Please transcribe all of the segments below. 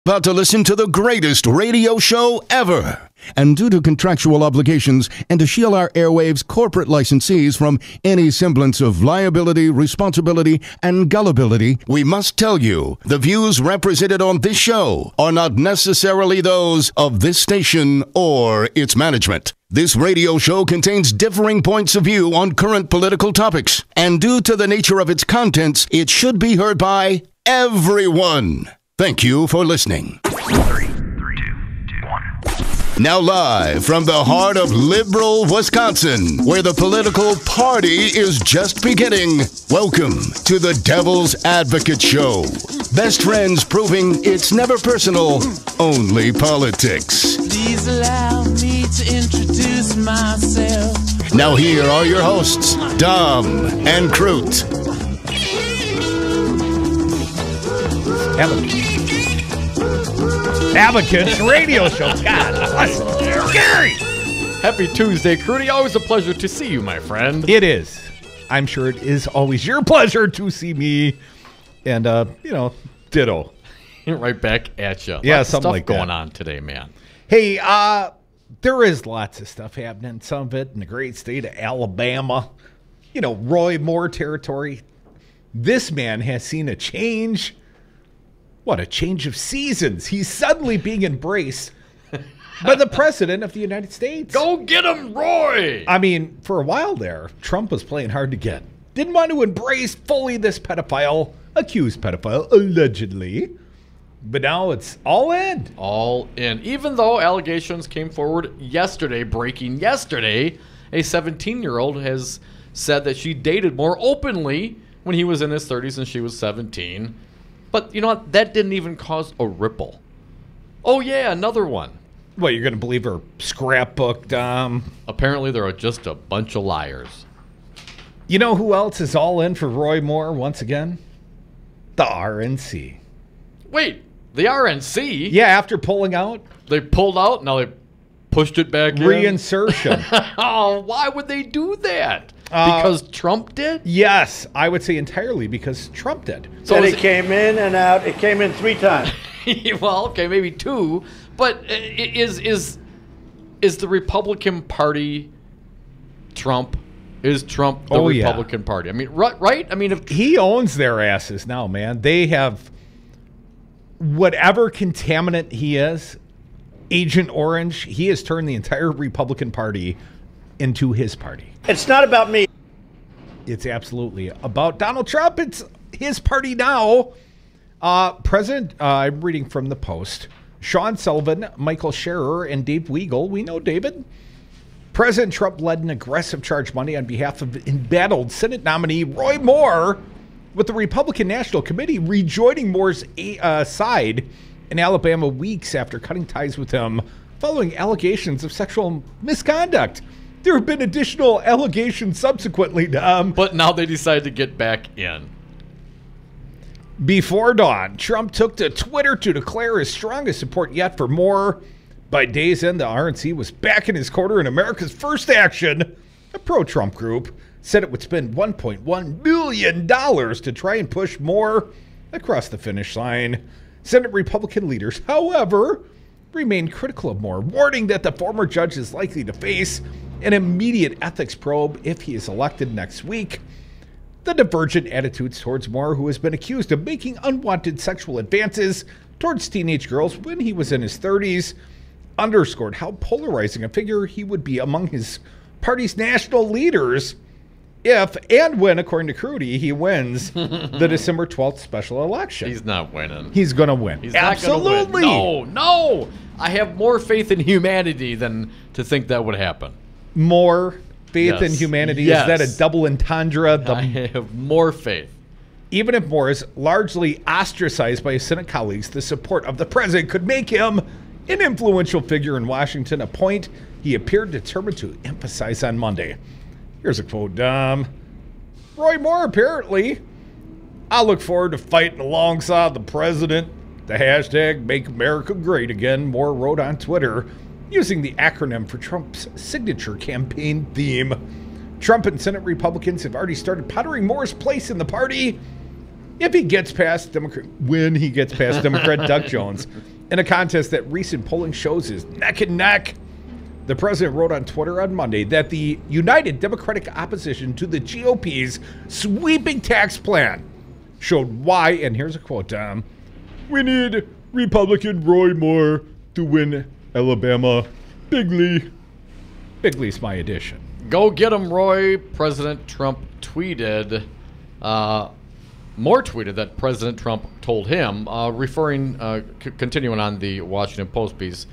About to listen to the greatest radio show ever. And due to contractual obligations and to shield our airwaves corporate licensees from any semblance of liability, responsibility, and gullibility, we must tell you the views represented on this show are not necessarily those of this station or its management. This radio show contains differing points of view on current political topics, and due to the nature of its contents, it should be heard by everyone. Thank you for listening. 3, 2, 1. Now live from the heart of liberal Wisconsin, where the political party is just beginning, welcome to the Devil's Advocate Show. Best friends proving it's never personal, only politics. Please allow me to introduce myself. Now here are your hosts, Dom and Crute. Advocates radio show. God bless it. Gary! Happy Tuesday, Crudy. Always a pleasure to see you, my friend. It is. I'm sure it is always your pleasure to see me. And, ditto. Right back at you. Yeah, Lots of something stuff like going that. on today, man. Hey, there is lots of stuff happening. Some of it in the great state of Alabama. Roy Moore territory. This man has seen a change. What a change of seasons. He's suddenly being embraced by the president of the United States. Go get him, Roy! I mean, for a while there, Trump was playing hard to get. Didn't want to embrace fully this accused pedophile, allegedly. But now it's all in. All in. Even though allegations came forward breaking yesterday, a 17-year-old has said that she dated more openly when he was in his 30s and she was 17. But you know what? That didn't even cause a ripple. Oh, yeah, another one. What, you're going to believe her scrapbook, Dom? Apparently, there are just a bunch of liars. You know who else is all in for Roy Moore once again? The RNC. Wait, the RNC? Yeah, after pulling out. They pulled out, now they pushed it back in? Reinsertion. Oh, why would they do that? Because Trump did? Yes, I would say entirely because Trump did. So it came in and out. It came in 3 times. Well, okay, maybe 2. But is the Republican Party Trump? Is Trump the Republican Party? I mean, right? I mean, if he owns their asses now, man. They have whatever contaminant he is, Agent Orange, he has turned the entire Republican Party into his party. It's not about me. It's absolutely about Donald Trump. It's his party now. I'm reading from the Post. Sean Sullivan, Michael Scherer, and Dave Weigel. We know David. President Trump led an aggressive charge Monday on behalf of embattled Senate nominee Roy Moore, with the Republican National Committee rejoining Moore's side in Alabama weeks after cutting ties with him following allegations of sexual misconduct. There have been additional allegations subsequently, Dom. But now they decide to get back in. Before dawn, Trump took to Twitter to declare his strongest support yet for Moore. By day's end, the RNC was back in his corner in America's First Action. A pro-Trump group said it would spend $1.1 billion to try and push Moore across the finish line. Senate Republican leaders, however, remained critical of Moore, warning that the former judge is likely to face an immediate ethics probe if he is elected next week. The divergent attitudes towards Moore, who has been accused of making unwanted sexual advances towards teenage girls when he was in his 30s, underscored how polarizing a figure he would be among his party's national leaders if and when, according to Crudy, he wins the December 12th special election. He's not winning. He's going to win. He's Absolutely. Not gonna win. No. I have more faith in humanity than to think that would happen. More faith in humanity? Yes. Is that a double entendre? I have more faith. Even if Moore is largely ostracized by his Senate colleagues, the support of the president could make him an influential figure in Washington, a point he appeared determined to emphasize on Monday. Here's a quote, Dom. Roy Moore, apparently. I look forward to fighting alongside the president. The hashtag Make America Great Again, Moore wrote on Twitter, using the acronym for Trump's signature campaign theme. Trump and Senate Republicans have already started pondering Moore's place in the party. if he gets past when he gets past Democrat Doug Jones in a contest that recent polling shows is neck and neck. The president wrote on Twitter on Monday that the united Democratic opposition to the GOP's sweeping tax plan showed why, and here's a quote, Tom, we need Republican Roy Moore to win Alabama bigly. Bigly's my addition. Go get him, Roy. President Trump tweeted, Moore tweeted that President Trump told him, continuing on the Washington Post piece,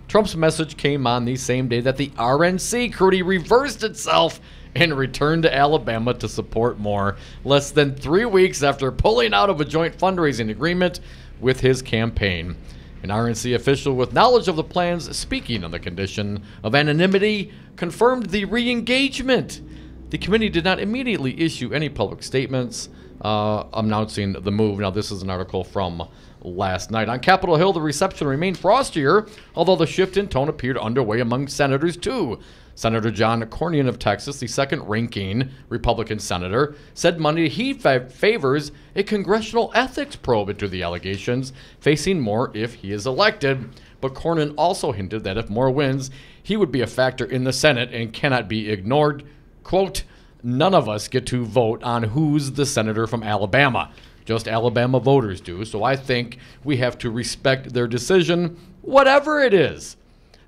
Trump's message came on the same day that the RNC, Crudy, reversed itself and returned to Alabama to support Moore, less than 3 weeks after pulling out of a joint fundraising agreement with his campaign. An RNC official with knowledge of the plans, speaking on the condition of anonymity, confirmed the re-engagement. The committee did not immediately issue any public statements announcing the move. Now, this is an article from last night. On Capitol Hill, the reception remained frostier, although the shift in tone appeared underway among senators, too. Senator John Cornyn of Texas, the second-ranking Republican senator, said Monday he favors a congressional ethics probe into the allegations, facing Moore if he is elected. But Cornyn also hinted that if Moore wins, he would be a factor in the Senate and cannot be ignored. Quote, none of us get to vote on who's the senator from Alabama. Just Alabama voters do, so I think we have to respect their decision, whatever it is.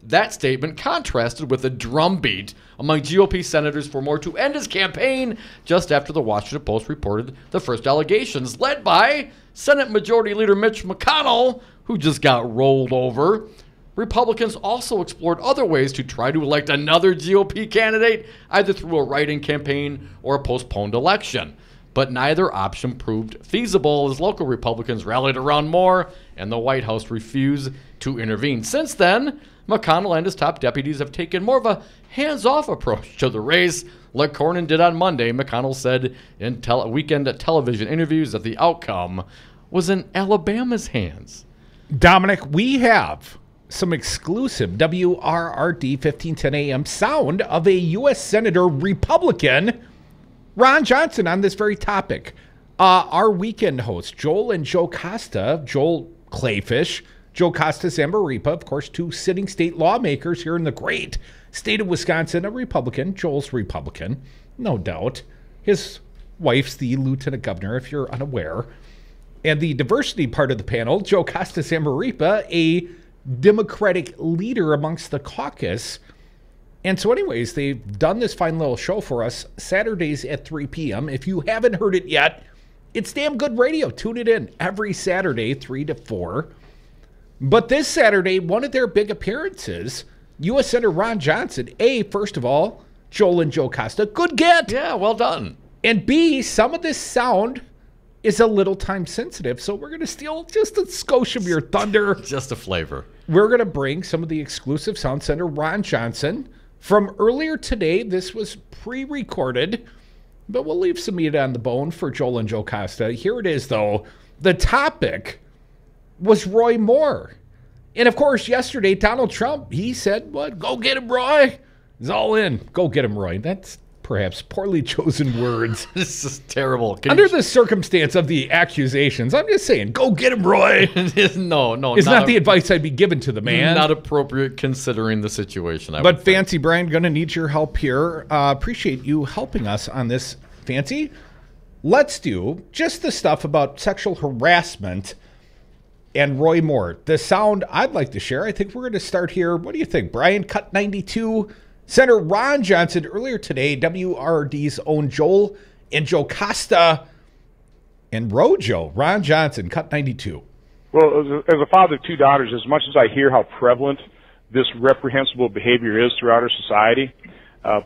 That statement contrasted with a drumbeat among GOP senators for Moore to end his campaign just after the Washington Post reported the first allegations, led by Senate Majority Leader Mitch McConnell, who just got rolled over. Republicans also explored other ways to try to elect another GOP candidate, either through a write-in campaign or a postponed election. But neither option proved feasible as local Republicans rallied around Moore and the White House refused to intervene. Since then, McConnell and his top deputies have taken more of a hands-off approach to the race, like Cornyn did on Monday. McConnell said in weekend television interviews that the outcome was in Alabama's hands. Dominic, we have some exclusive WRRD 1510 AM sound of a U.S. Senator Republican, Ron Johnson, on this very topic. Our weekend hosts, Joel and Joe Costa, Joel Clayfish, Joe Costa Zambaripa, of course, two sitting state lawmakers here in the great state of Wisconsin, a Republican. Joel's Republican, no doubt. His wife's the lieutenant governor, if you're unaware. And the diversity part of the panel, Joe Costa Zambaripa, a Democratic leader amongst the caucus. And so anyways, they've done this fine little show for us Saturdays at 3 p.m. If you haven't heard it yet, it's damn good radio. Tune it in every Saturday, 3 to 4. But this Saturday, one of their big appearances, U.S. Senator Ron Johnson. A, first of all, Joel and Joe Costa, good get. Yeah, well done. And B, some of this sound is a little time sensitive, so we're going to steal just a skosh of your thunder. Just a flavor. We're going to bring some of the exclusive sound, Senator Ron Johnson, from earlier today. This was pre-recorded, but we'll leave some meat on the bone for Joel and Joe Costa. Here it is, though. The topic was Roy Moore. And, of course, yesterday, Donald Trump, he said, what, go get him, Roy. He's all in. Go get him, Roy. That's perhaps poorly chosen words. This is terrible. Under the circumstance of the accusations, I'm just saying, go get him, Roy. No. It's not the advice I'd be given to the man. Not appropriate considering the situation. But Fancy Brian, going to need your help here. Appreciate you helping us on this, Fancy. Let's do just the stuff about sexual harassment and Roy Moore. The sound I'd like to share, I think we're going to start here. What do you think, Brian? Cut 92. Senator Ron Johnson, earlier today, WRD's own Joel and Joe Costa and Rojo. Ron Johnson, cut 92. Well, as a father of two daughters, as much as I hear how prevalent this reprehensible behavior is throughout our society,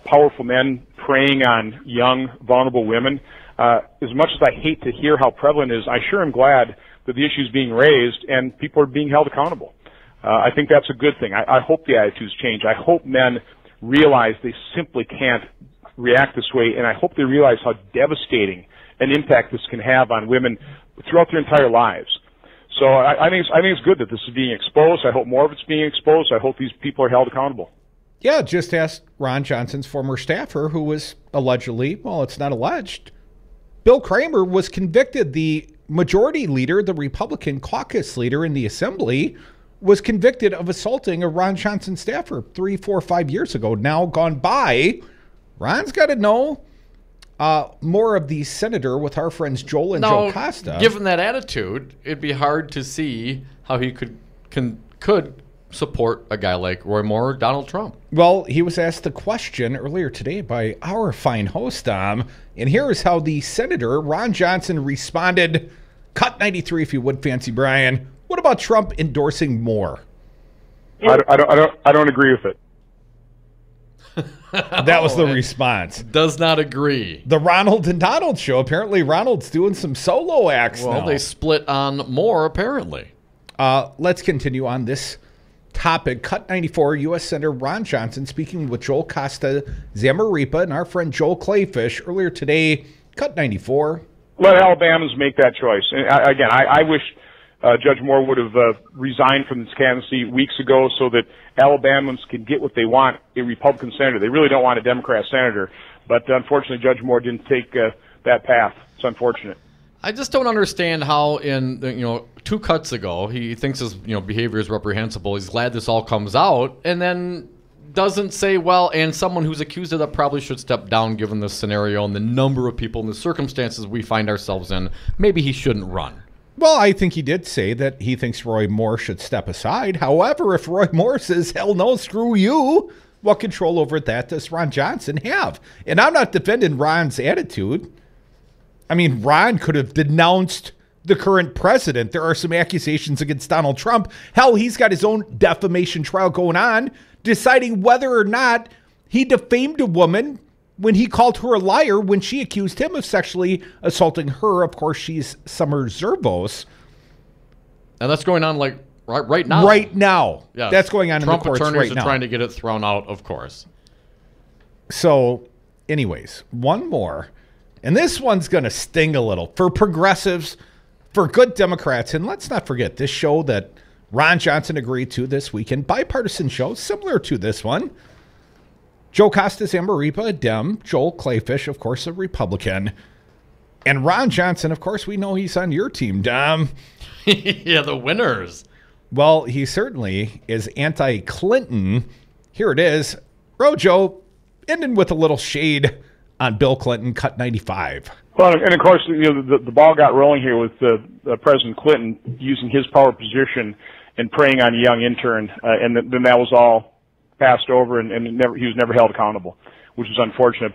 powerful men preying on young, vulnerable women, as much as I hate to hear how prevalent it is, I sure am glad that the issue is being raised and people are being held accountable. I think that's a good thing. I hope the attitudes change. I hope men realize they simply can't react this way, and I hope they realize how devastating an impact this can have on women throughout their entire lives. So I think it's good that this is being exposed. I hope more of it's being exposed. I hope these people are held accountable. Yeah, just ask Ron Johnson's former staffer, who was allegedly, well, it's not alleged, Bill Kramer was convicted, the majority leader, the Republican caucus leader in the assembly, was convicted of assaulting a Ron Johnson staffer 3, 4, 5 years ago. Now gone by. Ron's got to know more of the senator with our friends Joel and Joe Costa. Given that attitude, it'd be hard to see how he could support a guy like Roy Moore or Donald Trump. Well, he was asked the question earlier today by our fine host, and here is how the senator, Ron Johnson, responded. Cut 93 if you would, Fancy Brian. What about Trump endorsing Moore? I don't agree with it. That was the response. Does not agree. The Ronald and Donald show. Apparently, Ronald's doing some solo acts now. Well, they split on Moore, apparently. Let's continue on this topic. Cut 94, U.S. Senator Ron Johnson speaking with Joel Costa, Zamaripa, and our friend Joel Clayfish earlier today. Cut 94. Let Alabamans make that choice. And again, I wish Judge Moore would have resigned from this candidacy weeks ago so that Alabamans can get what they want, a Republican senator. They really don't want a Democrat senator. But unfortunately, Judge Moore didn't take that path. It's unfortunate. I just don't understand how in 2 cuts ago he thinks his behavior is reprehensible. He's glad this all comes out, and then doesn't say, well, and someone who's accused of that probably should step down given this scenario and the number of people and the circumstances we find ourselves in. Maybe he shouldn't run. Well, I think he did say that he thinks Roy Moore should step aside. However, if Roy Moore says, hell no, screw you, what control over that does Ron Johnson have? And I'm not defending Ron's attitude. I mean, Ron could have denounced the current president. There are some accusations against Donald Trump. Hell, he's got his own defamation trial going on, deciding whether or not he defamed a woman when he called her a liar when she accused him of sexually assaulting her. Of course, she's Summer Zervos. And that's going on like right now. Right now. Yes. That's going on Trump in the courts attorneys right are now. trying to get it thrown out, of course. So, anyways, one more. And this one's going to sting a little. For progressives, for good Democrats, and let's not forget this show that Ron Johnson agreed to this weekend, bipartisan show, similar to this one. Joe Costa, Zamaripa, a Dem. Joel Clayfish, of course, a Republican. And Ron Johnson, of course, we know he's on your team, Dom. Yeah, the winners. Well, he certainly is anti-Clinton. Here it is. Rojo, ending with a little shade on Bill Clinton, cut 95. Well, and of course, the ball got rolling here with President Clinton using his power position and preying on a young intern, and then that was all passed over, and he was never held accountable, which is unfortunate.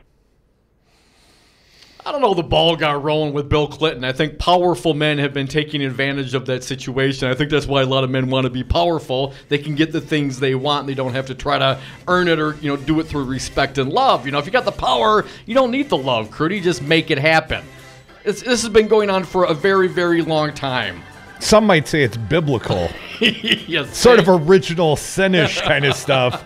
I don't know, the ball got rolling with Bill Clinton. I think powerful men have been taking advantage of that situation. I think that's why a lot of men want to be powerful. They can get the things they want, and they don't have to try to earn it or do it through respect and love. If you got the power, you don't need the love, Crudy. Just make it happen. This has been going on for a very, very long time. Some might say it's biblical. Yes, sort of original sin-ish kind of stuff.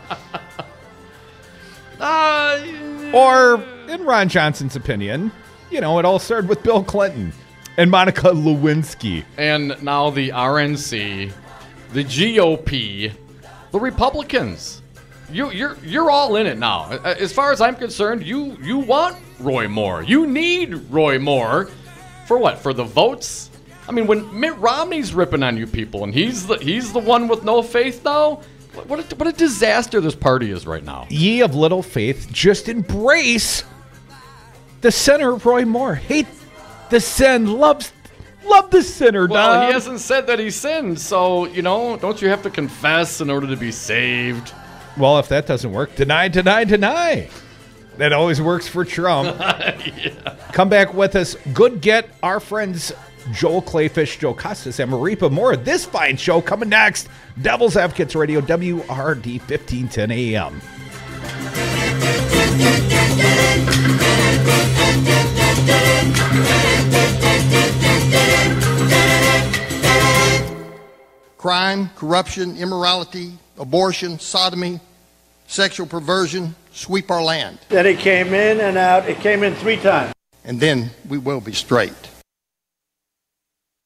Or, in Ron Johnson's opinion, it all started with Bill Clinton and Monica Lewinsky. And now the RNC, the GOP, the Republicans. You're all in it now. As far as I'm concerned, you want Roy Moore. You need Roy Moore. For what? For the votes? I mean, when Mitt Romney's ripping on you people, and he's the one with no faith now. What a disaster this party is right now. Ye of little faith, just embrace the sinner, Roy Moore. Hate the sin, love the sinner. Well, Dom. he hasn't said that he sinned, so don't you have to confess in order to be saved? Well, if that doesn't work, deny. That always works for Trump. Yeah. Come back with us. Good get. Our friends Joel Clayfish, Joe Costa, Zamaripa. More of this fine show coming next. Devil's Advocates Radio, WRD 1510 AM. Crime, corruption, immorality, abortion, sodomy, sexual perversion sweep our land. Then it came in and out. It came in 3 times. And then we will be straight.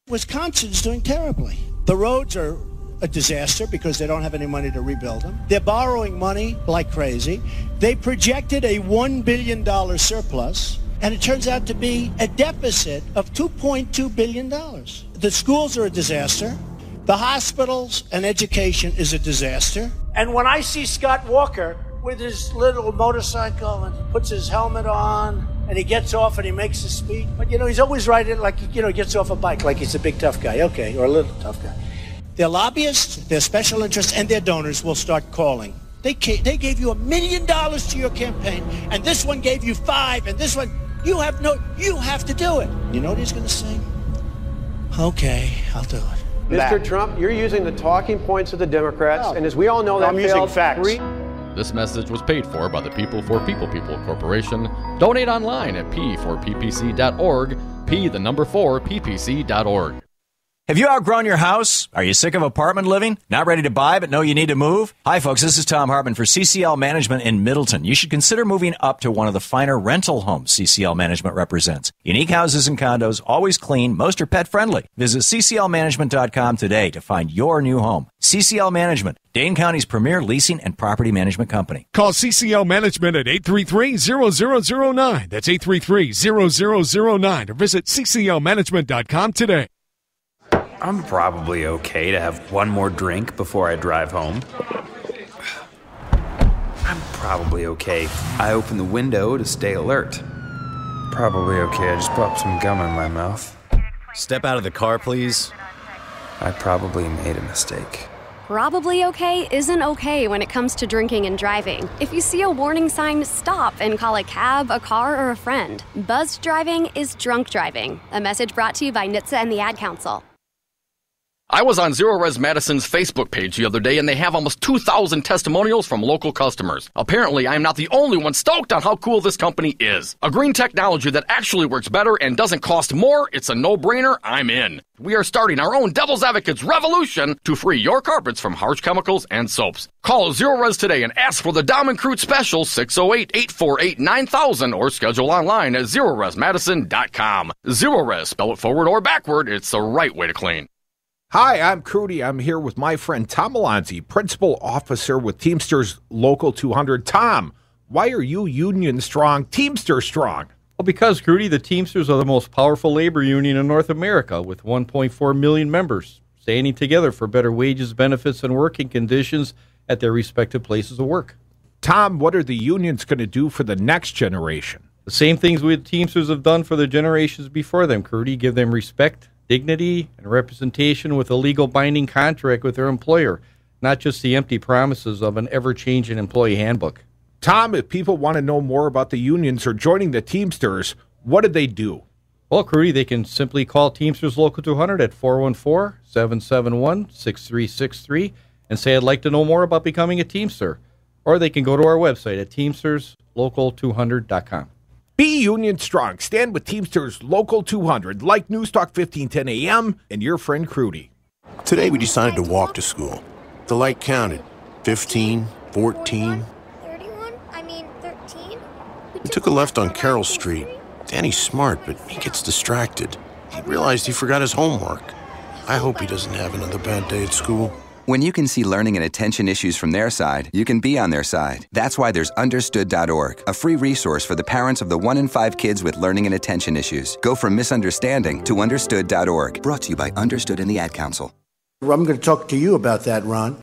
Wisconsin's doing terribly. The roads are a disaster because they don't have any money to rebuild them. They're borrowing money like crazy. They projected a $1 billion surplus. And it turns out to be a deficit of $2.2 billion. The schools are a disaster. The hospitals and education is a disaster. And when I see Scott Walker with his little motorcycle and puts his helmet on and he gets off and he makes a speech, but he's always riding like, he gets off a bike like he's a big tough guy. Okay, or a little tough guy. Their lobbyists, their special interests, and their donors will start calling. They gave you $1 million to your campaign, and this one gave you $5 million, and this one, you have to do it. You know what he's going to say? Okay, I'll do it. Mr. Trump, you're using the talking points of the Democrats, and as we all know, that I'm using facts. This message was paid for by the People for People Corporation. Donate online at p4ppc.org, p4ppc.org. Have you outgrown your house? Are you sick of apartment living? Not ready to buy but know you need to move? Hi folks, this is Tom Hartman for CCL Management in Middleton. You should consider moving up to one of the finer rental homes CCL Management represents. Unique houses and condos, always clean, most are pet friendly. Visit cclmanagement.com today to find your new home. CCL Management, Dane County's premier leasing and property management company. Call CCL Management at 833-0009. That's 833-0009 or visit cclmanagement.com today. I'm probably okay to have one more drink before I drive home. I'm probably okay. I open the window to stay alert. Probably okay. I just popped some gum in my mouth. Step out of the car, please. I probably made a mistake. Probably okay isn't okay when it comes to drinking and driving. If you see a warning sign, stop and call a cab, a car, or a friend. Buzzed driving is drunk driving. A message brought to you by NHTSA and the Ad Council. I was on Zero Res Madison's Facebook page the other day, and they have almost 2,000 testimonials from local customers. Apparently, I'm not the only one stoked on how cool this company is. A green technology that actually works better and doesn't cost more. It's a no-brainer. I'm in. We are starting our own Devil's Advocates revolution to free your carpets from harsh chemicals and soaps. Call Zero Res today and ask for the Dom and Crude special 608-848-9000 or schedule online at ZeroResMadison.com. Zero Res, spell it forward or backward. It's the right way to clean. Hi, I'm Crudy. I'm here with my friend Tom Alonzi, Principal Officer with Teamsters Local 200. Tom, why are you union strong, Teamster strong? Well, because, Crudy, the Teamsters are the most powerful labor union in North America with 1.4 million members standing together for better wages, benefits, and working conditions at their respective places of work. Tom, what are the unions going to do for the next generation? The same things we Teamsters have done for the generations before them, Crudy. Give them respect, dignity, and representation with a legal binding contract with their employer, not just the empty promises of an ever-changing employee handbook. Tom, if people want to know more about the unions or joining the Teamsters, what do they do? Well, Crudy, they can simply call Teamsters Local 200 at 414-771-6363 and say, I'd like to know more about becoming a Teamster. Or they can go to our website at teamsterslocal200.com. Be union strong. Stand with Teamsters Local 200, like News Talk 1510 AM and your friend Crudy. Today we decided to walk to school. The light counted. 15, 14. 31? I mean, 13? We took a left on Carroll Street. Danny's smart, but he gets distracted. He realized he forgot his homework. I hope he doesn't have another bad day at school. When you can see learning and attention issues from their side, you can be on their side. That's why there's Understood.org, a free resource for the parents of the 1 in 5 kids with learning and attention issues. Go from misunderstanding to Understood.org. Brought to you by Understood and the Ad Council. I'm going to talk to you about that, Ron.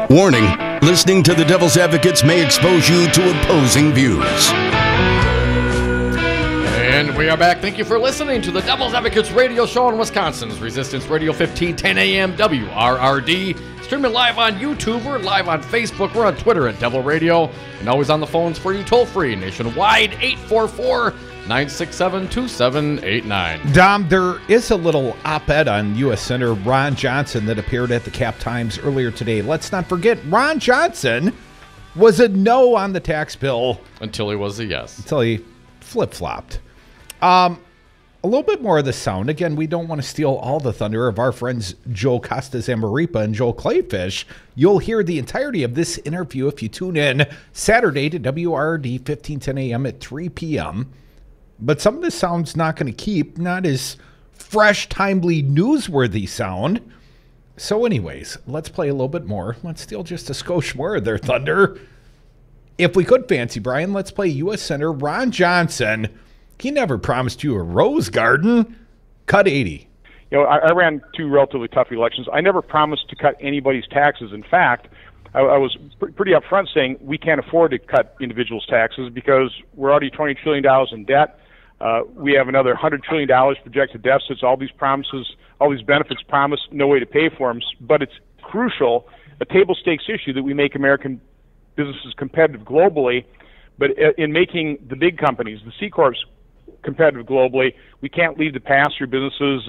Warning, listening to the Devil's Advocates may expose you to opposing views. And we are back. Thank you for listening to the Devil's Advocates radio show on Wisconsin's Resistance Radio 1510 AM WRRD. Streaming live on YouTube. We're live on Facebook. We're on Twitter at Devil Radio. And always on the phones for you toll-free nationwide, 844-967-2789. Dom, there is a little op-ed on U.S. Senator Ron Johnson that appeared at the Cap Times earlier today. Let's not forget, Ron Johnson was a no on the tax bill. Until he was a yes. Until he flip-flopped. A little bit more of the sound. Again, we don't want to steal all the thunder of our friends Joe Costas-Amaripa and Joel Clayfish. You'll hear the entirety of this interview if you tune in Saturday to WRD 1510 AM at 3 p.m. But some of the sound's not going to keep, not as fresh, timely, newsworthy sound. So anyways, let's play a little bit more. Let's steal just a skosh more of their thunder. If we could, Fancy Brian, let's play U.S. Senator Ron Johnson. He never promised you a rose garden. Cut 80. You know, I ran 2 relatively tough elections. I never promised to cut anybody's taxes. In fact, I was pretty upfront saying we can't afford to cut individuals' taxes because we're already $20 trillion in debt. We have another $100 trillion projected deficits. All these promises, all these benefits promised, no way to pay for them. But it's crucial, a table stakes issue, that we make American businesses competitive globally. But in making the big companies, the C-Corps, competitive globally, we can't leave the pass-through businesses,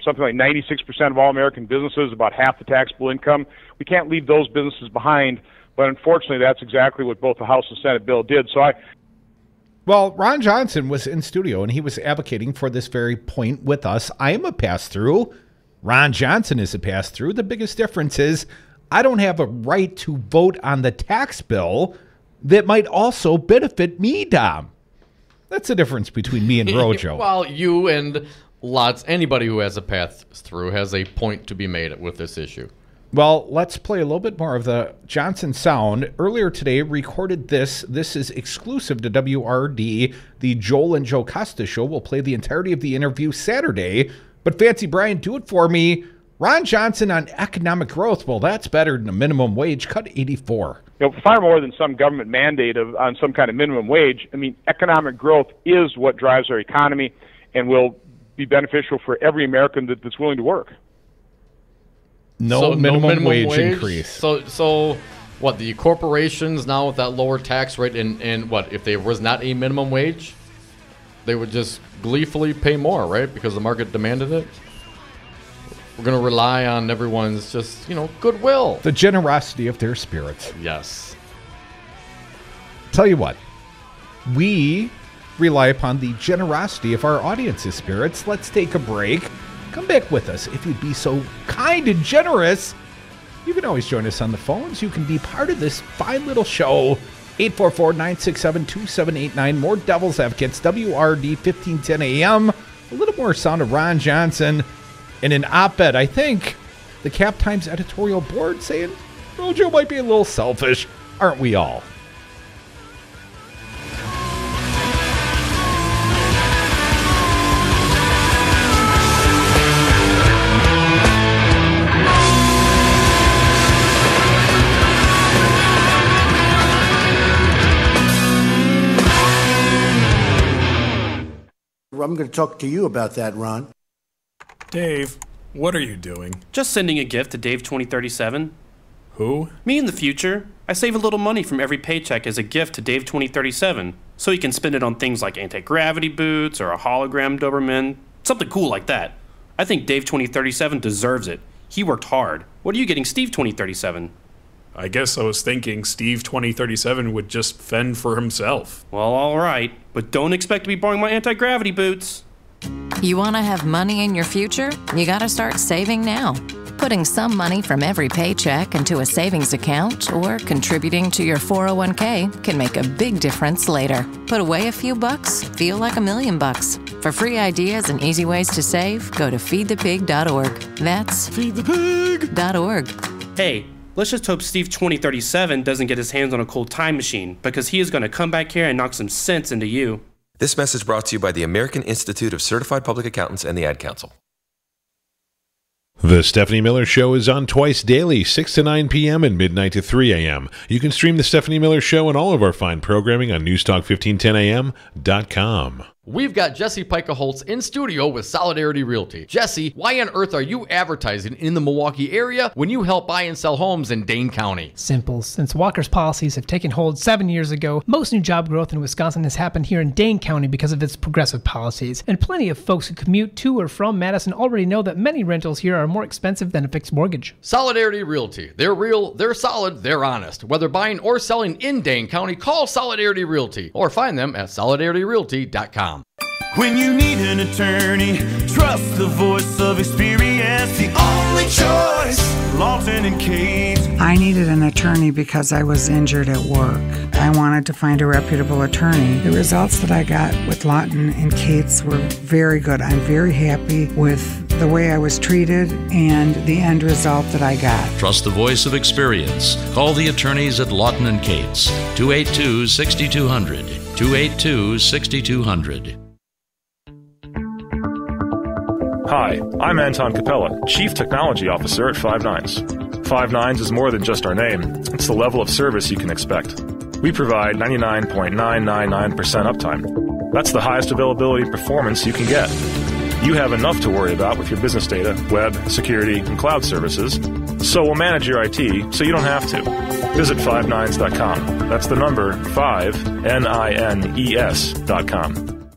something like 96% of all American businesses, about half the taxable income. We can't leave those businesses behind, but unfortunately that's exactly what both the House and Senate bill did. Well, Ron Johnson was in studio, and he was advocating for this very point with us. I am a pass-through. Ron Johnson is a pass-through. The biggest difference is I don't have a right to vote on the tax bill that might also benefit me, Dom. That's the difference between me and Rojo. Well, you and anybody who has a pass-through has a point to be made with this issue. Well, let's play a little bit more of the Johnson sound. Earlier today, recorded this. This is exclusive to WRD. The Joel and Joe Costa show. We'll play the entirety of the interview Saturday. But Fancy Brian, do it for me. Ron Johnson on economic growth. Well, that's better than a minimum wage. Cut 84. You know, far more than some government mandate on some kind of minimum wage. I mean, economic growth is what drives our economy and will be beneficial for every American that's willing to work. No minimum wage increase. So what, the corporations now with that lower tax rate, and what, if there was not a minimum wage, they would just gleefully pay more, right? Because the market demanded it? We're going to rely on everyone's just, goodwill. The generosity of their spirits. Yes. Tell you what, we rely upon the generosity of our audience's spirits. Let's take a break. Come back with us if you'd be so kind and generous. You can always join us on the phones. You can be part of this fine little show. 844-967-2789. More Devil's Advocates, WRD 1510 AM. A little more sound of Ron Johnson. In an op-ed, I think, the Cap Times editorial board saying Rojo might be a little selfish. Aren't we all? I'm going to talk to you about that, Ron. Dave, what are you doing? Just sending a gift to Dave 2037. Who? Me in the future. I save a little money from every paycheck as a gift to Dave 2037, so he can spend it on things like anti-gravity boots or a hologram Doberman, something cool like that. I think Dave 2037 deserves it. He worked hard. What are you getting Steve 2037? I guess I was thinking Steve 2037 would just fend for himself. Well, all right, but don't expect to be borrowing my anti-gravity boots. You want to have money in your future? You got to start saving now. Putting some money from every paycheck into a savings account or contributing to your 401k can make a big difference later. Put away a few bucks, feel like $1 million. For free ideas and easy ways to save, go to feedthepig.org. That's feedthepig.org. Hey, let's just hope Steve 2037 doesn't get his hands on a cool time machine, because he is going to come back here and knock some sense into you. This message brought to you by the American Institute of Certified Public Accountants and the Ad Council. The Stephanie Miller Show is on twice daily, 6 to 9 p.m. and midnight to 3 a.m. You can stream The Stephanie Miller Show and all of our fine programming on newstalk1510am.com. We've got Jesse Pica-Holtz in studio with Solidarity Realty. Jesse, why on earth are you advertising in the Milwaukee area when you help buy and sell homes in Dane County? Simple. Since Walker's policies have taken hold 7 years ago, most new job growth in Wisconsin has happened here in Dane County because of its progressive policies. And plenty of folks who commute to or from Madison already know that many rentals here are more expensive than a fixed mortgage. Solidarity Realty. They're real, they're solid, they're honest. Whether buying or selling in Dane County, call Solidarity Realty or find them at solidarityrealty.com. When you need an attorney, trust the voice of experience, the only choice, Lawton and Cates. I needed an attorney because I was injured at work. I wanted to find a reputable attorney. The results that I got with Lawton and Cates were very good. I'm very happy with the way I was treated and the end result that I got. Trust the voice of experience. Call the attorneys at Lawton and Cates. 282-6200. 282-6200. Hi, I'm Anton Capella, Chief Technology Officer at Five Nines. Five Nines is more than just our name. It's the level of service you can expect. We provide 99.999% uptime. That's the highest availability performance you can get. You have enough to worry about with your business data, web, security, and cloud services, so we'll manage your IT so you don't have to. Visit 59s.com. That's the number 5NINES.com.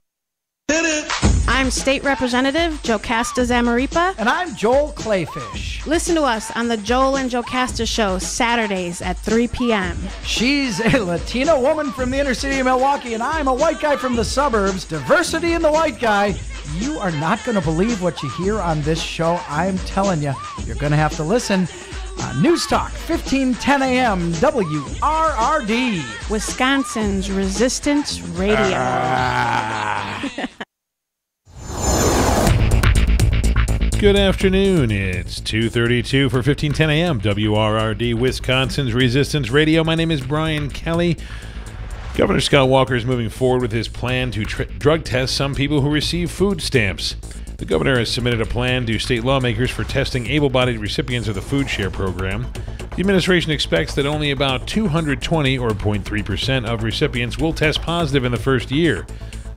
I'm State Representative Jocasta Zamaripa. And I'm Joel Clayfish. Listen to us on the Joel and Jocasta Show, Saturdays at 3 p.m. She's a Latina woman from the inner city of Milwaukee, and I'm a white guy from the suburbs. Diversity in the white guy. You are not going to believe what you hear on this show. I'm telling you, you're going to have to listen. News Talk, 1510 a.m., WRRD. Wisconsin's Resistance Radio. Good afternoon. It's 2:32 for 1510 a.m. WRRD, Wisconsin's Resistance Radio. My name is Brian Kelly. Governor Scott Walker is moving forward with his plan to drug test some people who receive food stamps. The governor has submitted a plan to state lawmakers for testing able-bodied recipients of the food share program. The administration expects that only about 220, or 0.3%, of recipients will test positive in the first year.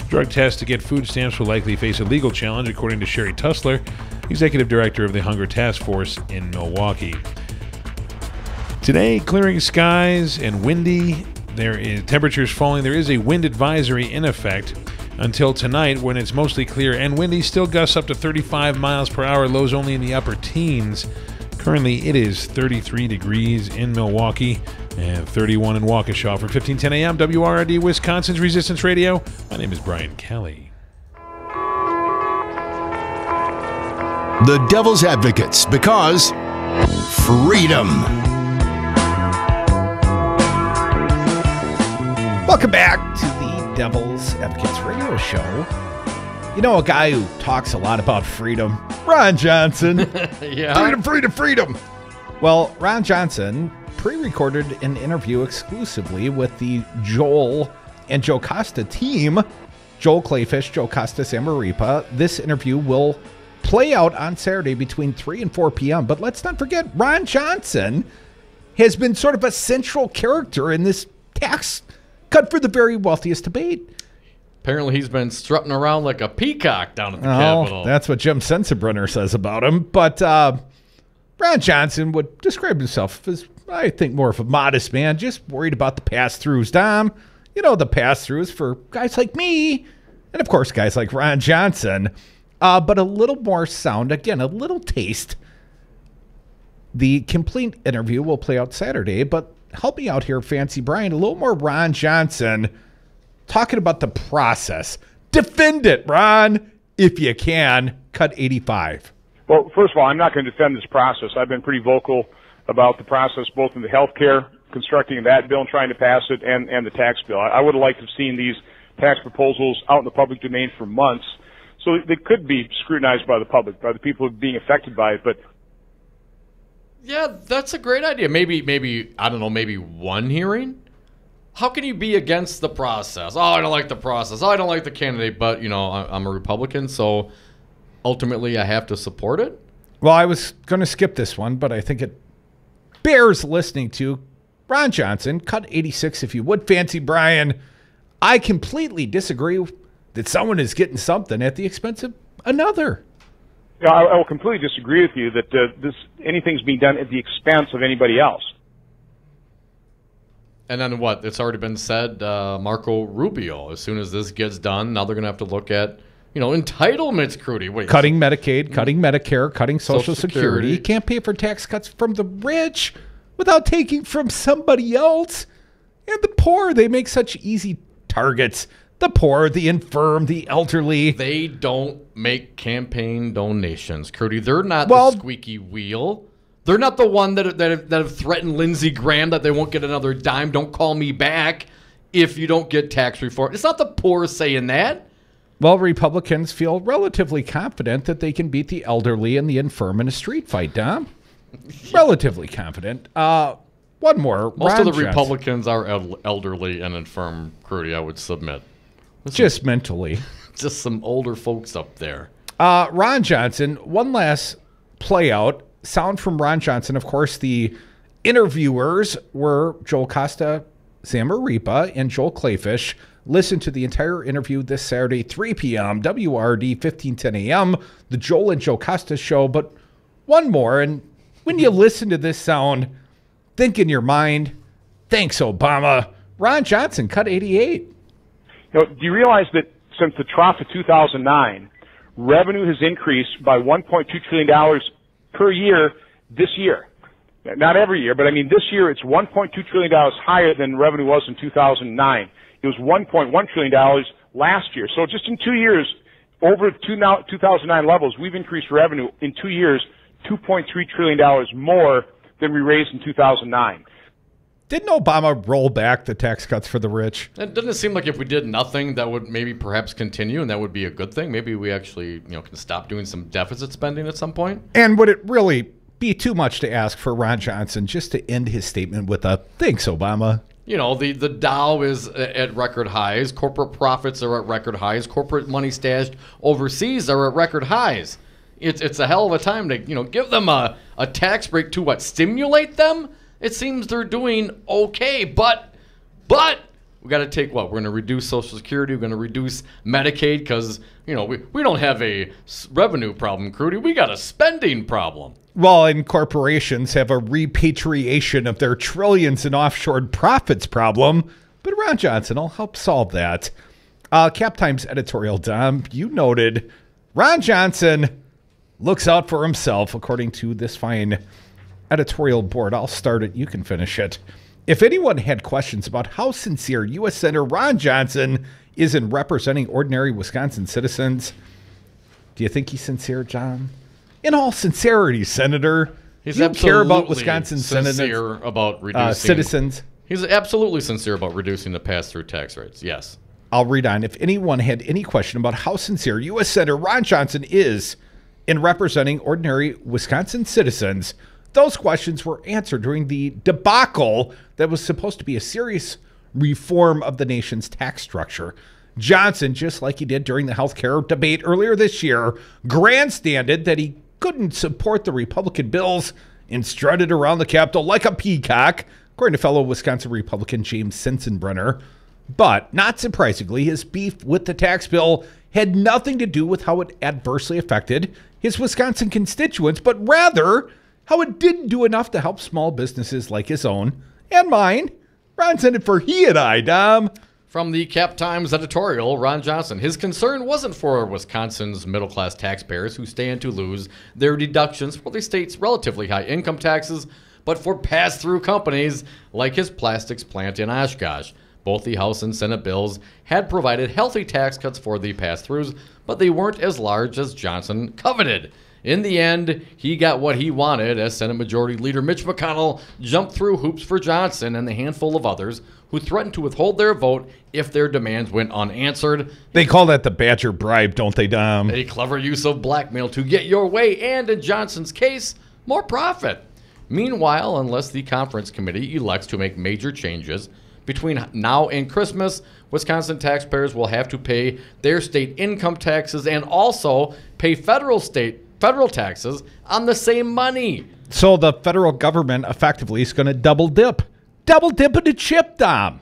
Drug tests to get food stamps will likely face a legal challenge, according to Sherry Tussler, Executive Director of the Hunger Task Force in Milwaukee. Today, clearing skies and windy. There is temperatures falling. There is a wind advisory in effect until tonight, when it's mostly clear and windy. Still gusts up to 35 miles per hour, lows only in the upper teens. Currently, it is 33 degrees in Milwaukee and 31 in Waukesha. For 1510 a.m. WRRD, Wisconsin's Resistance Radio, my name is Brian Kelly. The Devil's Advocates, because freedom. Welcome back to the Devil's Advocates Radio Show. You know, a guy who talks a lot about freedom, Ron Johnson. Yeah. Freedom, freedom, freedom. Well, Ron Johnson pre-recorded an interview exclusively with the Joel and Jocasta team, Joel Clayfish, Jocasta Zamaripa. This interview will play out on Saturday between 3 and 4 p.m. But let's not forget, Ron Johnson has been sort of a central character in this tax cut for the very wealthiest debate. Apparently he's been strutting around like a peacock down at the Capitol. That's what Jim Sensenbrenner says about him. But Ron Johnson would describe himself as, I think, more of a modest man, just worried about the pass-throughs. Dom, you know, the pass-throughs for guys like me, and of course guys like Ron Johnson. But a little more sound, again, a little taste. The complete interview will play out Saturday, but help me out here, Fancy Brian, a little more Ron Johnson talking about the process. Defend it, Ron, if you can. Cut 85. Well, first of all, I'm not going to defend this process. I've been pretty vocal about the process, both in the health care, constructing that bill and trying to pass it, and the tax bill. I would have liked to have seen these tax proposals out in the public domain for months, so they could be scrutinized by the public, by the people being affected by it. But yeah, that's a great idea. Maybe I don't know, maybe one hearing? How can you be against the process? Oh, I don't like the process. Oh, I don't like the candidate, but, you know, I'm a Republican, so ultimately I have to support it? Well, I was going to skip this one, but I think it bears listening to. Ron Johnson, cut 86 if you would. Fancy Brian, I completely disagree that someone is getting something at the expense of another. Yeah, I will completely disagree with you that anything's being done at the expense of anybody else. And then what? It's already been said, Marco Rubio, as soon as this gets done, now they're going to have to look at, you know, entitlements, Crudy. Wait, cutting Medicaid, cutting Medicare, cutting Social Security. You can't pay for tax cuts from the rich without taking from somebody else. And the poor, they make such easy targets. The poor, the infirm, the elderly. They don't make campaign donations, Crudy. They're not the squeaky wheel. They're not the one that have threatened Lindsey Graham that they won't get another dime. Don't call me back if you don't get tax reform. It's not the poor saying that. Well, Republicans feel relatively confident that they can beat the elderly and the infirm in a street fight, Dom. Relatively confident. One more. Most Ron of the Johnson. Republicans are elderly and infirm, Crudy, I would submit. Just mentally. Just some older folks up there. Ron Johnson, one last play out. Sound from Ron Johnson. Of course, the interviewers were Joel Costa, Zamaripa, and Joel Clayfish. Listen to the entire interview this Saturday, 3 p.m., WRD, 1510 a.m., the Joel and Joe Costa show. But one more, and when you listen to this sound, think in your mind, thanks, Obama. Ron Johnson cut 88. Do you realize that since the trough of 2009, revenue has increased by $1.2 trillion per year this year? Not every year, but I mean this year it's $1.2 trillion higher than revenue was in 2009. It was $1.1 trillion last year. So just in 2 years, over 2009 levels, we've increased revenue in 2 years $2.3 trillion more than we raised in 2009. Didn't Obama roll back the tax cuts for the rich? It doesn't seem like if we did nothing, that would maybe perhaps continue, and that would be a good thing. Maybe we actually can stop doing some deficit spending at some point. And would it really be too much to ask for Ron Johnson just to end his statement with a thanks, Obama? The Dow is at record highs. Corporate profits are at record highs. Corporate money stashed overseas are at record highs. It's a hell of a time to give them a tax break to stimulate them. It seems they're doing okay, but we got to take what? We're going to reduce Social Security. We're going to reduce Medicaid because we don't have a revenue problem, Crudy. We got a spending problem. Well, and corporations have a repatriation of their trillions in offshore profits problem, but Ron Johnson will help solve that. Cap Times editorial, Dom, you noted Ron Johnson looks out for himself, according to this fine editorial board. I'll start it. You can finish it. If anyone had questions about how sincere U.S. Senator Ron Johnson is in representing ordinary Wisconsin citizens, do you think he's sincere, John? In all sincerity, Senator, He's do you care about absolutely Wisconsin sincere about reducing citizens? He's absolutely sincere about reducing the pass-through tax rates. Yes. I'll read on. If anyone had any question about how sincere U.S. Senator Ron Johnson is in representing ordinary Wisconsin citizens, those questions were answered during the debacle that was supposed to be a serious reform of the nation's tax structure. Johnson, just like he did during the health care debate earlier this year, grandstanded that he couldn't support the Republican bills and strutted around the Capitol like a peacock, according to fellow Wisconsin Republican James Sensenbrenner. But, not surprisingly, his beef with the tax bill had nothing to do with how it adversely affected his Wisconsin constituents, but rather how it didn't do enough to help small businesses like his own and mine. Ron sent it for he and I, Dom. From the Cap Times editorial, Ron Johnson. His concern wasn't for Wisconsin's middle-class taxpayers who stand to lose their deductions for the state's relatively high income taxes, but for pass-through companies like his plastics plant in Oshkosh. Both the House and Senate bills had provided healthy tax cuts for the pass-throughs, but they weren't as large as Johnson coveted. In the end, he got what he wanted as Senate Majority Leader Mitch McConnell jumped through hoops for Johnson and the handful of others who threatened to withhold their vote if their demands went unanswered. They call that the Badger bribe, don't they, Dom? A clever use of blackmail to get your way and, in Johnson's case, more profit. Meanwhile, unless the conference committee elects to make major changes, between now and Christmas, Wisconsin taxpayers will have to pay their state income taxes and also pay federal taxes on the same money. So the federal government effectively is going to double dip. Double dip in the chip, Dom.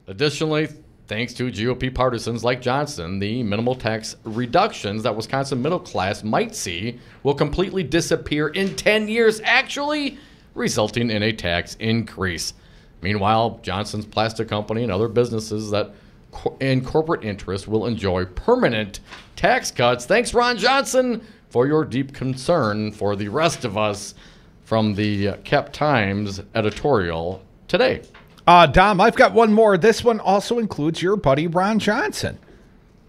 Additionally, thanks to GOP partisans like Johnson, the minimal tax reductions that Wisconsin middle class might see will completely disappear in 10 years, actually resulting in a tax increase. Meanwhile, Johnson's plastic company and other businesses that in corporate interest will enjoy permanent tax cuts. Thanks, Ron Johnson, for your deep concern for the rest of us, from the Cap Times editorial today. Dom, I've got one more. This one also includes your buddy Ron Johnson.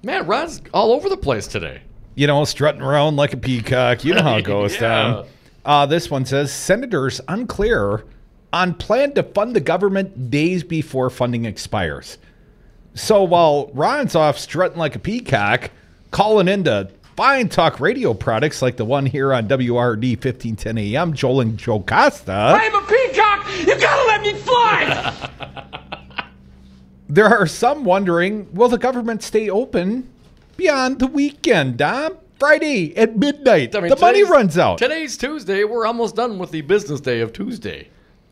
Man, Ron's all over the place today. Strutting around like a peacock. You know how it goes, Yeah. Dom. This one says, Senators unclear on plan to fund the government days before funding expires. So while Ron's off strutting like a peacock, calling into fine talk radio products like the one here on WRD 1510 AM, Joel and Joe Costa. I'm a peacock! You gotta let me fly! There are some wondering, will the government stay open beyond the weekend, Dom? Friday at midnight. I mean, the money runs out. Today's Tuesday. We're almost done with the business day of Tuesday.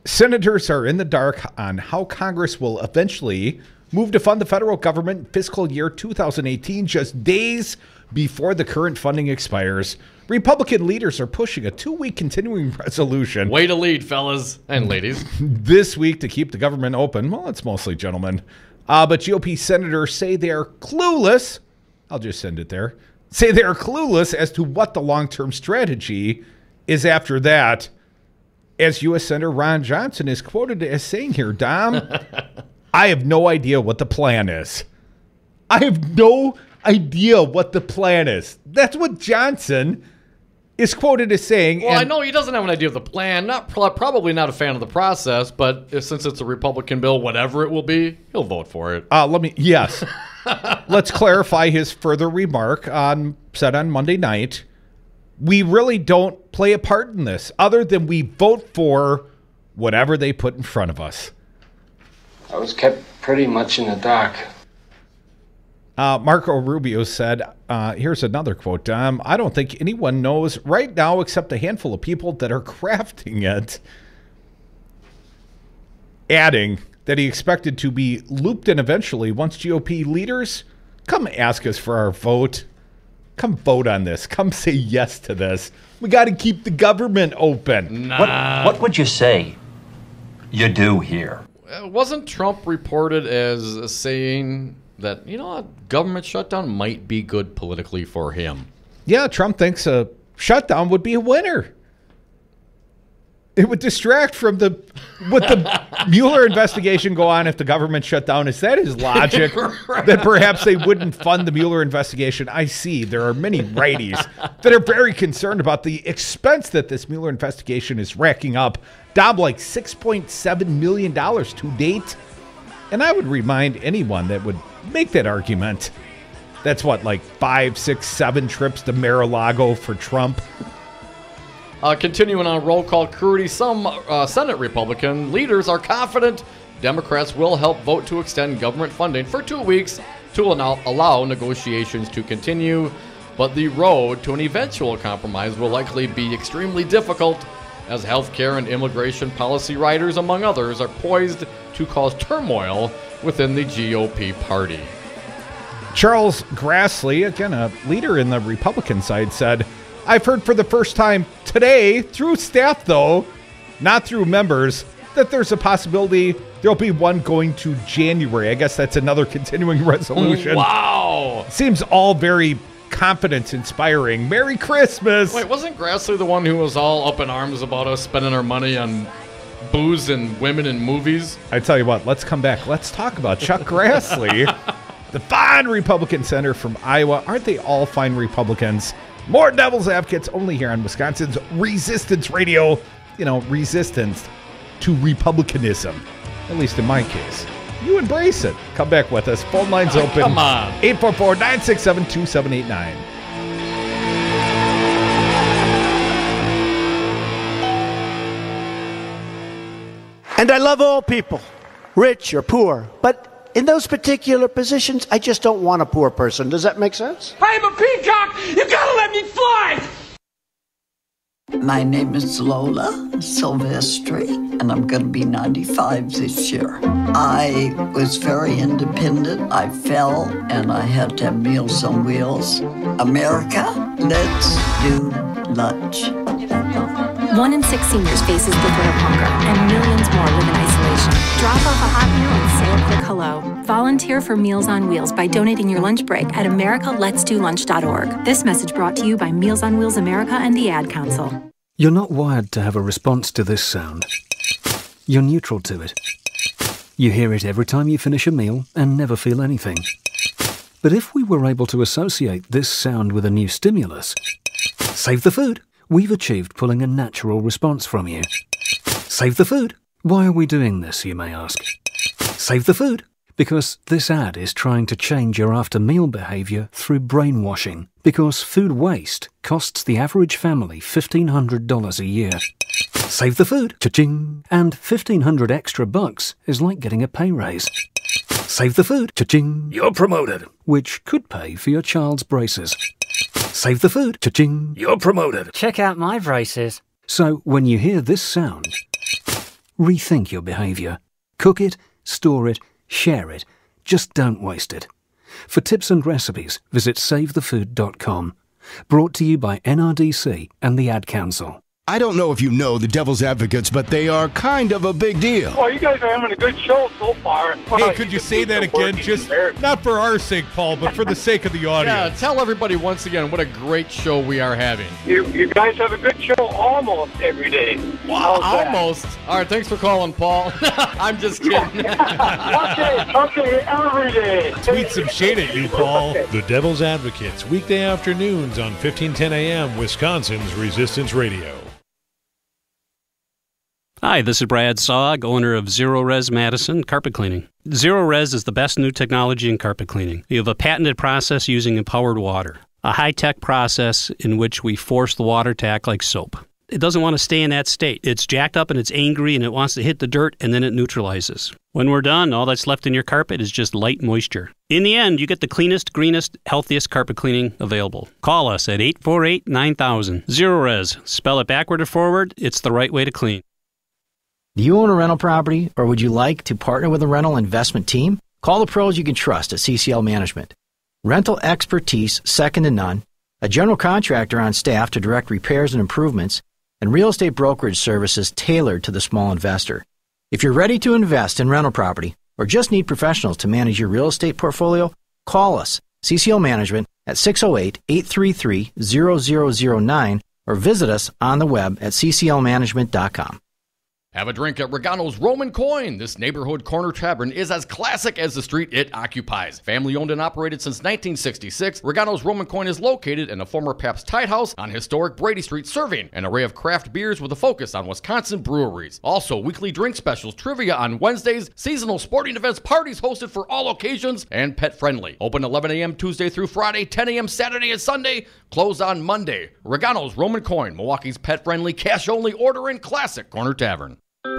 Senators are in the dark on how Congress will eventually move to fund the federal government in fiscal year 2018, just days before the current funding expires. Republican leaders are pushing a 2-week continuing resolution. Way to lead, fellas and ladies. This week to keep the government open. Well, it's mostly gentlemen. But GOP senators say they're clueless. I'll just send it there. Say they're clueless as to what the long-term strategy is after that. As U.S. Senator Ron Johnson is quoted as saying here, Dom, I have no idea what the plan is. I have no idea what the plan is. That's what Johnson is quoted as saying. Well, I know he doesn't have an idea of the plan. Probably not a fan of the process, but since it's a Republican bill, whatever it will be, he'll vote for it. Yes. Let's clarify his further remark said on Monday night. We really don't play a part in this other than we vote for whatever they put in front of us. I was kept pretty much in the dark. Marco Rubio said, here's another quote, I don't think anyone knows right now except a handful of people that are crafting it. Adding that he expected to be looped in eventually once GOP leaders come ask us for our vote. Come vote on this. Come say yes to this. We got to keep the government open. What would you say you do here? Wasn't Trump reported as saying that, a government shutdown might be good politically for him? Yeah, Trump thinks a shutdown would be a winner. It would distract from the Mueller investigation go on if the government shut down. Is that his logic? Right. That perhaps they wouldn't fund the Mueller investigation? I see. There are many righties that are very concerned about the expense that this Mueller investigation is racking up. Dom, like $6.7 million to date. And I would remind anyone that would make that argument. That's what, like 5, 6, 7 trips to Mar-a-Lago for Trump? Continuing on roll call cruelty, some Senate Republican leaders are confident Democrats will help vote to extend government funding for 2 weeks to allow negotiations to continue. But the road to an eventual compromise will likely be extremely difficult, as healthcare and immigration policy writers, among others, are poised to cause turmoil within the GOP party. Charles Grassley, again a leader in the Republican side, said, I've heard for the first time today, through staff though, not through members, that there's a possibility there'll be one going to January. I guess that's another continuing resolution. Wow! Seems all very confidence-inspiring. Merry Christmas! Wait, wasn't Grassley the one who was all up in arms about us spending our money on booze and women and movies? I tell you what, let's come back. Let's talk about Chuck Grassley, the fine Republican senator from Iowa. Aren't they all fine Republicans? More Devil's Advocates only here on Wisconsin's Resistance Radio. Resistance to Republicanism. At least in my case. You embrace it. Come back with us. Phone lines open. Come on. 844-967-2789. And I love all people, rich or poor. But in those particular positions, I just don't want a poor person. Does that make sense? I'm a peacock! You gotta let me fly! My name is Lola Silvestri, and I'm going to be 95 this year. I was very independent. I fell, and I had to have Meals on Wheels. America, let's do lunch. 1 in 6 seniors faces the threat of hunger, and millions more live in isolation. Drop off a hot meal and say a quick hello. Volunteer for Meals on Wheels by donating your lunch break at americaletsdolunch.org. This message brought to you by Meals on Wheels America and the Ad Council. You're not wired to have a response to this sound. You're neutral to it. You hear it every time you finish a meal and never feel anything. But if we were able to associate this sound with a new stimulus, save the food, we've achieved pulling a natural response from you. Save the food. Why are we doing this, you may ask? Save the food. Because this ad is trying to change your after-meal behavior through brainwashing. Because food waste costs the average family $1,500 a year. Save the food, cha-ching! And $1,500 extra bucks is like getting a pay raise. Save the food, cha-ching! You're promoted. Which could pay for your child's braces. Save the food, cha-ching! You're promoted. Check out my braces. So when you hear this sound, rethink your behavior. Cook it, store it, share it. Just don't waste it. For tips and recipes, visit SaveTheFood.com. Brought to you by NRDC and the Ad Council. I don't know if you know the Devil's Advocates, but they are kind of a big deal. Well, you guys are having a good show so far. Hey, could you say that again? Just not for our sake, Paul, but for the sake of the audience. Yeah, tell everybody once again what a great show we are having. You guys have a good show almost every day. Wow, almost. All right, thanks for calling, Paul. I'm just kidding. Okay, every day. Tweet some shade at you, Paul. The Devil's Advocates, weekday afternoons on 1510 AM, Wisconsin's Resistance Radio. Hi, this is Brad Saug, owner of Zero Res Madison Carpet Cleaning. Zero Res is the best new technology in carpet cleaning. We have a patented process using empowered water, a high-tech process in which we force the water to act like soap. It doesn't want to stay in that state. It's jacked up and it's angry and it wants to hit the dirt and then it neutralizes. When we're done, all that's left in your carpet is just light moisture. In the end, you get the cleanest, greenest, healthiest carpet cleaning available. Call us at 848-9000. Zero Res. Spell it backward or forward. It's the right way to clean. Do you own a rental property, or would you like to partner with a rental investment team? Call the pros you can trust at CCL Management. Rental expertise second to none, a general contractor on staff to direct repairs and improvements, and real estate brokerage services tailored to the small investor. If you're ready to invest in rental property, or just need professionals to manage your real estate portfolio, call us, CCL Management, at 608-833-0009, or visit us on the web at cclmanagement.com. Have a drink at Regano's Roman Coin. This neighborhood corner tavern is as classic as the street it occupies. Family owned and operated since 1966, Regano's Roman Coin is located in a former Pabst Tide House on historic Brady Street, serving an array of craft beers with a focus on Wisconsin breweries. Also, weekly drink specials, trivia on Wednesdays, seasonal sporting events, parties hosted for all occasions, and pet friendly. Open 11 a.m. Tuesday through Friday, 10 a.m. Saturday and Sunday, closed on Monday. Regano's Roman Coin, Milwaukee's pet friendly, cash only order and classic corner tavern.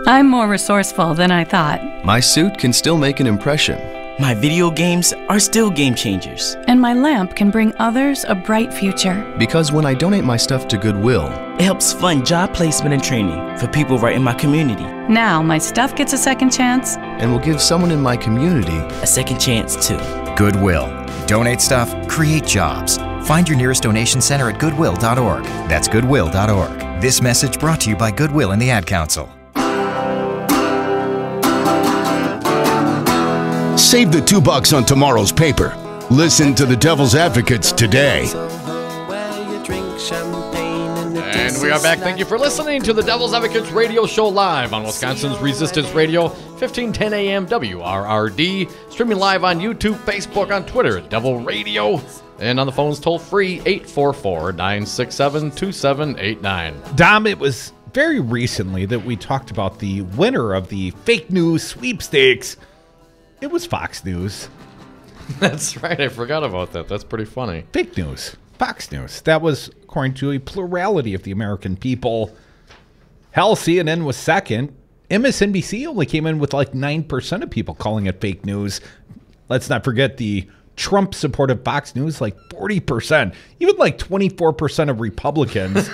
I'm more resourceful than I thought. My suit can still make an impression. My video games are still game changers. And my lamp can bring others a bright future. Because when I donate my stuff to Goodwill, it helps fund job placement and training for people right in my community. Now my stuff gets a second chance. And will give someone in my community a second chance too. Goodwill. Donate stuff, create jobs. Find your nearest donation center at goodwill.org. That's goodwill.org. This message brought to you by Goodwill and the Ad Council. Save the $2 on tomorrow's paper. Listen to the Devil's Advocates today. And we are back. Thank you for listening to the Devil's Advocates radio show live on Wisconsin's Resistance Radio, 1510 AM WRRD. Streaming live on YouTube, Facebook, on Twitter at Devil Radio. And on the phones toll free, 844-967-2789. Dom, it was very recently that we talked about the winner of the fake news sweepstakes. It was Fox News. That's right. I forgot about that. That's pretty funny. Fake news. Fox News. That was according to a plurality of the American people. Hell, CNN was second. MSNBC only came in with like 9% of people calling it fake news. Let's not forget the Trump-supportive Fox News, like 40%. Even like 24% of Republicans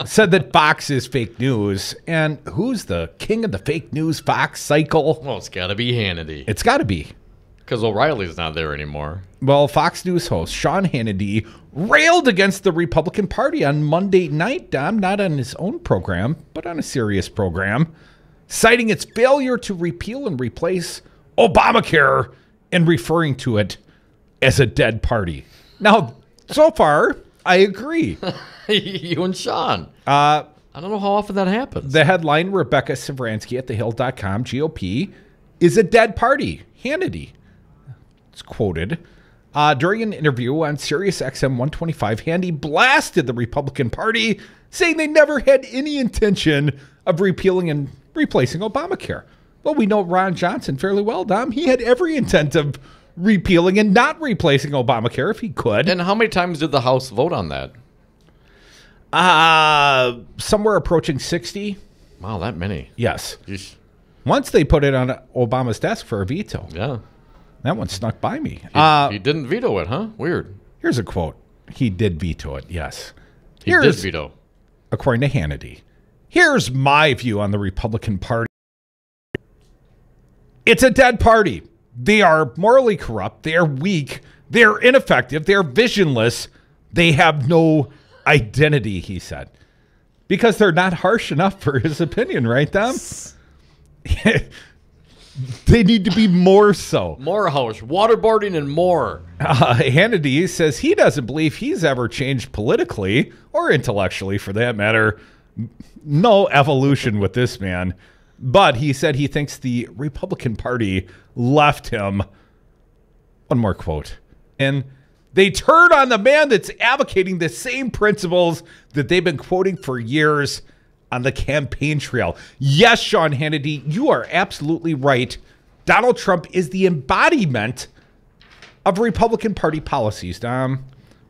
said that Fox is fake news. And who's the king of the fake news Fox cycle? Well, it's got to be Hannity. It's got to be. Because O'Reilly's not there anymore. Well, Fox News host Sean Hannity railed against the Republican Party on Monday night, Dom, not on his own program, but on a serious program, citing its failure to repeal and replace Obamacare and referring to it as a dead party. Now, so far, I agree. You and Sean. I don't know how often that happens. The headline, Rebecca Savransky at thehill.com, GOP, is a dead party. Hannity. It's quoted. During an interview on Sirius XM 125, Hannity blasted the Republican Party, saying they never had any intention of repealing and replacing Obamacare. Well, we know Ron Johnson fairly well, Dom. He had every intent of repealing and not replacing Obamacare if he could. And how many times did the House vote on that? Somewhere approaching 60. Wow, that many. Yes. Yeesh. Once they put it on Obama's desk for a veto. Yeah. That one snuck by me. He didn't veto it, huh? Weird. Here's a quote. He did veto it, yes. He did veto. According to Hannity. Here's my view on the Republican Party. It's a dead party. They are morally corrupt. They are weak. They are ineffective. They are visionless. They have no identity, he said. Because they're not harsh enough for his opinion, right, Dom? They need to be more so. More harsh. Waterboarding and more. Hannity says he doesn't believe he's ever changed politically or intellectually, for that matter. No evolution with this man. But he said he thinks the Republican Party left him. One more quote. And they turn on the man that's advocating the same principles that they've been quoting for years on the campaign trail. Yes, Sean Hannity, you are absolutely right. Donald Trump is the embodiment of Republican Party policies, Dom.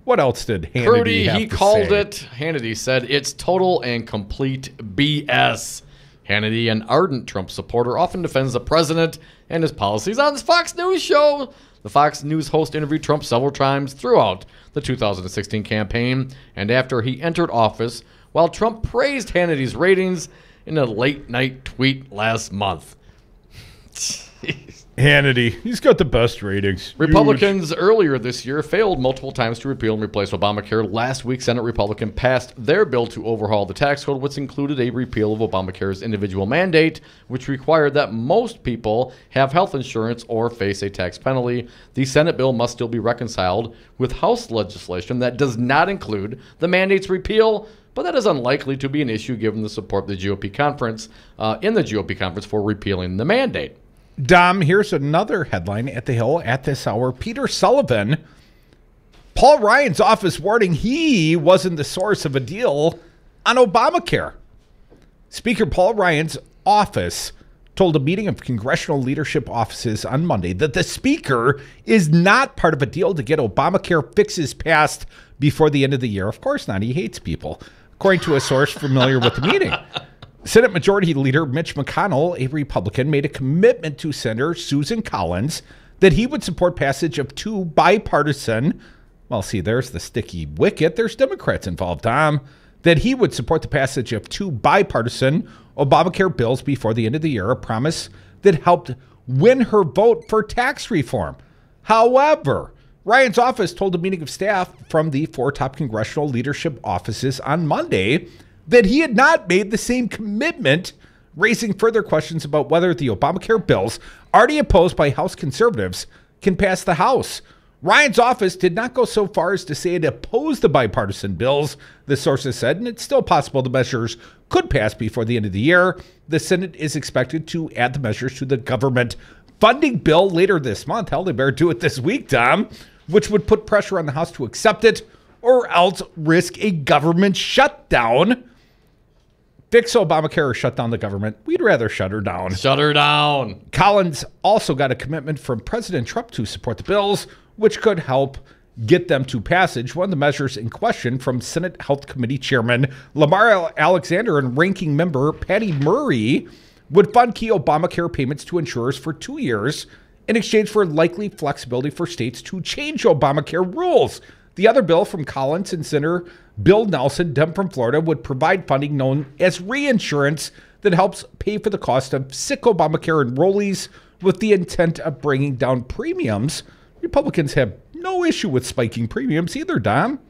What else did Hannity Prudy, have he to called say? it. Hannity said it's total and complete BS. Hannity, an ardent Trump supporter, often defends the president and his policies on his Fox News show. The Fox News host interviewed Trump several times throughout the 2016 campaign and after he entered office, while Trump praised Hannity's ratings in a late-night tweet last month. Hannity, he's got the best ratings. Republicans earlier this year failed multiple times to repeal and replace Obamacare. Last week, Senate Republicans passed their bill to overhaul the tax code, which included a repeal of Obamacare's individual mandate, which required that most people have health insurance or face a tax penalty. The Senate bill must still be reconciled with House legislation that does not include the mandate's repeal, but that is unlikely to be an issue given the support of the GOP conference for repealing the mandate. Dom, here's another headline at the Hill at this hour. Peter Sullivan, Paul Ryan's office warning he wasn't the source of a deal on Obamacare. Speaker Paul Ryan's office told a meeting of congressional leadership offices on Monday that the speaker is not part of a deal to get Obamacare fixes passed before the end of the year. Of course not. He hates people, according to a source familiar with the meeting. Senate Majority Leader Mitch McConnell, a Republican, made a commitment to Senator Susan Collins that he would support passage of two bipartisan, well, see, there's the sticky wicket. There's Democrats involved, Tom. That he would support the passage of two bipartisan Obamacare bills before the end of the year, a promise that helped win her vote for tax reform. However, Ryan's office told a meeting of staff from the four top congressional leadership offices on Monday that he had not made the same commitment, raising further questions about whether the Obamacare bills, already opposed by House conservatives, can pass the House. Ryan's office did not go so far as to say it opposed the bipartisan bills, the sources said, and it's still possible the measures could pass before the end of the year. The Senate is expected to add the measures to the government funding bill later this month. Hell, they better do it this week, Tom, which would put pressure on the House to accept it or else risk a government shutdown. Fix Obamacare or shut down the government. We'd rather shut her down. Shut her down. Collins also got a commitment from President Trump to support the bills, which could help get them to passage. One of the measures in question from Senate Health Committee Chairman Lamar Alexander and Ranking Member Patty Murray would fund key Obamacare payments to insurers for 2 years in exchange for likely flexibility for states to change Obamacare rules. The other bill from Collins and Senator Bill Nelson, Dem from Florida, would provide funding known as reinsurance that helps pay for the cost of sick Obamacare enrollees with the intent of bringing down premiums. Republicans have no issue with spiking premiums either, Dom.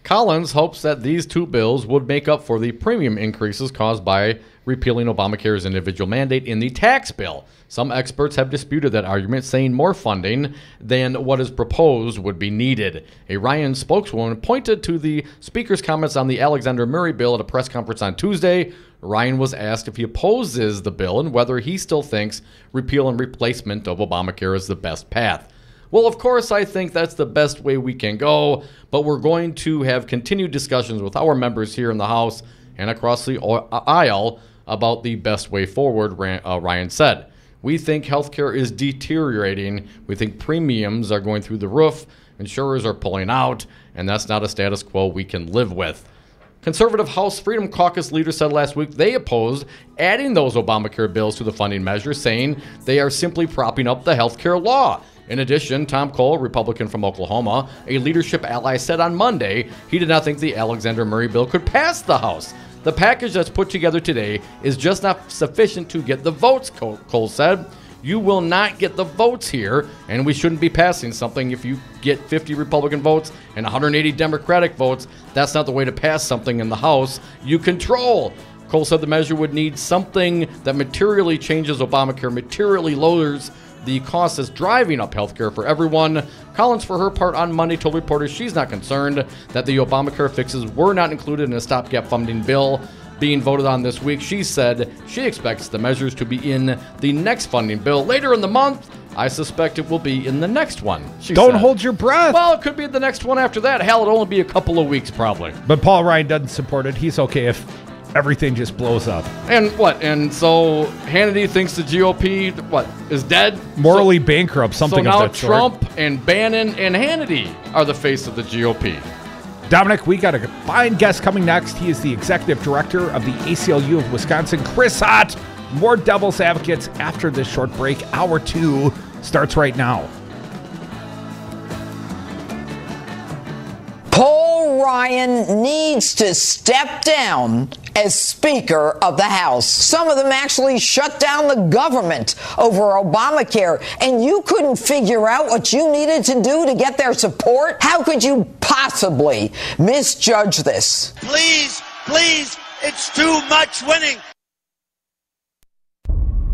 Collins hopes that these two bills would make up for the premium increases caused by repealing Obamacare's individual mandate in the tax bill. Some experts have disputed that argument, saying more funding than what is proposed would be needed. A Ryan spokeswoman pointed to the Speaker's comments on the Alexander Murray bill at a press conference on Tuesday. Ryan was asked if he opposes the bill and whether he still thinks repeal and replacement of Obamacare is the best path. Well, of course, I think that's the best way we can go, but we're going to have continued discussions with our members here in the House and across the aisle about the best way forward, Ryan said. We think healthcare is deteriorating. We think premiums are going through the roof. Insurers are pulling out, and that's not a status quo we can live with. Conservative House Freedom Caucus leaders said last week they opposed adding those Obamacare bills to the funding measure, saying they are simply propping up the healthcare law. In addition, Tom Cole, Republican from Oklahoma, a leadership ally, said on Monday he did not think the Alexander Murray bill could pass the House. The package that's put together today is just not sufficient to get the votes, Cole said. You will not get the votes here, and we shouldn't be passing something if you get 50 Republican votes and 180 Democratic votes. That's not the way to pass something in the House you control. Cole said the measure would need something that materially changes Obamacare, materially lowers the cost that's driving up healthcare for everyone. Collins, for her part, on Monday told reporters she's not concerned that the Obamacare fixes were not included in a stopgap funding bill being voted on this week. She said she expects the measures to be in the next funding bill later in the month. I suspect it will be in the next one. Don't hold your breath. Well, it could be the next one after that. Hell, it'll only be a couple of weeks probably. But Paul Ryan doesn't support it. He's okay if everything just blows up. And what? And so Hannity thinks the GOP, is dead? Morally bankrupt, something of that sort. So now Trump and Bannon and Hannity are the face of the GOP. Dominic, we got a fine guest coming next. He is the executive director of the ACLU of Wisconsin, Chris Ott. More Devil's Advocates after this short break. Hour 2 starts right now. Paul Ryan needs to step down as Speaker of the House. Some of them actually shut down the government over Obamacare, and you couldn't figure out what you needed to do to get their support? How could you possibly misjudge this? Please, it's too much winning.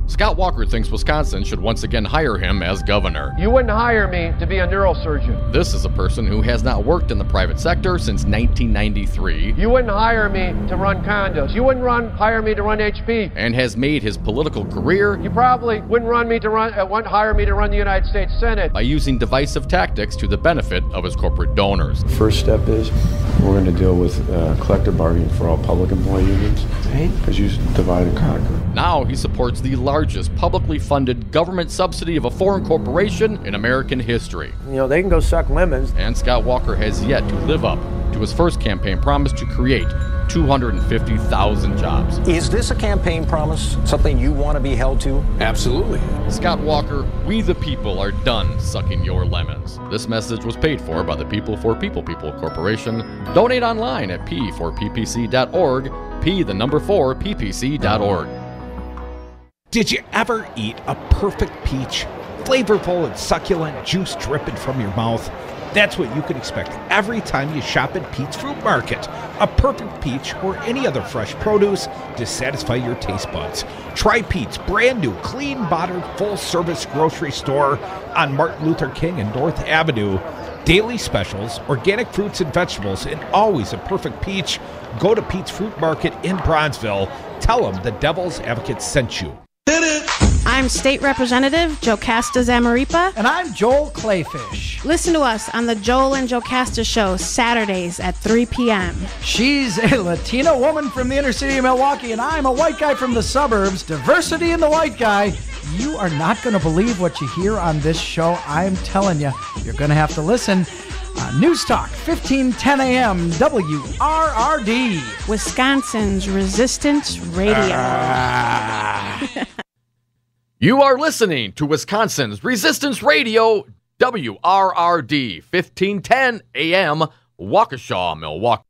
Scott Walker thinks Wisconsin should once again hire him as governor. You wouldn't hire me to be a neurosurgeon. This is a person who has not worked in the private sector since 1993. You wouldn't hire me to run condos. You wouldn't hire me to run HP. And has made his political career. You probably wouldn't hire me to run the United States Senate. By using divisive tactics to the benefit of his corporate donors. First step is we're going to deal with collective bargaining for all public employee unions. Because you divide and conquer. Now he supports the largest publicly funded government subsidy of a foreign corporation in American history. You know, they can go suck lemons. And Scott Walker has yet to live up to his first campaign promise to create 250,000 jobs. Is this a campaign promise, something you want to be held to? Absolutely. Scott Walker, we the people are done sucking your lemons. This message was paid for by the People for People Corporation. Donate online at p4ppc.org, p4ppc.org. Did you ever eat a perfect peach? Flavorful and succulent, juice dripping from your mouth. That's what you can expect every time you shop at Pete's Fruit Market. A perfect peach or any other fresh produce to satisfy your taste buds. Try Pete's brand new, clean, bottled, full-service grocery store on Martin Luther King and North Avenue. Daily specials, organic fruits and vegetables, and always a perfect peach. Go to Pete's Fruit Market in Bronzeville. Tell them the Devil's Advocate sent you. I'm State Representative Jocasta Zamaripa. And I'm Joel Clayfish. Listen to us on the Joel and Jocasta Show, Saturdays at 3 p.m. She's a Latina woman from the inner city of Milwaukee, and I'm a white guy from the suburbs. Diversity in the white guy. You are not going to believe what you hear on this show. I'm telling you, you're going to have to listen. News Talk, 1510 a.m., WRRD. Wisconsin's Resistance Radio. You are listening to Wisconsin's Resistance Radio, WRRD, 1510 a.m., Waukesha, Milwaukee.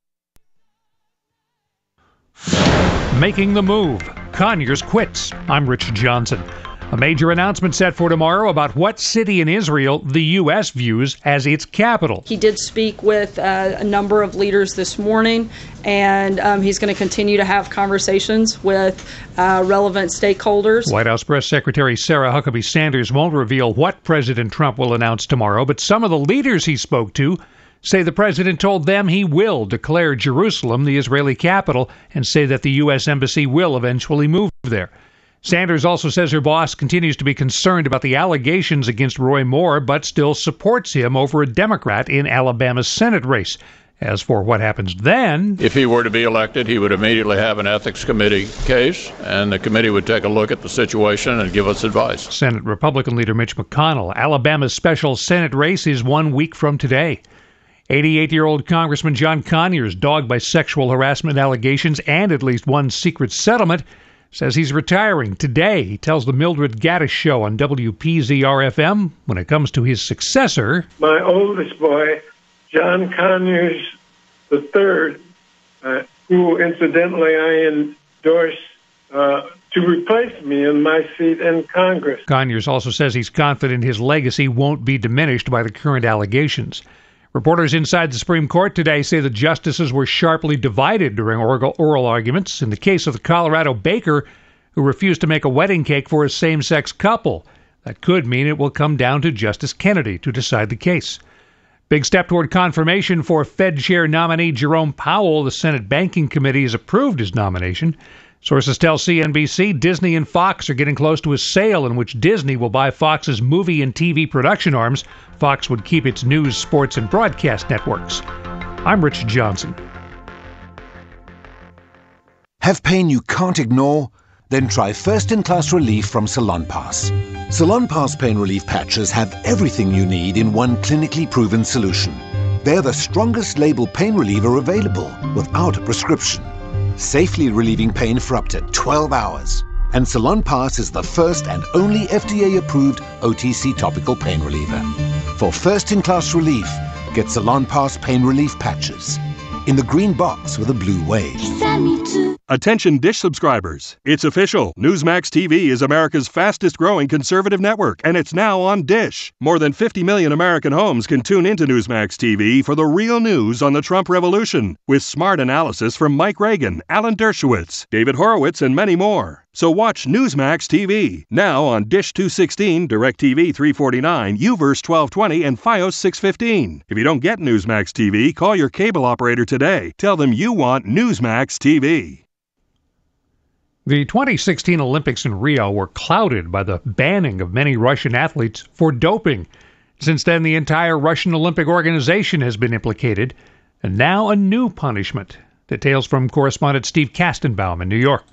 Making the move. Conyers quits. I'm Rich Johnson. A major announcement set for tomorrow about what city in Israel the U.S. views as its capital. He did speak with a number of leaders this morning, and he's going to continue to have conversations with relevant stakeholders. White House Press Secretary Sarah Huckabee Sanders won't reveal what President Trump will announce tomorrow, but some of the leaders he spoke to say the president told them he will declare Jerusalem the Israeli capital and say that the U.S. Embassy will eventually move there. Sanders also says her boss continues to be concerned about the allegations against Roy Moore, but still supports him over a Democrat in Alabama's Senate race. As for what happens then, if he were to be elected, he would immediately have an ethics committee case, and the committee would take a look at the situation and give us advice. Senate Republican leader Mitch McConnell, Alabama's special Senate race is 1 week from today. 88-year-old Congressman John Conyers, dogged by sexual harassment allegations and at least one secret settlement, says he's retiring today. He tells the Mildred Gaddis Show on WPZR-FM when it comes to his successor. My oldest boy, John Conyers III, who incidentally I endorsed to replace me in my seat in Congress. Conyers also says he's confident his legacy won't be diminished by the current allegations. Reporters inside the Supreme Court today say the justices were sharply divided during oral arguments in the case of the Colorado baker who refused to make a wedding cake for a same-sex couple. That could mean it will come down to Justice Kennedy to decide the case. Big step toward confirmation for Fed Chair nominee Jerome Powell. The Senate Banking Committee has approved his nomination. Sources tell CNBC Disney and Fox are getting close to a sale in which Disney will buy Fox's movie and TV production arms. Fox would keep its news, sports, and broadcast networks. I'm Rich Johnson. Have pain you can't ignore? Then try first-in-class relief from Salonpas. Salonpas pain relief patches have everything you need in one clinically proven solution. They're the strongest label pain reliever available without a prescription, safely relieving pain for up to 12 hours. And Salonpas is the first and only FDA-approved OTC topical pain reliever. For first-in-class relief, get Salonpas pain relief patches in the green box with a blue wave. Attention Dish subscribers. It's official. Newsmax TV is America's fastest-growing conservative network, and it's now on Dish. More than 50 million American homes can tune into Newsmax TV for the real news on the Trump revolution, with smart analysis from Mike Reagan, Alan Dershowitz, David Horowitz, and many more. So watch Newsmax TV, now on Dish 216, DirecTV 349, UVerse 1220, and Fios 615. If you don't get Newsmax TV, call your cable operator today. Tell them you want Newsmax TV. The 2016 Olympics in Rio were clouded by the banning of many Russian athletes for doping. Since then, the entire Russian Olympic organization has been implicated, and now a new punishment. Details from correspondent Steve Kastenbaum in New York.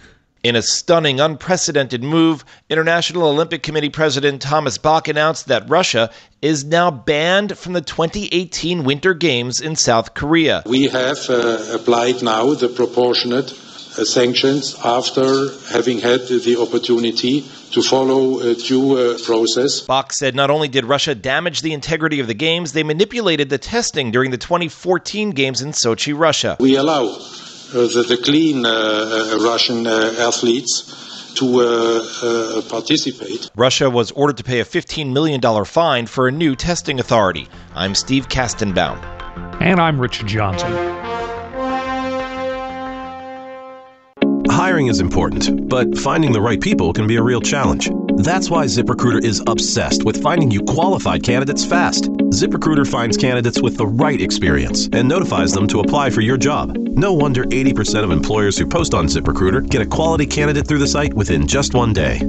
In a stunning, unprecedented move, International Olympic Committee President Thomas Bach announced that Russia is now banned from the 2018 Winter Games in South Korea. We have applied now the proportionate sanctions after having had the opportunity to follow due process. Bach said not only did Russia damage the integrity of the Games, they manipulated the testing during the 2014 Games in Sochi, Russia. We allow the clean Russian athletes to participate. Russia was ordered to pay a $15 million fine for a new testing authority. I'm Steve Kastenbaum. And I'm Rich Johnson. Hiring is important, but finding the right people can be a real challenge. That's why ZipRecruiter is obsessed with finding you qualified candidates fast. ZipRecruiter finds candidates with the right experience and notifies them to apply for your job. No wonder 80% of employers who post on ZipRecruiter get a quality candidate through the site within just 1 day.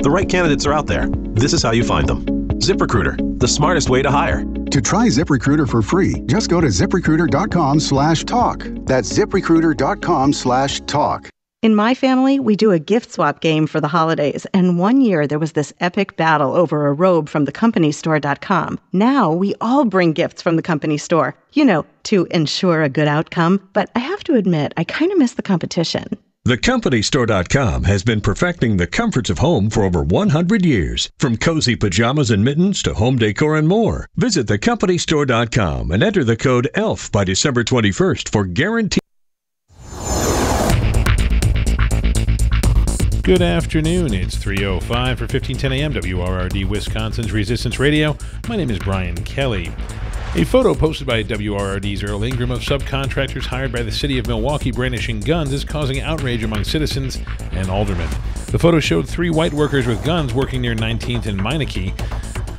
The right candidates are out there. This is how you find them. ZipRecruiter, the smartest way to hire. To try ZipRecruiter for free, just go to ZipRecruiter.com/talk. That's ZipRecruiter.com/talk. In my family, we do a gift swap game for the holidays, and one year there was this epic battle over a robe from thecompany.store.com. Now we all bring gifts from the company store, to ensure a good outcome, but I have to admit, I kind of miss the competition. TheCompanyStore.com has been perfecting the comforts of home for over 100 years. From cozy pajamas and mittens to home decor and more. Visit TheCompanyStore.com and enter the code ELF by December 21st for guaranteed. Good afternoon. It's 3:05 for 1510 a.m. WRRD, Wisconsin's Resistance Radio. My name is Brian Kelly. A photo posted by WRRD's Earl Ingram of subcontractors hired by the city of Milwaukee brandishing guns is causing outrage among citizens and aldermen. The photo showed 3 white workers with guns working near 19th and Meineke.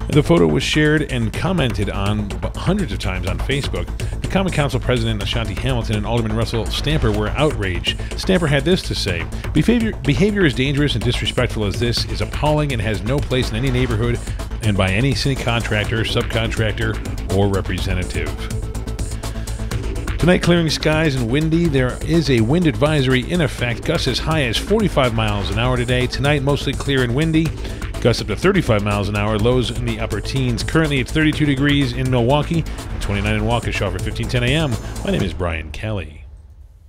The photo was shared and commented on hundreds of times on Facebook. The Common Council President Ashanti Hamilton and Alderman Russell Stamper were outraged. Stamper had this to say: Behavior as dangerous and disrespectful as this is appalling and has no place in any neighborhood and by any city contractor, subcontractor, or representative. Tonight, clearing skies and windy. There is a wind advisory in effect. Gusts as high as 45 miles an hour today. Tonight, mostly clear and windy. Gusts up to 35 miles an hour. Lows in the upper teens. Currently, it's 32 degrees in Milwaukee, 29 in Waukesha for 1510 a.m. My name is Brian Kelly.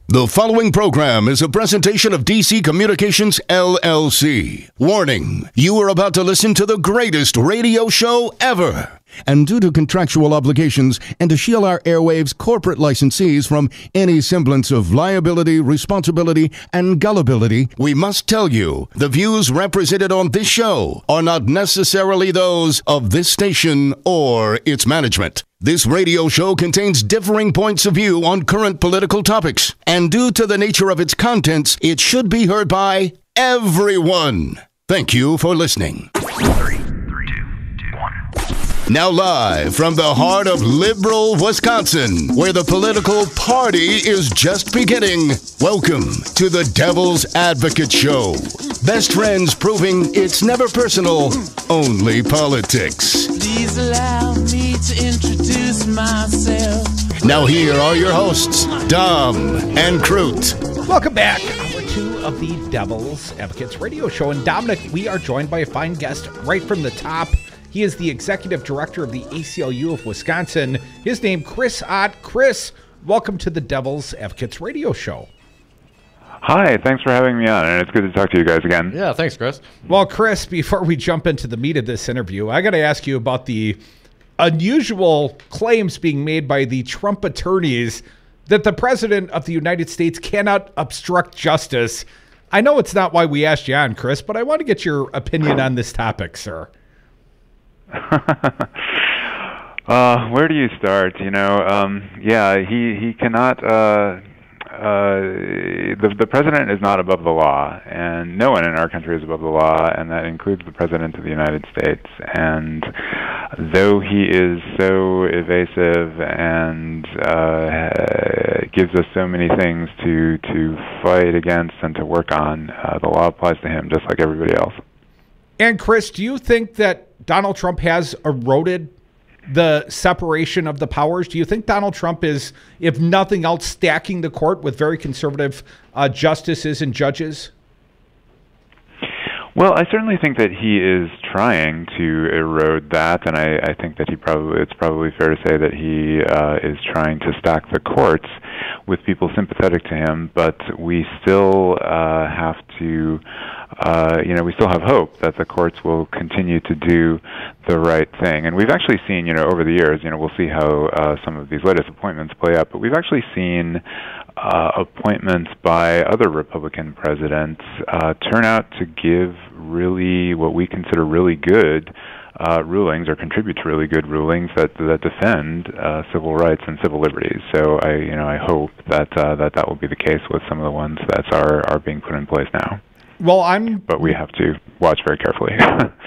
The following program is a presentation of DC Communications, LLC. Warning, you are about to listen to the greatest radio show ever. And due to contractual obligations and to shield our airwaves corporate licensees from any semblance of liability, responsibility, and gullibility, we must tell you the views represented on this show are not necessarily those of this station or its management. This radio show contains differing points of view on current political topics, and due to the nature of its contents, it should be heard by everyone. Thank you for listening. 3, 2, 1. Now live from the heart of liberal Wisconsin, where the political party is just beginning, welcome to the Devil's Advocate Show. Best friends proving it's never personal, only politics. Please allow me to introduce myself. Now here are your hosts, Dom and Crute. Welcome back. Hour 2 of the Devil's Advocates Radio Show. And Dominic, we are joined by a fine guest right from the top. He is the executive director of the ACLU of Wisconsin. His name, Chris Ott. Chris, welcome to the Devil's Advocates Radio Show. Hi, thanks for having me on, and it's good to talk to you guys again. Yeah, thanks, Chris. Well, Chris, before we jump into the meat of this interview, I got to ask you about the unusual claims being made by the Trump attorneys that the President of the United States cannot obstruct justice. I know it's not why we asked you on, Chris, but I want to get your opinion on this topic, sir. Where do you start? He cannot. The president is not above the law, and no one in our country is above the law, and that includes the President of the United States. And though he is so evasive and gives us so many things to fight against and to work on, the law applies to him just like everybody else. And Chris, do you think that Donald Trump has eroded the separation of the powers? Do you think Donald Trump is, if nothing else, stacking the court with very conservative justices and judges? Well, I certainly think that he is trying to erode that, and I think that it's probably fair to say that he is trying to stack the courts with people sympathetic to him, but we still have to we still have hope that the courts will continue to do the right thing. And we've actually seen, over the years, we'll see how some of these latest appointments play out, but we've actually seen appointments by other Republican presidents turn out to give really what we consider really good rulings, or contribute to really good rulings that defend civil rights and civil liberties. So I hope that will be the case with some of the ones that are being put in place now. Well, but we have to watch very carefully.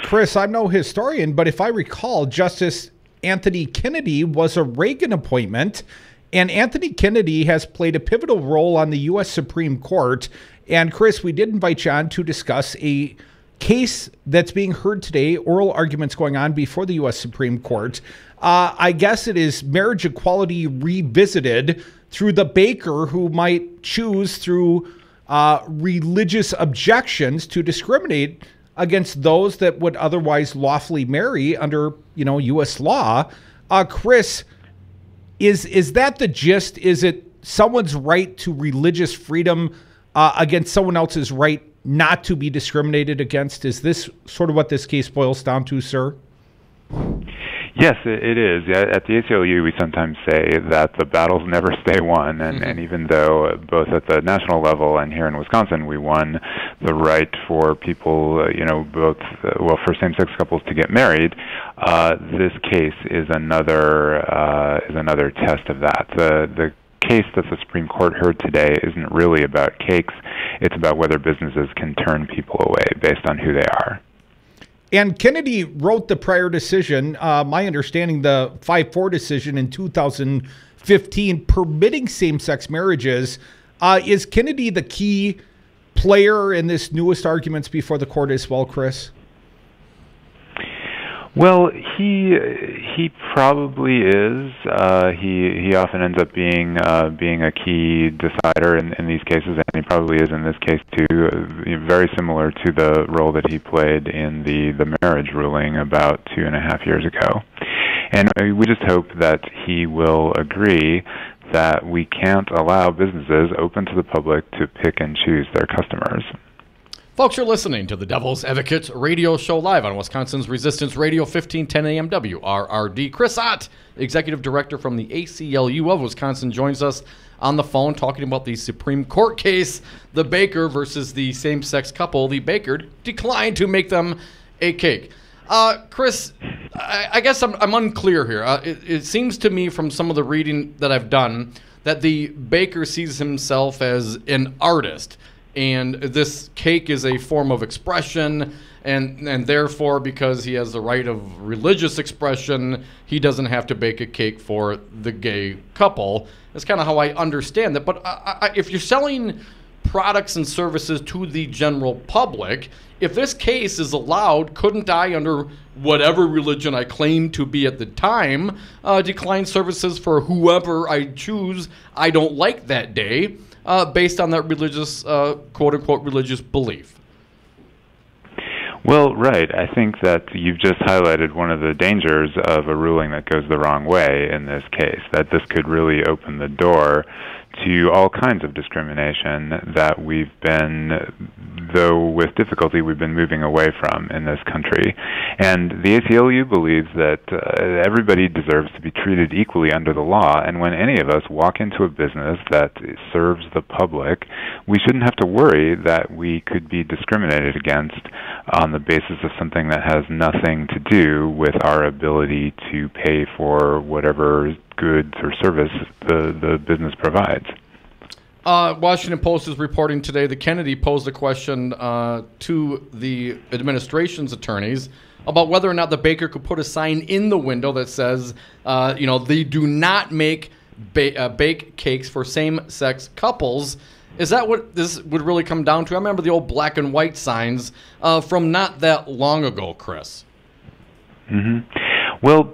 Chris, I'm no historian, but if I recall, Justice Anthony Kennedy was a Reagan appointment, and Anthony Kennedy has played a pivotal role on the U.S. Supreme Court. And Chris, we did invite you on to discuss a case that's being heard today, oral arguments going on before the U.S. Supreme Court. I guess it is marriage equality revisited through the baker who might choose through religious objections to discriminate against those that would otherwise lawfully marry under, U.S. law. Chris, is that the gist? Is it someone's right to religious freedom against someone else's right not to be discriminated against? Is this sort of what this case boils down to, sir? Yes, it is. At the ACLU, we sometimes say that the battles never stay won, and even though both at the national level and here in Wisconsin we won the right for people, for same-sex couples to get married, this case is another test of that. The case that the Supreme Court heard today isn't really about cakes; it's about whether businesses can turn people away based on who they are. And Kennedy wrote the prior decision, my understanding, the 5-4 decision in 2015 permitting same-sex marriages. Is Kennedy the key player in this newest arguments before the court as well, Chris? Well, he probably is. He often ends up being a key decider in these cases, and he probably is in this case too. Very similar to the role that he played in the marriage ruling about 2.5 years ago. And we just hope that he will agree that we can't allow businesses open to the public to pick and choose their customers. Folks, you're listening to the Devil's Advocate radio show live on Wisconsin's Resistance Radio, 1510 AM WRRD. Chris Ott, Executive Director from the ACLU of Wisconsin, joins us on the phone talking about the Supreme Court case, the baker versus the same-sex couple. The baker declined to make them a cake. Chris, I guess I'm unclear here. It seems to me from some of the reading that I've done that the baker sees himself as an artist, and this cake is a form of expression, and therefore, because he has the right of religious expression, he doesn't have to bake a cake for the gay couple. That's kind of how I understand that. But if you're selling products and services to the general public, if this case is allowed, couldn't I, under whatever religion I claim to be at the time, decline services for whoever I choose I don't like that day, based on that religious, quote-unquote, religious belief? Well, right. I think that you've just highlighted one of the dangers of a ruling that goes the wrong way in this case, that this could really open the door to all kinds of discrimination that we've been, though with difficulty, we've been moving away from in this country. And the ACLU believes that everybody deserves to be treated equally under the law, and when any of us walk into a business that serves the public, we shouldn't have to worry that we could be discriminated against on the basis of something that has nothing to do with our ability to pay for whatever goods or service the business provides. Washington Post is reporting today that Kennedy posed a question to the administration's attorneys about whether or not the baker could put a sign in the window that says, they do not make bake cakes for same-sex couples. Is that what this would really come down to? I remember the old black and white signs from not that long ago, Chris. Mm-hmm. Well,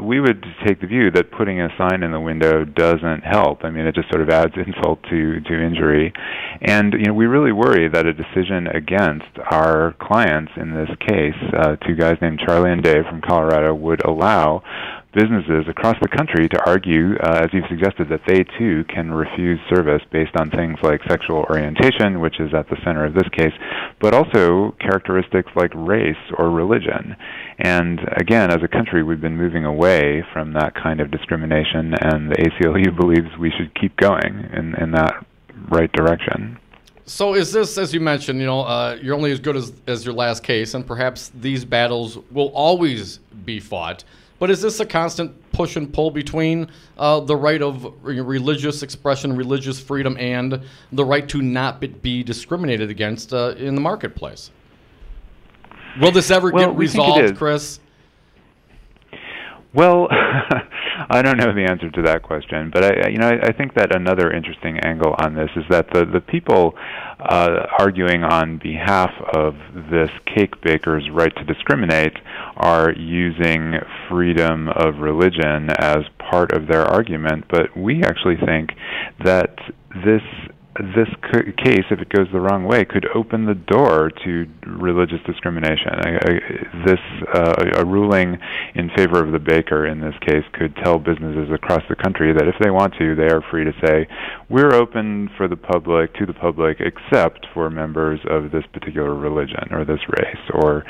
we would take the view that putting a sign in the window doesn't help. I mean, it just sort of adds insult to injury. And, we really worry that a decision against our clients in this case, two guys named Charlie and Dave from Colorado, would allow businesses across the country to argue, as you've suggested, that they too can refuse service based on things like sexual orientation, which is at the center of this case, but also characteristics like race or religion. And again, as a country, we've been moving away from that kind of discrimination, and the ACLU believes we should keep going in that right direction. So is this, as you mentioned, you're only as good as your last case, and perhaps these battles will always be fought. But is this a constant push and pull between the right of religious expression, religious freedom, and the right to not be discriminated against in the marketplace? Will this ever get resolved, Chris? Well, I don't know the answer to that question, but I think that another interesting angle on this is that the people arguing on behalf of this cake baker's right to discriminate are using freedom of religion as part of their argument, but we actually think that this case, if it goes the wrong way, could open the door to religious discrimination. A ruling in favor of the baker in this case could tell businesses across the country that if they want to, they are free to say, we're open to the public, except for members of this particular religion or this race or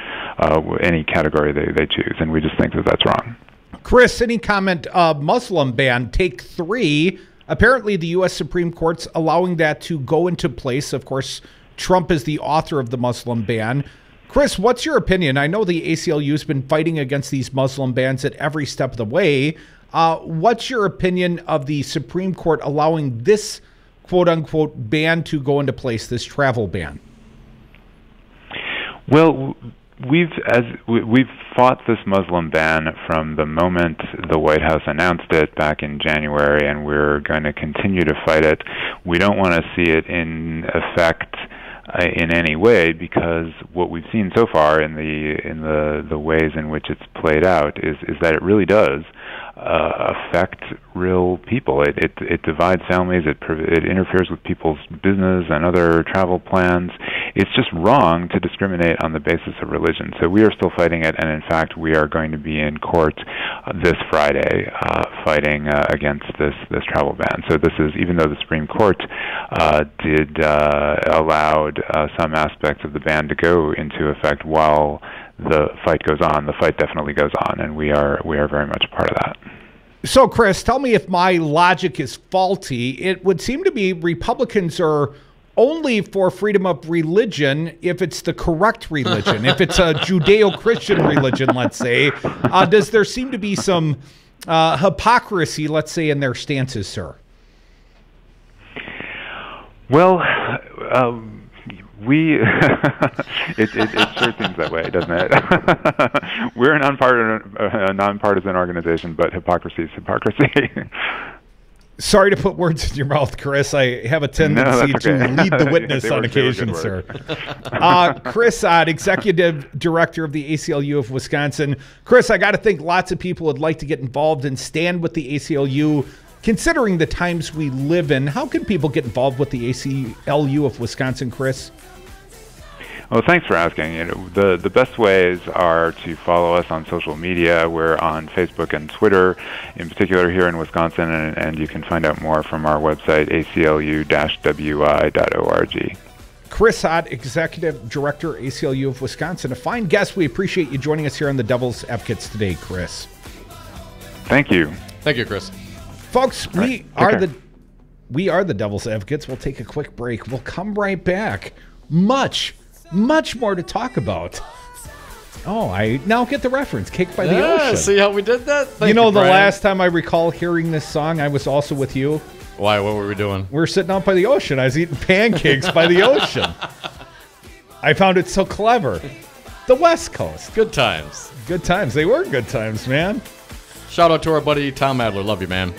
any category they choose. And we just think that that's wrong. Chris, any comment? Muslim ban, take 3. Apparently, the U.S. Supreme Court's allowing that to go into place. Of course, Trump is the author of the Muslim ban. Chris, what's your opinion? I know the ACLU's been fighting against these Muslim bans at every step of the way. What's your opinion of the Supreme Court allowing this quote-unquote ban to go into place, this travel ban? Well, we've fought this Muslim ban from the moment the White House announced it back in January, and we're going to continue to fight it. We don't want to see it in effect in any way, because what we've seen so far in the ways in which it's played out is that it really does affect real people. It divides families. It interferes with people's business and other travel plans. It's just wrong to discriminate on the basis of religion. So we are still fighting it, and in fact, we are going to be in court this Friday fighting against this travel ban. So this is, even though the Supreme Court allowed some aspects of the ban to go into effect while the fight goes on, the fight definitely goes on, and we are very much a part of that. So, Chris, tell me if my logic is faulty. It would seem to be Republicans are only for freedom of religion if it's the correct religion. If it's a Judeo-Christian religion, let's say, does there seem to be some hypocrisy, let's say, in their stances, sir? Well, it sure seems that way, doesn't it? We're a nonpartisan organization, but hypocrisy is hypocrisy. Sorry to put words in your mouth, Chris. I have a tendency to lead the witness on occasion, sir. Chris Ott, Executive Director of the ACLU of Wisconsin. Chris, I got to think lots of people would like to get involved and stand with the ACLU. Considering the times we live in, how can people get involved with the ACLU of Wisconsin, Chris? Well, thanks for asking. The best ways are to follow us on social media. We're on Facebook and Twitter, in particular here in Wisconsin, and you can find out more from our website, aclu-wi.org. Chris Ott, Executive Director, ACLU of Wisconsin. A fine guest. We appreciate you joining us here on the Devil's Advocates today, Chris. Thank you. Thank you, Chris. Folks, we are the Devil's Advocates. We'll take a quick break. We'll come right back. Much more to talk about. Oh, I now get the reference. Cake by the Ocean. See how we did that? Thank you know, Brian. The last time I recall hearing this song, I was also with you. Why? What were we doing? We were sitting out by the ocean. I was eating pancakes by the ocean. I found it so clever. The West Coast. Good times. Good times. They were good times, man. Shout out to our buddy Tom Adler. Love you, man.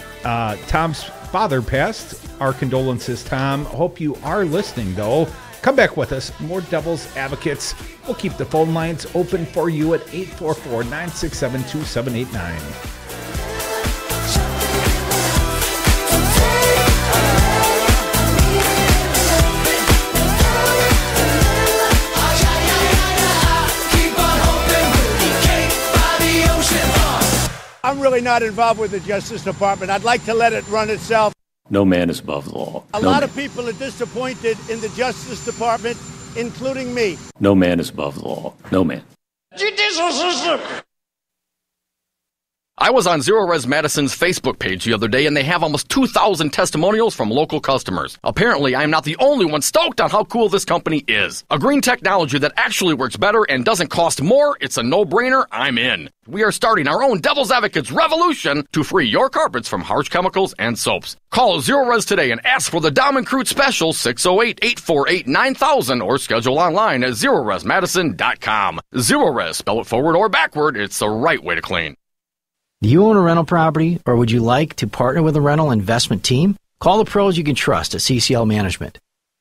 Tom's father passed. Our condolences, Tom. Hope you are listening, though. Come back with us. More Devil's Advocates. We'll keep the phone lines open for you at 844-967-2789. I'm really not involved with the Justice Department. I'd like to let it run itself. No man is above the law. A lot of people are disappointed in the Justice Department, including me. No man is above the law. No man. Judicial system. I was on Zero Res Madison's Facebook page the other day, and they have almost 2,000 testimonials from local customers. Apparently, I am not the only one stoked on how cool this company is. A green technology that actually works better and doesn't cost more. It's a no-brainer. I'm in. We are starting our own Devil's Advocates revolution to free your carpets from harsh chemicals and soaps. Call Zero Res today and ask for the Diamond Crude Special 608-848-9000 or schedule online at ZeroResMadison.com. Zero Res, spell it forward or backward. It's the right way to clean. Do you own a rental property, or would you like to partner with a rental investment team? Call the pros you can trust at CCL Management.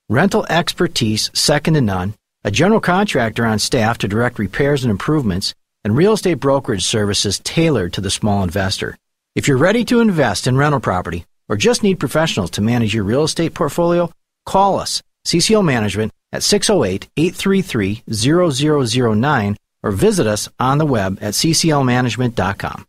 Rental expertise second to none, a general contractor on staff to direct repairs and improvements, and real estate brokerage services tailored to the small investor. If you're ready to invest in rental property or just need professionals to manage your real estate portfolio, call us, CCL Management, at 608-833-0009 or visit us on the web at cclmanagement.com.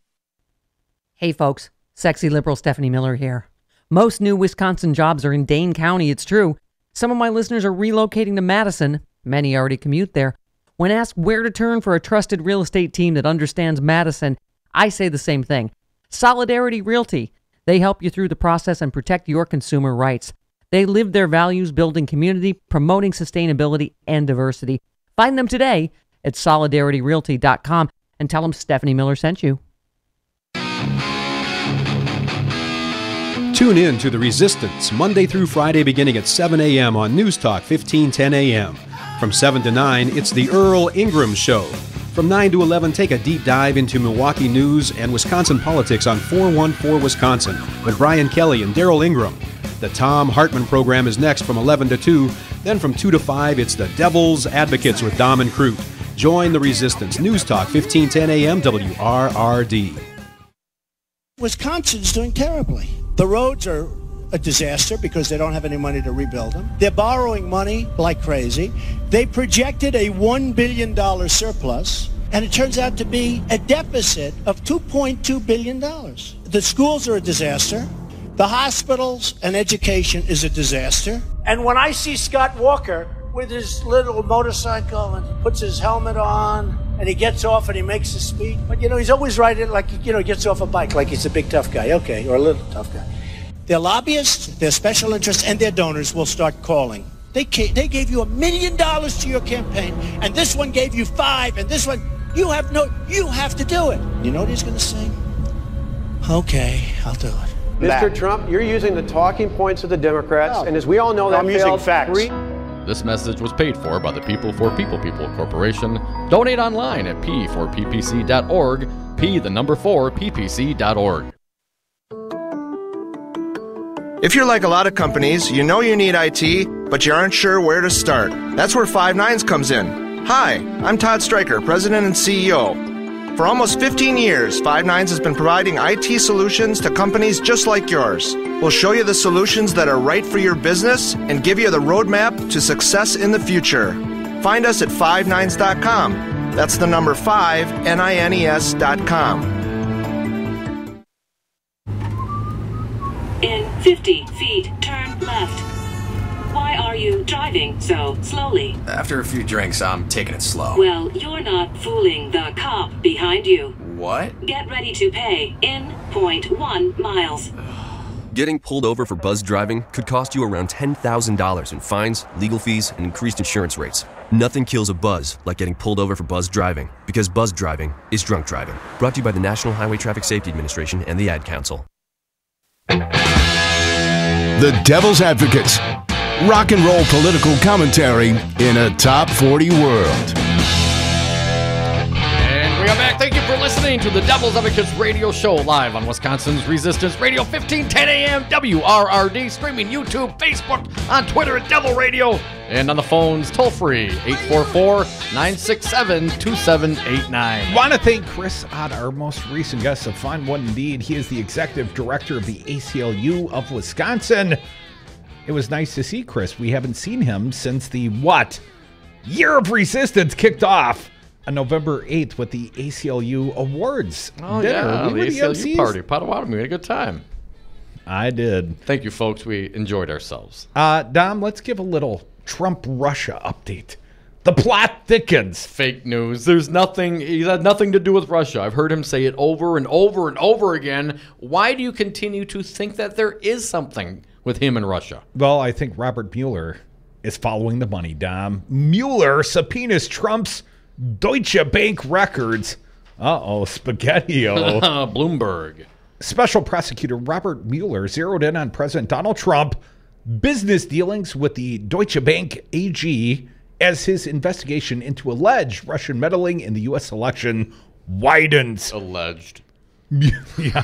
Hey folks, sexy liberal Stephanie Miller here. Most new Wisconsin jobs are in Dane County, it's true. Some of my listeners are relocating to Madison. Many already commute there. When asked where to turn for a trusted real estate team that understands Madison, I say the same thing. Solidarity Realty. They help you through the process and protect your consumer rights. They live their values building community, promoting sustainability and diversity. Find them today at solidarityrealty.com and tell them Stephanie Miller sent you. Tune in to The Resistance, Monday through Friday beginning at 7 a.m. on News Talk 1510 a.m. From 7 to 9, it's The Earl Ingram Show. From 9 to 11, take a deep dive into Milwaukee news and Wisconsin politics on 414 Wisconsin with Brian Kelly and Daryl Ingram. The Tom Hartman program is next from 11 to 2. Then from 2 to 5, it's the Devil's Advocates with Dom and Crute. Join the resistance. News Talk, 1510 AM, WRRD. Wisconsin's doing terribly. The roads are a disaster because they don't have any money to rebuild them. They're borrowing money like crazy. They projected a $1 billion surplus, and it turns out to be a deficit of $2.2 billion. The schools are a disaster. The hospitals and education is a disaster. And when I see Scott Walker with his little motorcycle and he puts his helmet on and he gets off and he makes a speech, but he's always riding like, he gets off a bike like he's a big tough guy, okay, or a little tough guy. Their lobbyists, their special interests, and their donors will start calling. They gave you $1 million to your campaign, and this one gave you $5 million, and this one, you have to do it. You know what he's going to say? Okay, I'll do it. Mr. Trump, you're using the talking points of the Democrats, and as we all know, that I'm using facts. This message was paid for by the People for People Corporation. Donate online at p4ppc.org, p4ppc.org. If you're like a lot of companies, you know you need IT, but you aren't sure where to start. That's where Five9 comes in. Hi, I'm Todd Stryker, President and CEO. For almost 15 years, Five9 has been providing IT solutions to companies just like yours. We'll show you the solutions that are right for your business and give you the roadmap to success in the future. Find us at five9s.com. That's the number 5, NINES.com. In 50 feet, turn left. Why are you driving so slowly? After a few drinks, I'm taking it slow. Well, you're not fooling the cop behind you. What? Get ready to pay in 0.1 miles. Getting pulled over for buzz driving could cost you around $10,000 in fines, legal fees, and increased insurance rates. Nothing kills a buzz like getting pulled over for buzz driving, because buzz driving is drunk driving. Brought to you by the National Highway Traffic Safety Administration and the Ad Council. The Devil's Advocates. Rock and roll political commentary in a top 40 world. And we are back. Thank you for listening to the Devil's Advocates radio show live on Wisconsin's Resistance Radio, 1510 AM, WRRD, streaming YouTube, Facebook, on Twitter at Devil Radio, and on the phones toll free, 844-967-2789. Want to thank Chris Ott, our most recent guest, a fine one indeed. He is the executive director of the ACLU of Wisconsin. It was nice to see Chris. We haven't seen him since the, Year of Resistance kicked off on November 8th with the ACLU Awards Oh, dinner. yeah, We the were the ACLU MCs. party. Potawatomi. We had a good time. I did. Thank you, folks. We enjoyed ourselves. Dom, let's give a little Trump-Russia update. The plot thickens. Fake news. There's nothing. He's had nothing to do with Russia. I've heard him say it over and over and over again. Why do you continue to think that there is something with him and Russia? Well, I think Robert Mueller is following the money, Dom. Mueller subpoenas Trump's Deutsche Bank records. Spaghetti-o. Bloomberg. Special prosecutor Robert Mueller zeroed in on President Donald Trump business dealings with the Deutsche Bank AG as his investigation into alleged Russian meddling in the U.S. election widens. Alleged. Yeah.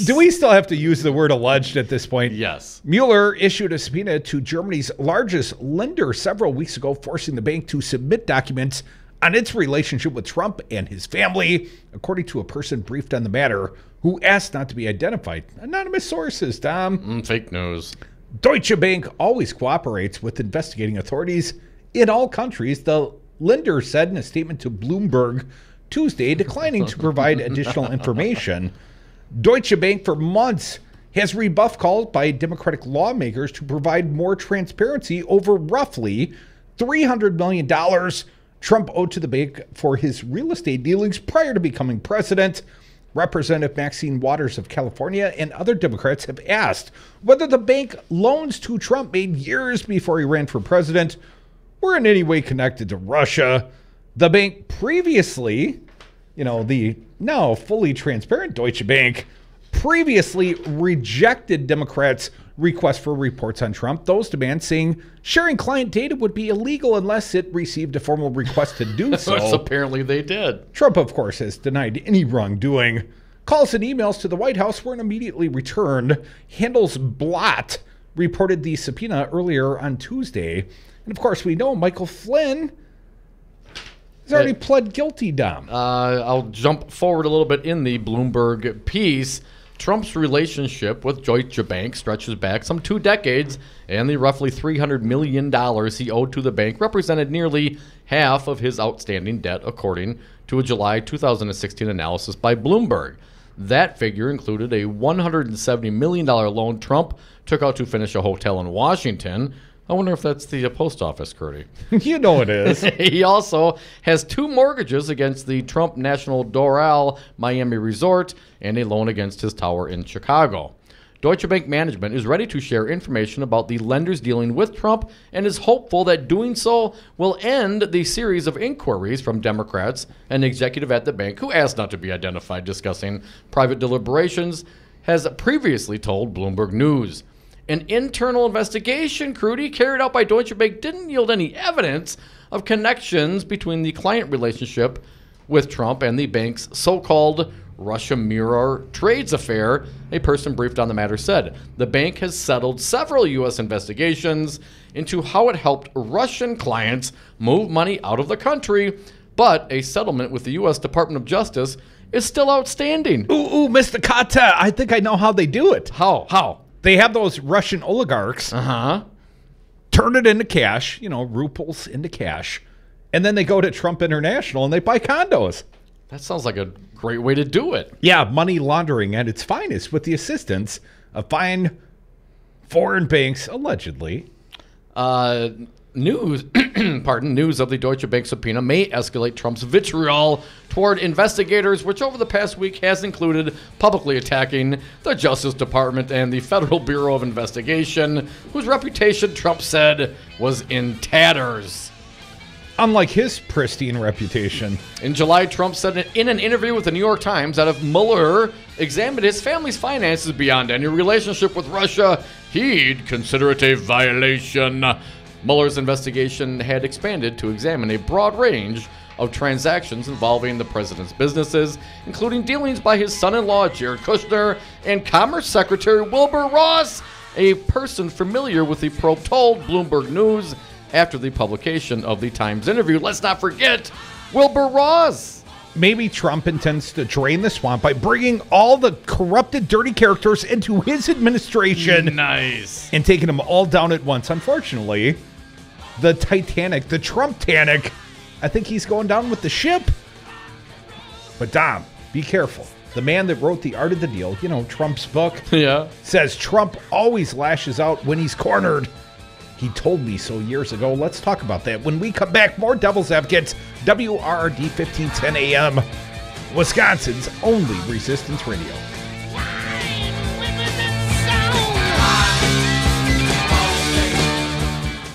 Do we still have to use the word alleged at this point? Yes. Mueller issued a subpoena to Germany's largest lender several weeks ago, forcing the bank to submit documents on its relationship with Trump and his family, according to a person briefed on the matter who asked not to be identified. Anonymous sources, Tom. Fake news. Deutsche Bank always cooperates with investigating authorities in all countries, the lender said in a statement to Bloomberg Tuesday, declining to provide additional information. Deutsche Bank for months has rebuffed calls by Democratic lawmakers to provide more transparency over roughly $300 million Trump owed to the bank for his real estate dealings prior to becoming president. Representative Maxine Waters of California and other Democrats have asked whether the bank loans to Trump made years before he ran for president were in any way connected to Russia. The bank previously, the now fully transparent Deutsche Bank, previously rejected Democrats' request for reports on Trump, those demands saying sharing client data would be illegal unless it received a formal request to do so. Which apparently they did. Trump, of course, has denied any wrongdoing. Calls and emails to the White House weren't immediately returned. Handles blot reported the subpoena earlier on Tuesday. And, of course, we know Michael Flynn has already pled guilty, Dom. I'll jump forward a little bit in the Bloomberg piece. Trump's relationship with Deutsche Bank stretches back some 2 decades, and the roughly $300 million he owed to the bank represented nearly half of his outstanding debt, according to a July 2016 analysis by Bloomberg. That figure included a $170 million loan Trump took out to finish a hotel in Washington. I wonder if that's the post office, Curdy. You know it is. He also has 2 mortgages against the Trump National Doral Miami Resort and a loan against his tower in Chicago. Deutsche Bank management is ready to share information about the lenders dealing with Trump and is hopeful that doing so will end the series of inquiries from Democrats and executive at the bank who asked not to be identified discussing private deliberations, has previously told Bloomberg News. An internal investigation, Crudy, carried out by Deutsche Bank didn't yield any evidence of connections between the client relationship with Trump and the bank's so-called Russia Mirror trades affair, a person briefed on the matter said. The bank has settled several U.S. investigations into how it helped Russian clients move money out of the country, but a settlement with the U.S. Department of Justice is still outstanding. Ooh, Mr. Kata, I think I know how they do it. How? They have those Russian oligarchs turn it into cash, rubles into cash, and then they go to Trump International and they buy condos. That sounds like a great way to do it. Yeah, money laundering at its finest with the assistance of fine foreign banks, allegedly. News of the Deutsche Bank subpoena may escalate Trump's vitriol toward investigators, which over the past week has included publicly attacking the Justice Department and the Federal Bureau of Investigation, whose reputation Trump said was in tatters. Unlike his pristine reputation. In July, Trump said in an interview with the New York Times that if Mueller examined his family's finances beyond any relationship with Russia, he'd consider it a violation. Mueller's investigation had expanded to examine a broad range of transactions involving the president's businesses, including dealings by his son-in-law, Jared Kushner, and Commerce Secretary Wilbur Ross, a person familiar with the probe told Bloomberg News after the publication of the Times interview. Let's not forget Wilbur Ross. Maybe Trump intends to drain the swamp by bringing all the corrupted, dirty characters into his administration. Nice. And taking them all down at once. Unfortunately, the Titanic, the Trump-tanic, I think he's going down with the ship. But Dom, be careful. The man that wrote The Art of the Deal, Trump's book, says Trump always lashes out when he's cornered. He told me so years ago. Let's talk about that when we come back. More Devil's Advocates, WRRD 1510 AM, Wisconsin's only resistance radio.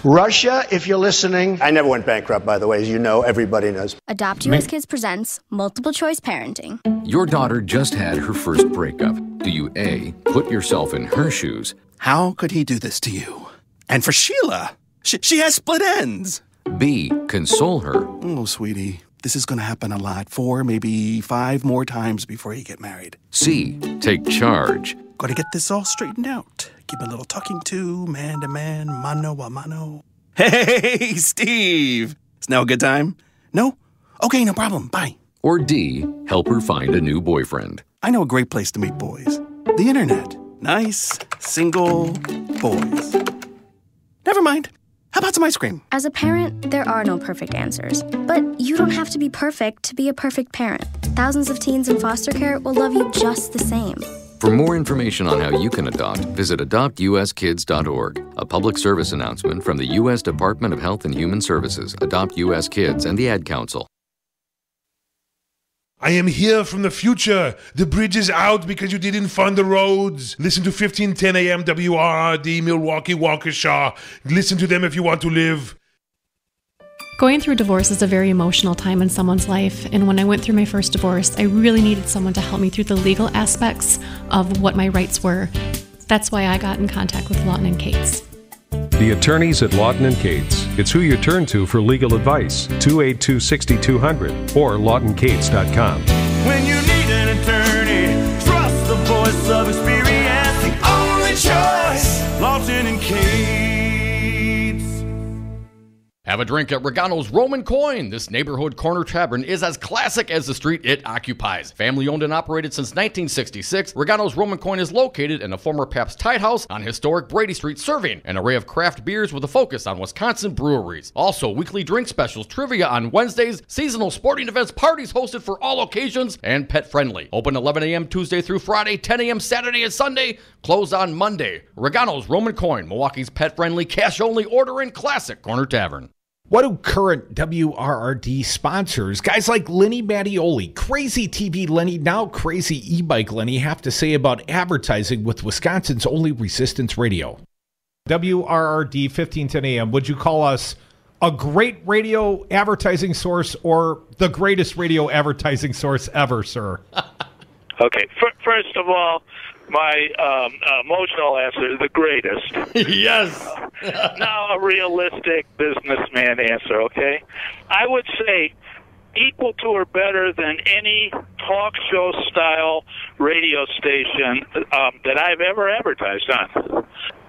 Russia, if you're listening. I never went bankrupt, by the way, as you know, everybody knows. Adopt US Kids presents Multiple Choice Parenting. Your daughter just had her first breakup. Do you A, put yourself in her shoes? How could he do this to you? And for Sheila, she has split ends. B, console her. Oh, sweetie, this is going to happen a lot. 4, maybe 5 more times before you get married. C, take charge. Got to get this all straightened out. Give a little talking to, man to man, mano a mano. Hey, Steve! Is now a good time? No? Okay, no problem. Bye. Or D, help her find a new boyfriend. I know a great place to meet boys. The internet. Nice, single boys. Never mind. How about some ice cream? As a parent, there are no perfect answers. But you don't have to be perfect to be a perfect parent. Thousands of teens in foster care will love you just the same. For more information on how you can adopt, visit adoptuskids.org. A public service announcement from the U.S. Department of Health and Human Services, Adopt U.S. Kids, and the Ad Council. I am here from the future. The bridge is out because you didn't fund the roads. Listen to 1510 AM WRRD, Milwaukee, Waukesha. Listen to them if you want to live. Going through divorce is a very emotional time in someone's life, and when I went through my first divorce, I really needed someone to help me through the legal aspects of what my rights were. That's why I got in contact with Lawton & Cates. The attorneys at Lawton & Cates. It's who you turn to for legal advice. 282-6200 or lawtoncates.com. When you need an attorney, trust the voice of experience. The only choice. Lawson and Cates. Have a drink at Regano's Roman Coin. This neighborhood corner tavern is as classic as the street it occupies. Family owned and operated since 1966, Regano's Roman Coin is located in a former Pabst Tide House on historic Brady Street, serving an array of craft beers with a focus on Wisconsin breweries. Also, weekly drink specials, trivia on Wednesdays, seasonal sporting events, parties hosted for all occasions, and pet friendly. Open 11 a.m. Tuesday through Friday, 10 a.m. Saturday and Sunday, closed on Monday. Regano's Roman Coin, Milwaukee's pet friendly, cash only ordering classic corner tavern. What do current WRRD sponsors, guys like Lenny Mattioli, Crazy TV Lenny, now Crazy E-Bike Lenny, have to say about advertising with Wisconsin's only resistance radio? WRRD 1510 AM, would you call us a great radio advertising source or the greatest radio advertising source ever, sir? Okay, first of all, my emotional answer is the greatest. Yes. Now a realistic businessman answer, okay? I would say equal to or better than any talk show style radio station that I've ever advertised on.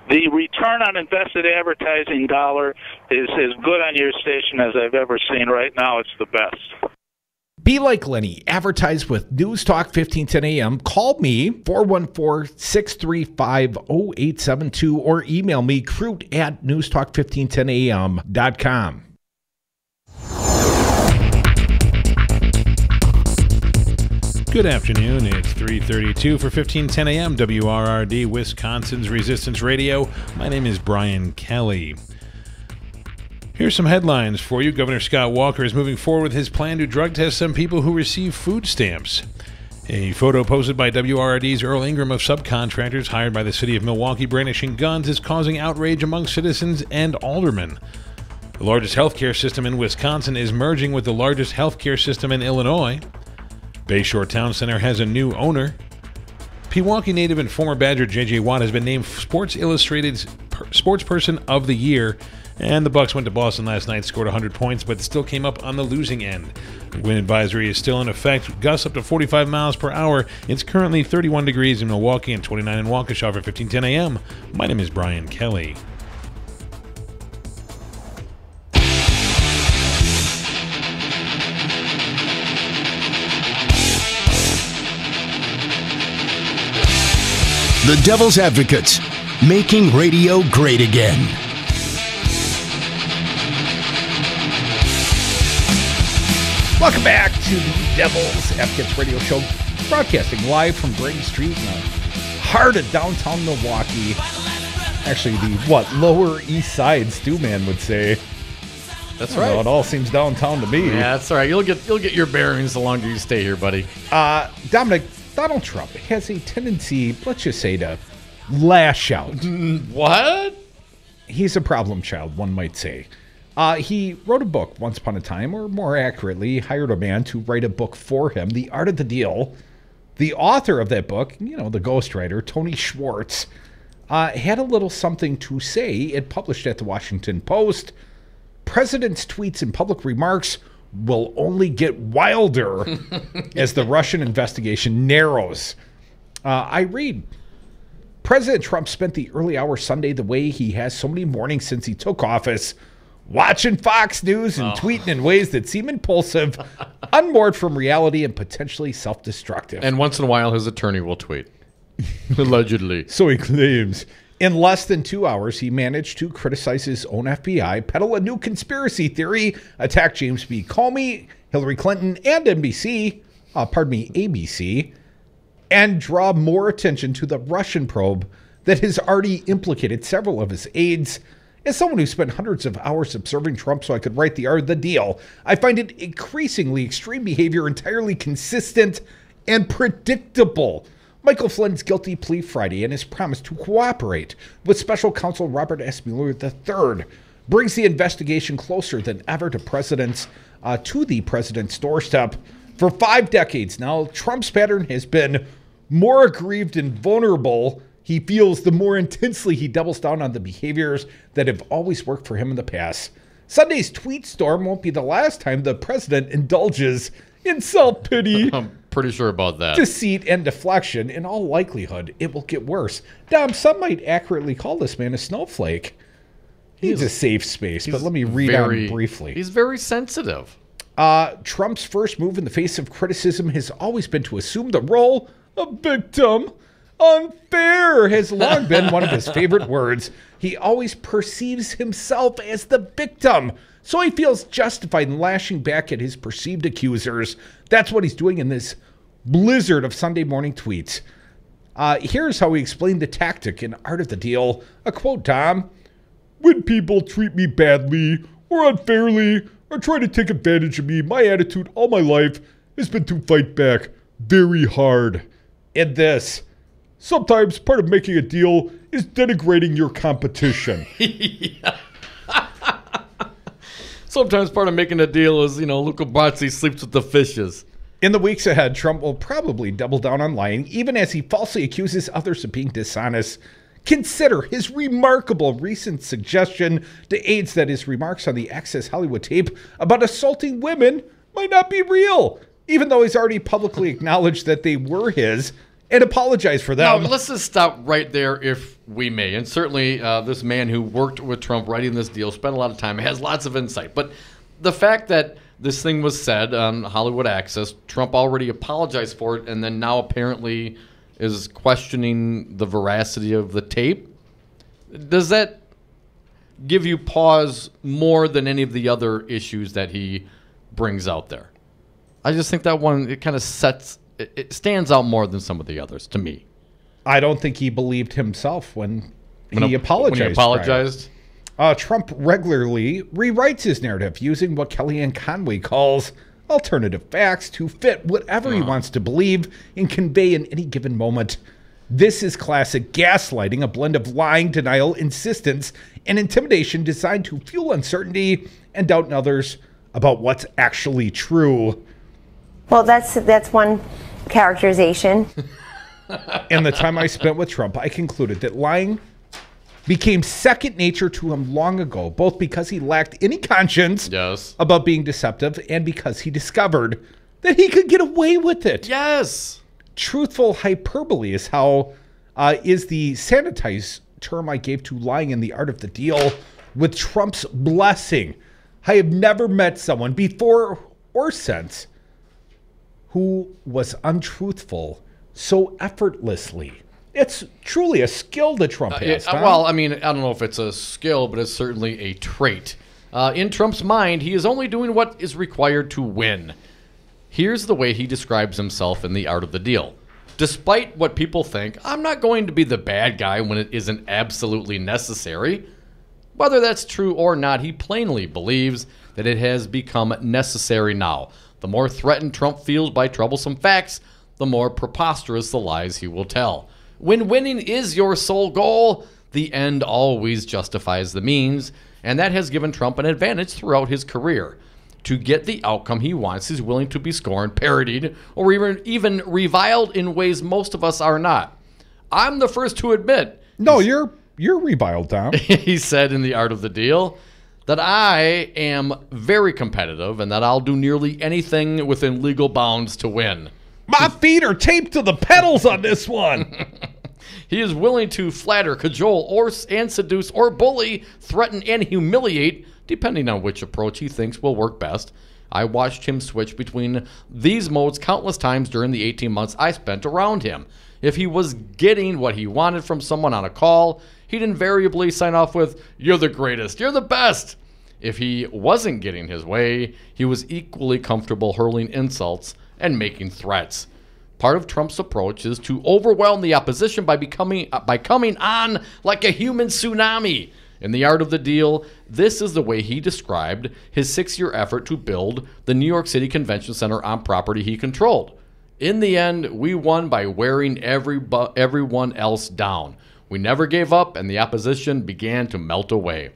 The return on invested advertising dollar is as good on your station as I've ever seen. Right now, it's the best. Be like Lenny. Advertise with News Talk 1510 AM. Call me, 414-635-0872, or email me, crute@newstalk1510am.com. Good afternoon. It's 3:32 for 1510 AM, WRRD, Wisconsin's Resistance Radio. My name is Brian Kelly. Here's some headlines for you. Governor Scott Walker is moving forward with his plan to drug test some people who receive food stamps. A photo posted by WRRD's Earl Ingram of subcontractors hired by the city of Milwaukee brandishing guns is causing outrage among citizens and aldermen. The largest healthcare system in Wisconsin is merging with the largest healthcare system in Illinois. Bayshore Town Center has a new owner. Pewaukee native and former Badger J.J. Watt has been named Sports Illustrated's Sportsperson of the Year. And the Bucks went to Boston last night, scored 100 points, but still came up on the losing end. The wind advisory is still in effect, gusts up to 45 miles per hour. It's currently 31 degrees in Milwaukee and 29 in Waukesha for 1510 AM. My name is Brian Kelly. The Devil's Advocates, making radio great again. Welcome back to the Devil's Advocates Radio Show, broadcasting live from Brady Street in the heart of downtown Milwaukee. Actually, the, Lower East Side, Stu Man would say. That's right. It all seems downtown to me. Yeah, that's all right. You'll get your bearings the longer you stay here, buddy. Dominic, Donald Trump has a tendency, let's just say, to lash out. What? He's a problem child, one might say. He wrote a book once upon a time, or more accurately, hired a man to write a book for him, The Art of the Deal. The author of that book, the ghostwriter, Tony Schwartz, had a little something to say. It published at the Washington Post. President's tweets and public remarks will only get wilder as the Russian investigation narrows. I read, President Trump spent the early hours Sunday the way he has so many mornings since he took office, watching Fox News and tweeting in ways that seem impulsive, unmoored from reality, and potentially self-destructive. And once in a while, his attorney will tweet. Allegedly. So he claims. In less than 2 hours, he managed to criticize his own FBI, peddle a new conspiracy theory, attack James B. Comey, Hillary Clinton, and ABC, and draw more attention to the Russian probe that has already implicated several of his aides. As someone who spent hundreds of hours observing Trump so I could write The Art of the Deal, I find it increasingly extreme behavior entirely consistent and predictable. Michael Flynn's guilty plea Friday and his promise to cooperate with special counsel Robert S. Mueller III brings the investigation closer than ever to the president's doorstep. For 5 decades now, Trump's pattern has been more aggrieved and vulnerable he feels, the more intensely he doubles down on the behaviors that have always worked for him in the past. Sunday's tweet storm won't be the last time the president indulges in self-pity. pretty sure about that. Deceit and deflection. In all likelihood, it will get worse. Dom, some might accurately call this man a snowflake. He's a safe space, but let me read on briefly. He's very sensitive. Trump's first move in the face of criticism has always been to assume the role of victim. Unfair has long been one of his favorite words. He always perceives himself as the victim, so he feels justified in lashing back at his perceived accusers. That's what he's doing in this blizzard of Sunday morning tweets. Here's how he explained the tactic and art of the deal. A quote, Tom. When people treat me badly or unfairly or try to take advantage of me, my attitude all my life has been to fight back very hard. And this. Sometimes part of making a deal is denigrating your competition. Sometimes part of making a deal is, Luca Brasi sleeps with the fishes. In the weeks ahead, Trump will probably double down on lying, even as he falsely accuses others of being dishonest. Consider his remarkable recent suggestion to aides that his remarks on the Access Hollywood tape about assaulting women might not be real, even though he's already publicly acknowledged that they were his and apologized for them. Now, let's just stop right there if we may. And certainly this man who worked with Trump writing this deal spent a lot of time, has lots of insight. But the fact that this thing was said on Hollywood Access, Trump already apologized for it, and then now apparently is questioning the veracity of the tape. Does that give you pause more than any of the other issues that he brings out there? I just think that one, it kind of it stands out more than some of the others to me. I don't think he believed himself when he apologized. When he apologized? Trump regularly rewrites his narrative using what Kellyanne Conway calls alternative facts to fit whatever he wants to believe and convey in any given moment. This is classic gaslighting, a blend of lying, denial, insistence, and intimidation designed to fuel uncertainty and doubt in others about what's actually true. Well, that's one characterization. In the time I spent with Trump, I concluded that lying became second nature to him long ago, both because he lacked any conscience about being deceptive and because he discovered that he could get away with it. Yes. Truthful hyperbole is is the sanitized term I gave to lying in the art of the deal with Trump's blessing. I have never met someone before or since who was untruthful so effortlessly. It's truly a skill that Trump has. Well, I mean, I don't know if it's a skill, but it's certainly a trait. In Trump's mind, he is only doing what is required to win. Here's the way he describes himself in The Art of the Deal. Despite what people think, I'm not going to be the bad guy when it isn't absolutely necessary. Whether that's true or not, he plainly believes that it has become necessary now. The more threatened Trump feels by troublesome facts, the more preposterous the lies he will tell. When winning is your sole goal, the end always justifies the means, and that has given Trump an advantage throughout his career. To get the outcome he wants, he's willing to be scorned, parodied, or even reviled in ways most of us are not. I'm the first to admit. No, you're reviled, Tom. He said in The Art of the Deal that I am very competitive and that I'll do nearly anything within legal bounds to win. My feet are taped to the pedals on this one. He is willing to flatter, cajole, and seduce, or bully, threaten, and humiliate, depending on which approach he thinks will work best. I watched him switch between these modes countless times during the 18 months I spent around him. If he was getting what he wanted from someone on a call, he'd invariably sign off with, "You're the greatest, you're the best." If he wasn't getting his way, he was equally comfortable hurling insults and making threats. Part of Trump's approach is to overwhelm the opposition by coming on like a human tsunami. In The Art of the Deal, this is the way he described his 6-year effort to build the New York City Convention Center on property he controlled. In the end, we won by wearing everyone else down. We never gave up, and the opposition began to melt away.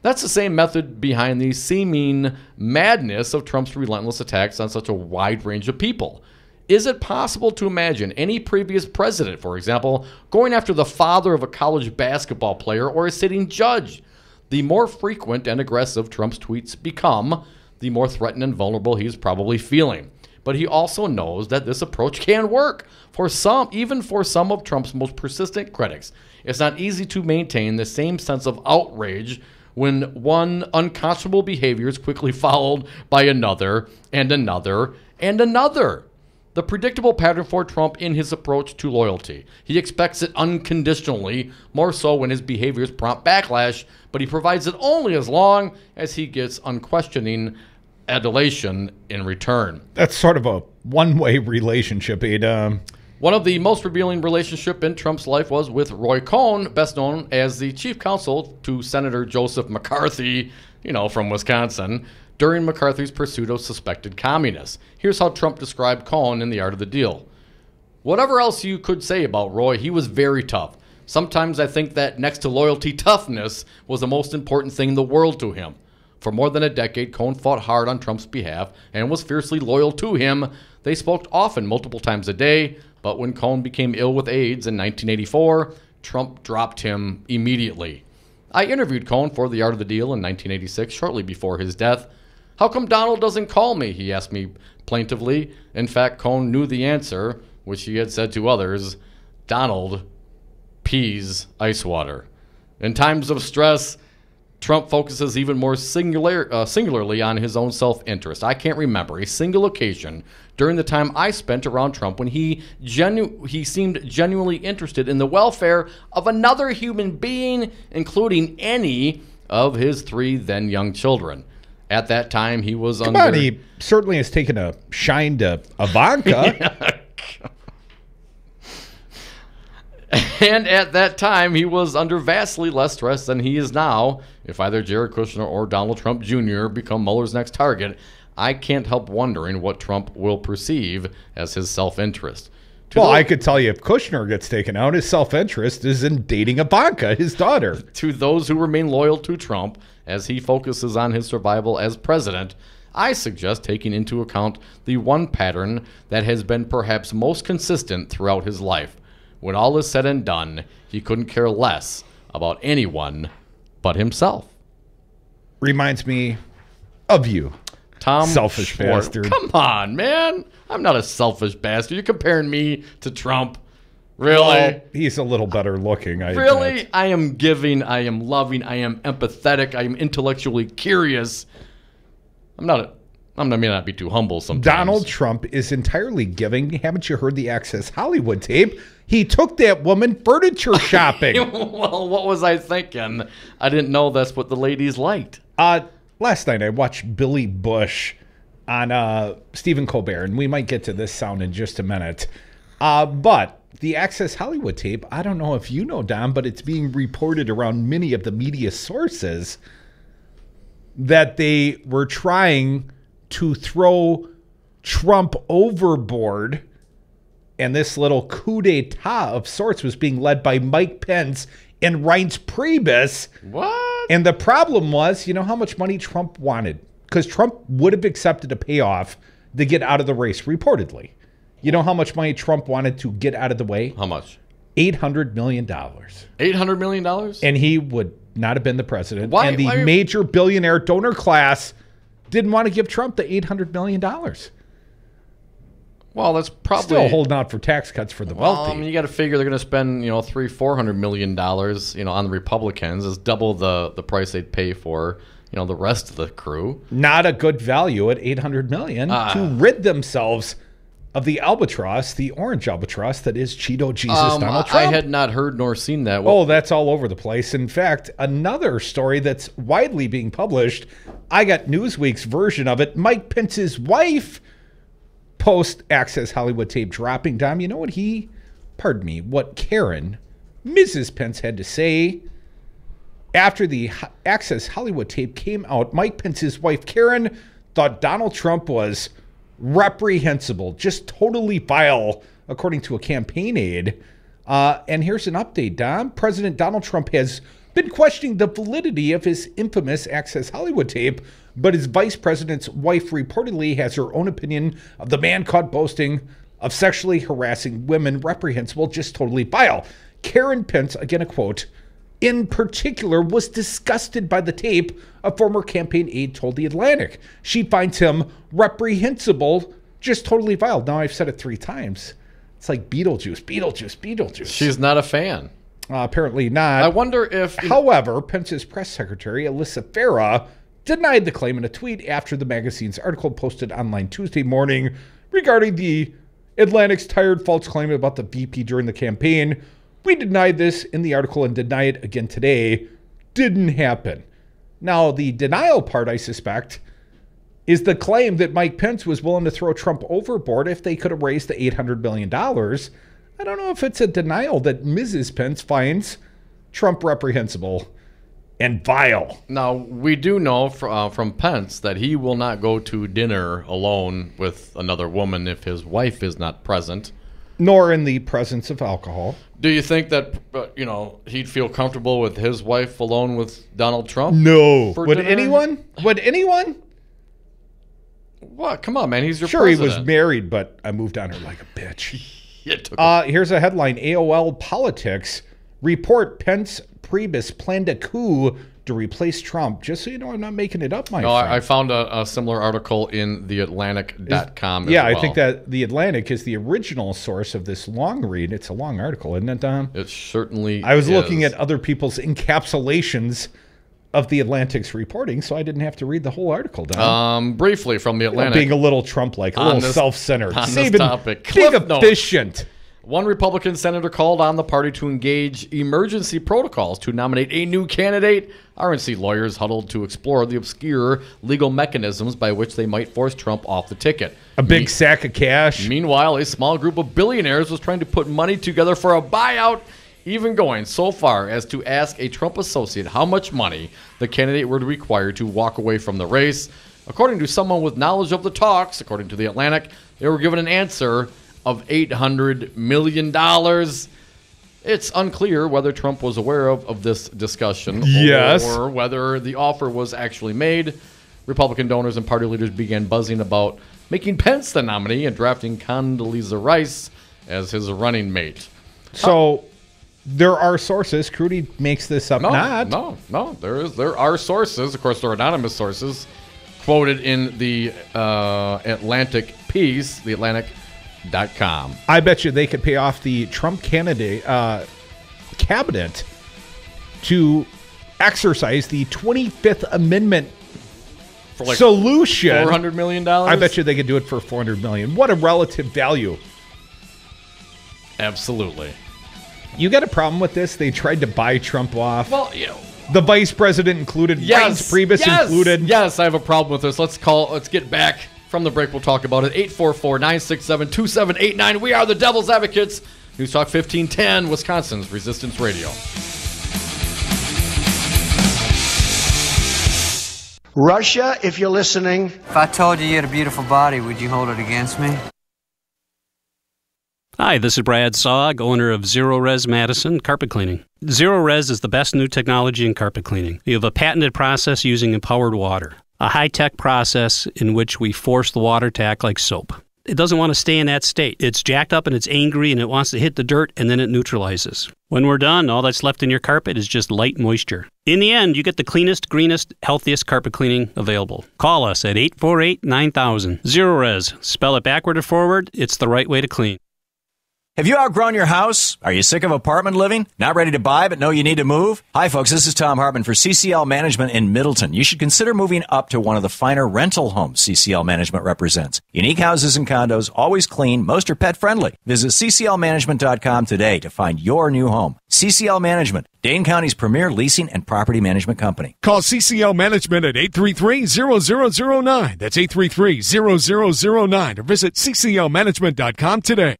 That's the same method behind the seeming madness of Trump's relentless attacks on such a wide range of people. Is it possible to imagine any previous president, for example, going after the father of a college basketball player or a sitting judge? The more frequent and aggressive Trump's tweets become, the more threatened and vulnerable he's probably feeling. but he also knows that this approach can work for some, even for some of Trump's most persistent critics. It's not easy to maintain the same sense of outrage when one unconscionable behavior is quickly followed by another and another and another. The predictable pattern for Trump in his approach to loyalty. He expects it unconditionally, more so when his behaviors prompt backlash, but he provides it only as long as he gets unquestioning adulation in return. That's sort of a one-way relationship, Ada. One of the most revealing relationships in Trump's life was with Roy Cohn, best known as the chief counsel to Senator Joseph McCarthy, from Wisconsin, during McCarthy's pursuit of suspected communists. Here's how Trump described Cohn in The Art of the Deal. Whatever else you could say about Roy, he was very tough. Sometimes I think that next to loyalty, toughness was the most important thing in the world to him. For more than a decade, Cohn fought hard on Trump's behalf and was fiercely loyal to him. They spoke often, multiple times a day, but when Cohn became ill with AIDS in 1984, Trump dropped him immediately. I interviewed Cohn for The Art of the Deal in 1986, shortly before his death. How come Donald doesn't call me? He asked me plaintively. In fact, Cohn knew the answer, which he had said to others. Donald pees ice water. In times of stress, Trump focuses even more singularly on his own self-interest. I can't remember a single occasion during the time I spent around Trump when he seemed genuinely interested in the welfare of another human being, including any of his 3 then young children. At that time, he was he certainly has taken a shine to Ivanka. And at that time, he was under vastly less stress than he is now. If either Jared Kushner or Donald Trump Jr. become Mueller's next target, I can't help wondering what Trump will perceive as his self-interest. I could tell you if Kushner gets taken out, his self-interest is in dating Ivanka, his daughter. To those who remain loyal to Trump, as he focuses on his survival as president, I suggest taking into account the one pattern that has been perhaps most consistent throughout his life. When all is said and done, he couldn't care less about anyone but himself. Reminds me of you, Tom selfish Schwartz. bastard. Come on, man. I'm not a selfish bastard. You're comparing me to Trump. Really? Well, he's a little better looking. Really? Bet. I am giving. I am loving. I am empathetic. I am intellectually curious. I may not be too humble sometimes. Donald Trump is entirely giving. Haven't you heard the Access Hollywood tape? He took that woman furniture shopping. Well, what was I thinking? I didn't know that's what the ladies liked. Last night I watched Billy Bush on Stephen Colbert, and we might get to this sound in just a minute. But the Access Hollywood tape, I don't know if you know, Don, but it's being reported around many of the media sources that they were trying to throw Trump overboard, and this little coup d'etat of sorts was being led by Mike Pence and Reince Priebus. What? And the problem was, you know how much money Trump wanted? Because Trump would have accepted a payoff to get out of the race, reportedly. You know how much money Trump wanted to get out of the way? How much? $800 million. $800 million? And he would not have been the president. Why? And the major billionaire donor class didn't want to give Trump the $800 million. Well, that's probably still holding out for tax cuts for the wealthy. I mean, you got to figure they're going to spend, $300-400 million, on the Republicans. Is double the price they'd pay for, the rest of the crew. Not a good value at $800 million to rid themselves of the albatross, the orange albatross that is Cheeto Jesus Donald Trump. I had not heard nor seen that. That's all over the place. In fact, another story that's widely being published, I got Newsweek's version of it. Mike Pence's wife post-Access Hollywood tape dropping. Dom, you know what Karen, Mrs. Pence, had to say after the Access Hollywood tape came out? Mike Pence's wife, Karen, thought Donald Trump was reprehensible, just totally vile, according to a campaign aide. And here's an update, Dom. President Donald Trump has been questioning the validity of his infamous Access Hollywood tape, but his vice president's wife reportedly has her own opinion of the man caught boasting of sexually harassing women. Reprehensible, just totally vile. Karen Pence, again a quote, in particular was disgusted by the tape, a former campaign aide told The Atlantic. She finds him reprehensible just totally vile. Now I've said it 3 times. It's like Beetlejuice. She's not a fan. Apparently not. I wonder if... However, Pence's press secretary, Alyssa Farah, denied the claim in a tweet after the magazine's article posted online Tuesday morning regarding the Atlantic's tired false claim about the VP during the campaign. We denied this in the article and deny it again today. Didn't happen. Now, the denial part, I suspect, is the claim that Mike Pence was willing to throw Trump overboard if they could have raised the $800 million. I don't know if it's a denial that Mrs. Pence finds Trump reprehensible and vile. Now, we do know from Pence that he will not go to dinner alone with another woman if his wife is not present. Nor in the presence of alcohol. Do you think that, he'd feel comfortable with his wife alone with Donald Trump? No. Would dinner? anyone? Would anyone? What? Come on, man. He's your sure, president. He was married, but I moved on her like a bitch. Here's a headline. AOL Politics report Pence Priebus planned a coup to replace Trump. Just so you know, I'm not making it up, my friend. I found a similar article in theatlantic.com Yeah, as well. I think that The Atlantic is the original source of this long read. It's a long article, isn't it, Dom? It certainly I was looking at other people's encapsulations of The Atlantic's reporting, so I didn't have to read the whole article, Dom. Briefly from The Atlantic. Being a little Trump-like, a little self-centered. On this topic. Being efficient. One Republican senator called on the party to engage emergency protocols to nominate a new candidate. RNC lawyers huddled to explore the obscure legal mechanisms by which they might force Trump off the ticket. A big sack of cash. Meanwhile, a small group of billionaires was trying to put money together for a buyout, even going so far as to ask a Trump associate how much money the candidate would require to walk away from the race. According to someone with knowledge of the talks, according to The Atlantic, they were given an answer of $800 million. It's unclear whether Trump was aware of this discussion or whether the offer was actually made. Republican donors and party leaders began buzzing about making Pence the nominee and drafting Condoleezza Rice as his running mate. So there are sources. Crudy makes this up. No. There are sources. Of course, they're anonymous sources quoted in the Atlantic piece, theatlantic.com. I bet you they could pay off the Trump candidate cabinet to exercise the 25th Amendment for like solution. $400 million? I bet you they could do it for $400 million. What a relative value. Absolutely. You got a problem with this? They tried to buy Trump off. Well, the vice president included. Reince Priebus included. Yes, I have a problem with this. Let's get back from the break. We'll talk about it. 844-967-2789. We are the Devil's Advocates. News Talk 1510, Wisconsin's Resistance Radio. Russia, if you're listening. If I told you you had a beautiful body, would you hold it against me? Hi, this is Brad Saug, owner of Zero Res Madison Carpet Cleaning. Zero Res is the best new technology in carpet cleaning. We have a patented process using empowered water, a high-tech process in which we force the water to act like soap. It doesn't want to stay in that state. It's jacked up and it's angry and it wants to hit the dirt and then it neutralizes. When we're done, all that's left in your carpet is just light moisture. In the end, you get the cleanest, greenest, healthiest carpet cleaning available. Call us at 848-9000. Zero Res. Spell it backward or forward. It's the right way to clean. Have you outgrown your house? Are you sick of apartment living? Not ready to buy but know you need to move? Hi folks, this is Tom Hartman for CCL Management in Middleton. You should consider moving up to one of the finer rental homes CCL Management represents. Unique houses and condos, always clean, most are pet friendly. Visit cclmanagement.com today to find your new home. CCL Management, Dane County's premier leasing and property management company. Call CCL Management at 833-0009. That's 833-0009 or visit cclmanagement.com today.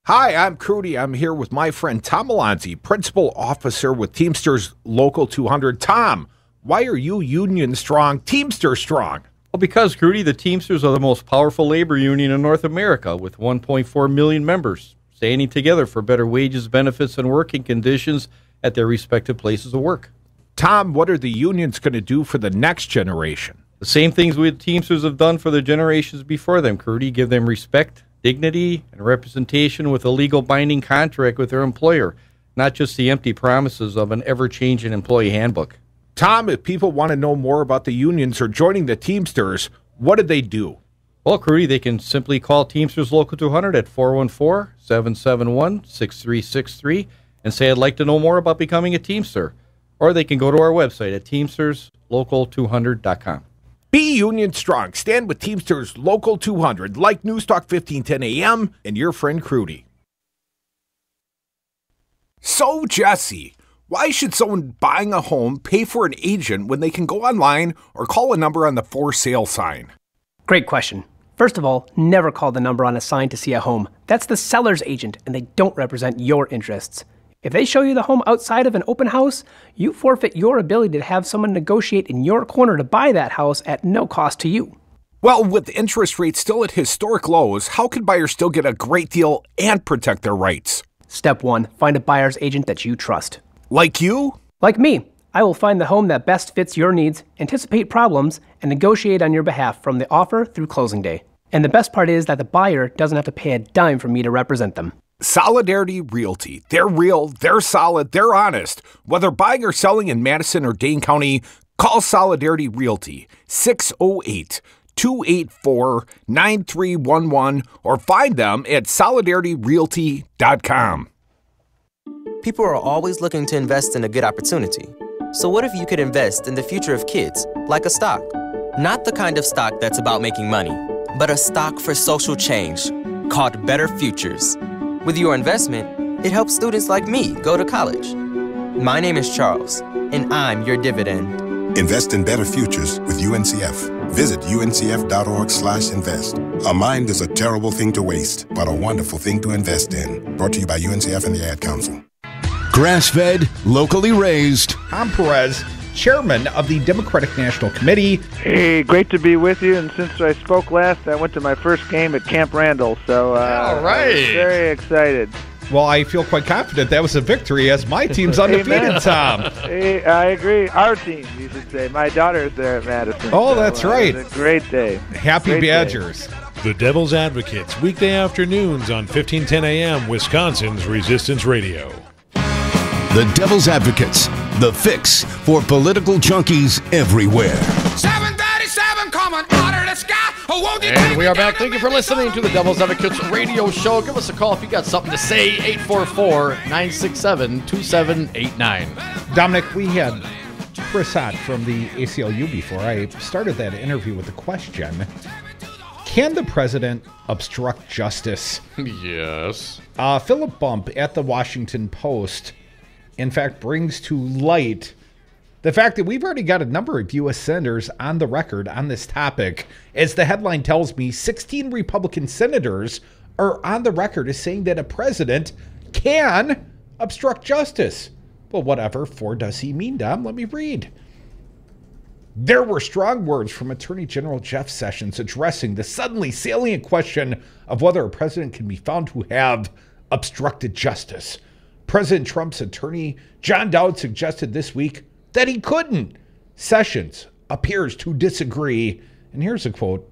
Hi, I'm Crudy. I'm here with my friend Tom Alonzi, Principal Officer with Teamsters Local 200. Tom, why are you union strong, Teamster strong? Well, because, Crudy, the Teamsters are the most powerful labor union in North America with 1.4 million members standing together for better wages, benefits, and working conditions at their respective places of work. Tom, what are the unions going to do for the next generation? The same things we Teamsters have done for the generations before them, Crudy. Give them respect, dignity, and representation with a legal binding contract with their employer, not just the empty promises of an ever-changing employee handbook. Tom, if people want to know more about the unions or joining the Teamsters, what do they do? Well, Crudy, they can simply call Teamsters Local 200 at 414-771-6363 and say, I'd like to know more about becoming a Teamster. Or they can go to our website at teamsterslocal200.com. Be Union Strong. Stand with Teamsters Local 200, like News Talk 1510 AM and your friend Crudy. So, Jesse, why should someone buying a home pay for an agent when they can go online or call a number on the for sale sign? Great question. First of all, never call the number on a sign to see a home. That's the seller's agent, and they don't represent your interests. If they show you the home outside of an open house, you forfeit your ability to have someone negotiate in your corner to buy that house at no cost to you. Well, with interest rates still at historic lows, how can buyers still get a great deal and protect their rights? Step 1, find a buyer's agent that you trust. Like you? Like me. I will find the home that best fits your needs, anticipate problems, and negotiate on your behalf from the offer through closing day. And the best part is that the buyer doesn't have to pay a dime for me to represent them. Solidarity Realty. They're real, they're solid, they're honest. Whether buying or selling in Madison or Dane County, call Solidarity Realty 608-284-9311 or find them at solidarityrealty.com. People are always looking to invest in a good opportunity. So what if you could invest in the future of kids, like a stock? Not the kind of stock that's about making money, but a stock for social change called Better Futures. With your investment, it helps students like me go to college. My name is Charles, and I'm your dividend. Invest in better futures with UNCF. Visit uncf.org/invest. A mind is a terrible thing to waste, but a wonderful thing to invest in. Brought to you by UNCF and the Ad Council. Grass-fed, locally raised. Tom Perez, chairman of the Democratic National Committee. Hey, great to be with you. And since I spoke last, I went to my first game at Camp Randall. So all right. I'm very excited. Well, I feel quite confident that was a victory as my team's undefeated, Tom. Hey, I agree. Our team, you should say. My daughter's there at Madison. Oh, that's right. It was a great day. Happy Great Badgers. Day. The Devil's Advocates, weekday afternoons on 1510 AM, Wisconsin's Resistance Radio. The Devil's Advocates, the fix for political junkies everywhere. 737 coming out of the sky. Oh, won't you And we are back. Thank you for listening to the Devil's Advocates radio show. Give us a call if you got something to say. 844-967-2789. Dominic, we had Chris Ott from the ACLU before. I started that interview with the question, can the president obstruct justice? Yes. Philip Bump at the Washington Post, in fact, brings to light the fact that we've already got a number of U.S. senators on the record on this topic. As the headline tells me, 16 Republican senators are on the record as saying that a president can obstruct justice. Well, whatever for does he mean, Dom? Let me read. There were strong words from Attorney General Jeff Sessions addressing the suddenly salient question of whether a president can be found to have obstructed justice. President Trump's attorney, John Dowd, suggested this week that he couldn't. Sessions appears to disagree. And here's a quote.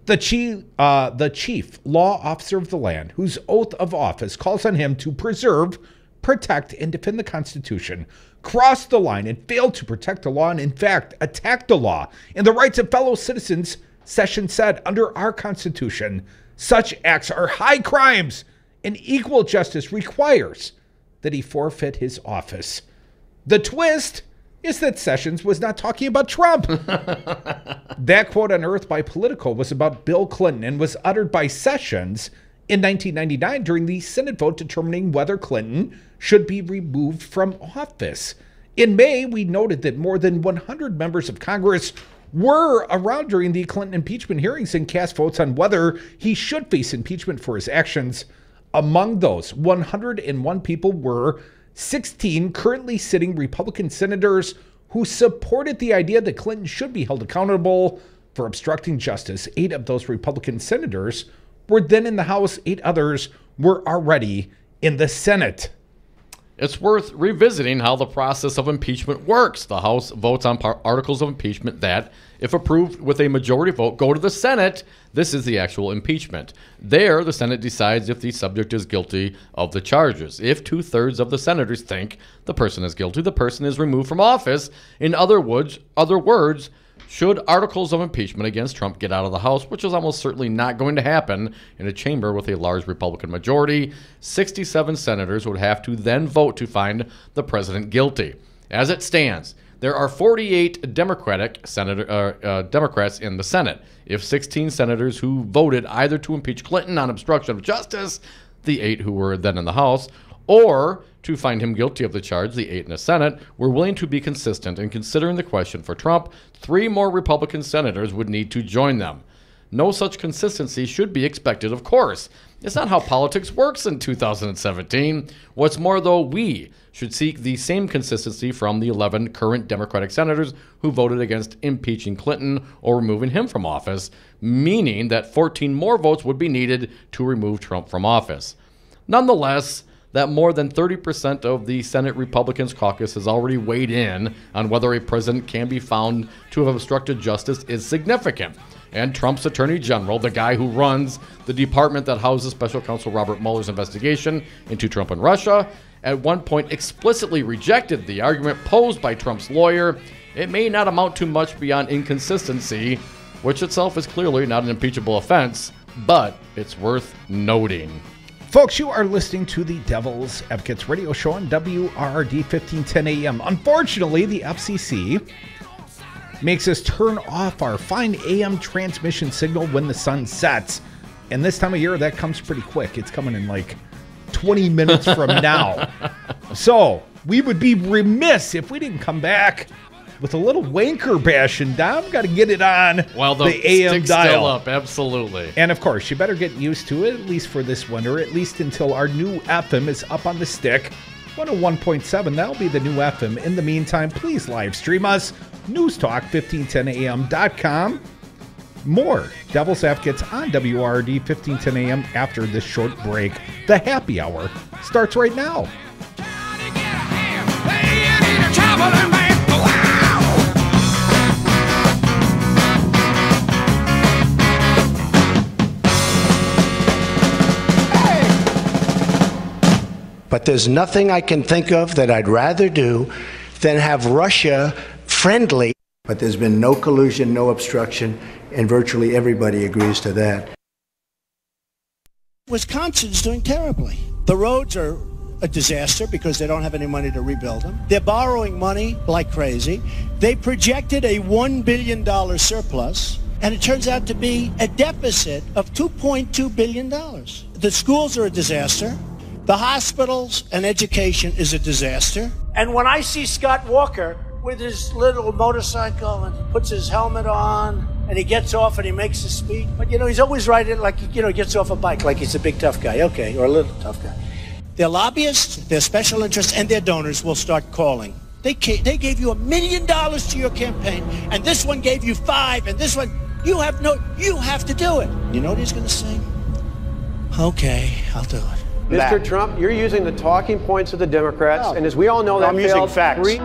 The chief law officer of the land, whose oath of office calls on him to preserve, protect, and defend the Constitution, crossed the line and failed to protect the law and, in fact, attacked the law and the rights of fellow citizens, Sessions said. Under our Constitution, such acts are high crimes, and equal justice requires that he forfeit his office. The twist is that Sessions was not talking about Trump. That quote unearthed by Politico was about Bill Clinton and was uttered by Sessions in 1999 during the Senate vote determining whether Clinton should be removed from office. In May, we noted that more than 100 members of Congress were around during the Clinton impeachment hearings and cast votes on whether he should face impeachment for his actions. Among those 101 people were 16 currently sitting Republican senators who supported the idea that Clinton should be held accountable for obstructing justice. 8 of those Republican senators were then in the House. 8 others were already in the Senate. It's worth revisiting how the process of impeachment works. The House votes on articles of impeachment that, if approved with a majority vote, go to the Senate. This is the actual impeachment. There, the Senate decides if the subject is guilty of the charges. If 2/3 of the senators think the person is guilty, the person is removed from office. In other words, should articles of impeachment against Trump get out of the House, which is almost certainly not going to happen in a chamber with a large Republican majority. 67 senators would have to then vote to find the president guilty. As it stands, there are 48 Democrats in the Senate. If 16 senators who voted either to impeach Clinton on obstruction of justice, the 8 who were then in the House, or to find him guilty of the charge, the 8 in the Senate, were willing to be consistent in considering the question for Trump, 3 more Republican senators would need to join them. No such consistency should be expected, of course. It's not how politics works in 2017. What's more, though, we should seek the same consistency from the 11 current Democratic senators who voted against impeaching Clinton or removing him from office, meaning that 14 more votes would be needed to remove Trump from office. Nonetheless, that more than 30% of the Senate Republicans caucus has already weighed in on whether a president can be found to have obstructed justice is significant. And Trump's Attorney General, the guy who runs the department that houses Special Counsel Robert Mueller's investigation into Trump and Russia, at one point explicitly rejected the argument posed by Trump's lawyer. It may not amount to much beyond inconsistency, which itself is clearly not an impeachable offense, but it's worth noting. Folks, you are listening to the Devil's Advocates radio show on WRRD 1510 AM. Unfortunately, the FCC makes us turn off our fine AM transmission signal when the sun sets. And this time of year, that comes pretty quick. It's coming in like 20 minutes from now. So we would be remiss if we didn't come back with a little wanker bashing down. Got to get it on the AM dial. Still up, absolutely. And of course, you better get used to it, at least for this winter, at least until our new FM is up on the stick. 101.7, that'll be the new FM. In the meantime, please live stream us. NewsTalk1510am.com. More Devil's Advocates on WRD 1510 AM after this short break. The happy hour starts right now. But there's nothing I can think of that I'd rather do than have Russia friendly. But there's been no collusion, no obstruction, and virtually everybody agrees to that. Wisconsin's doing terribly. The roads are a disaster because they don't have any money to rebuild them. They're borrowing money like crazy. They projected a $1 billion surplus, and it turns out to be a deficit of $2.2 billion. The schools are a disaster. The hospitals and education is a disaster. And when I see Scott Walker with his little motorcycle and puts his helmet on and he gets off and he makes a speech, but he's always riding like, he gets off a bike like he's a big tough guy, okay, or a little tough guy. Their lobbyists, their special interests, and their donors will start calling. They gave you $1 million to your campaign, and this one gave you $5 million, and this one, you have to do it. You know what he's going to say? Okay, I'll do it. Mr. Trump, you're using the talking points of the Democrats, and as we all know, that failed. Facts.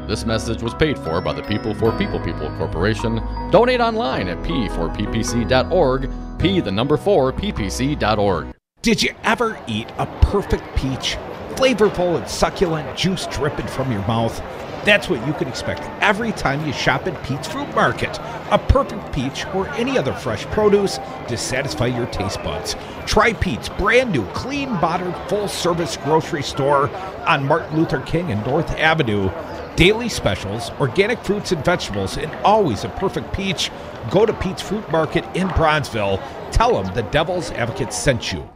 This message was paid for by the People for People Corporation. Donate online at p4ppc.org, p4ppc.org. Did you ever eat a perfect peach? Flavorful and succulent, juice dripping from your mouth. That's what you can expect every time you shop at Pete's Fruit Market. A perfect peach or any other fresh produce to satisfy your taste buds. Try Pete's brand new, clean, modern, full-service grocery store on Martin Luther King and North Avenue. Daily specials, organic fruits and vegetables, and always a perfect peach. Go to Pete's Fruit Market in Bronzeville. Tell them the Devil's Advocate sent you.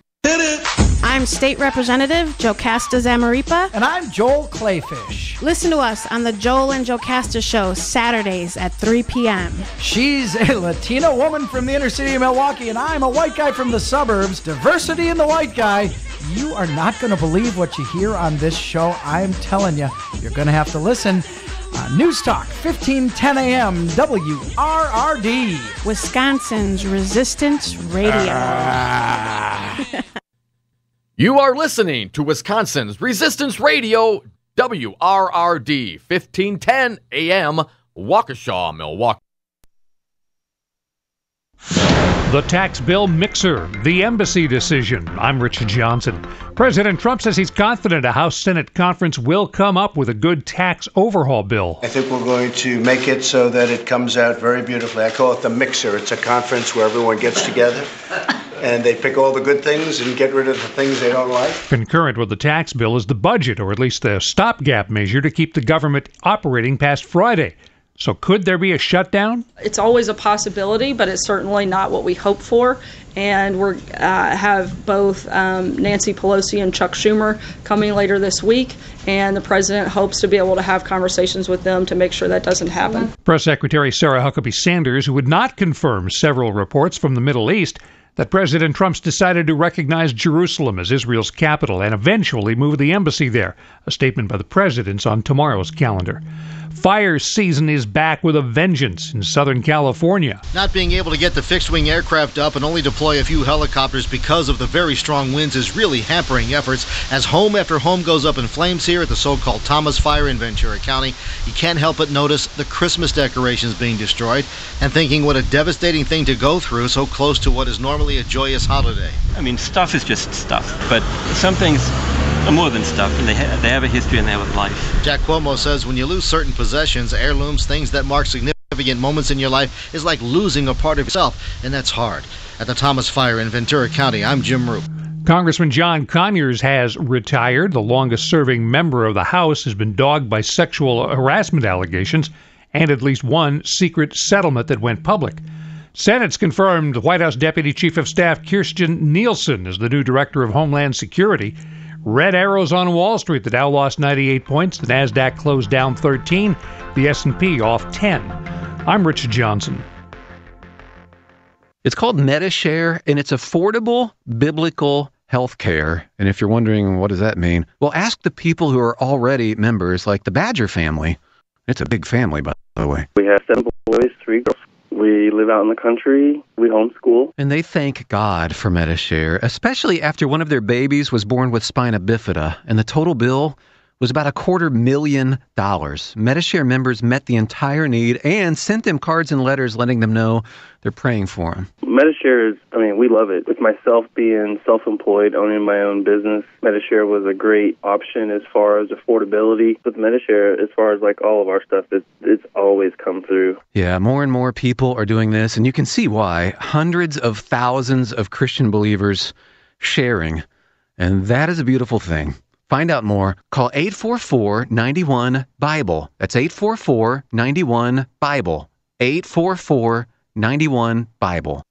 I'm State Representative Jocasta Zamaripa. And I'm Joel Clayfish. Listen to us on the Joel and Jocasta Show, Saturdays at 3 p.m. She's a Latina woman from the inner city of Milwaukee, and I'm a white guy from the suburbs. Diversity in the white guy. You are not going to believe what you hear on this show. I'm telling you, you're going to have to listen. News Talk, 1510 AM, WRRD. Wisconsin's Resistance Radio. You are listening to Wisconsin's Resistance Radio, WRRD, 1510 AM, Waukesha, Milwaukee. The tax bill mixer, the embassy decision. I'm Richard Johnson. President Trump says he's confident a House Senate conference will come up with a good tax overhaul bill. I think we're going to make it so that it comes out very beautifully. I call it the mixer. It's a conference where everyone gets together and they pick all the good things and get rid of the things they don't like. Concurrent with the tax bill is the budget, or at least the stopgap measure to keep the government operating past Friday. So could there be a shutdown? It's always a possibility, but it's certainly not what we hope for. And we have both Nancy Pelosi and Chuck Schumer coming later this week, and the president hopes to be able to have conversations with them to make sure that doesn't happen. Press Secretary Sarah Huckabee Sanders, who would not confirm several reports from the Middle East that President Trump's decided to recognize Jerusalem as Israel's capital and eventually move the embassy there. A statement by the president's on tomorrow's calendar. Fire season is back with a vengeance in Southern California. Not being able to get the fixed-wing aircraft up and only deploy a few helicopters because of the very strong winds is really hampering efforts as home after home goes up in flames here at the so-called Thomas Fire in Ventura County. You can't help but notice the Christmas decorations being destroyed and thinking what a devastating thing to go through so close to what is normally a joyous holiday. I mean, stuff is just stuff, but some things are more than stuff, and they have a history and they have a life. Jack Cuomo says when you lose certain possessions, heirlooms, things that mark significant moments in your life, is like losing a part of yourself, and that's hard. At the Thomas Fire in Ventura County, I'm Jim Roop. Congressman John Conyers has retired. The longest-serving member of the House has been dogged by sexual harassment allegations and at least one secret settlement that went public. Senate's confirmed White House Deputy Chief of Staff Kirstjen Nielsen as the new Director of Homeland Security. Red arrows on Wall Street. The Dow lost 98 points. The Nasdaq closed down 13. The S&P off 10. I'm Richard Johnson. It's called MediShare, and it's affordable biblical health care. And if you're wondering, what does that mean? Well, ask the people who are already members, like the Badger family. It's a big family, by the way. We have 7 boys, 3 girls. We live out in the country. We homeschool. And they thank God for MediShare, especially after one of their babies was born with spina bifida, and the total bill was about $250,000. MediShare members met the entire need and sent them cards and letters letting them know they're praying for them. MediShare is, we love it. With myself being self-employed, owning my own business, MediShare was a great option as far as affordability. With MediShare, as far as like all of our stuff, it's always come through. Yeah, more and more people are doing this, and you can see why. Hundreds of thousands of Christian believers sharing, and that is a beautiful thing. Find out more. Call 844-91-BIBLE. That's 844-91-BIBLE. 844-91-BIBLE.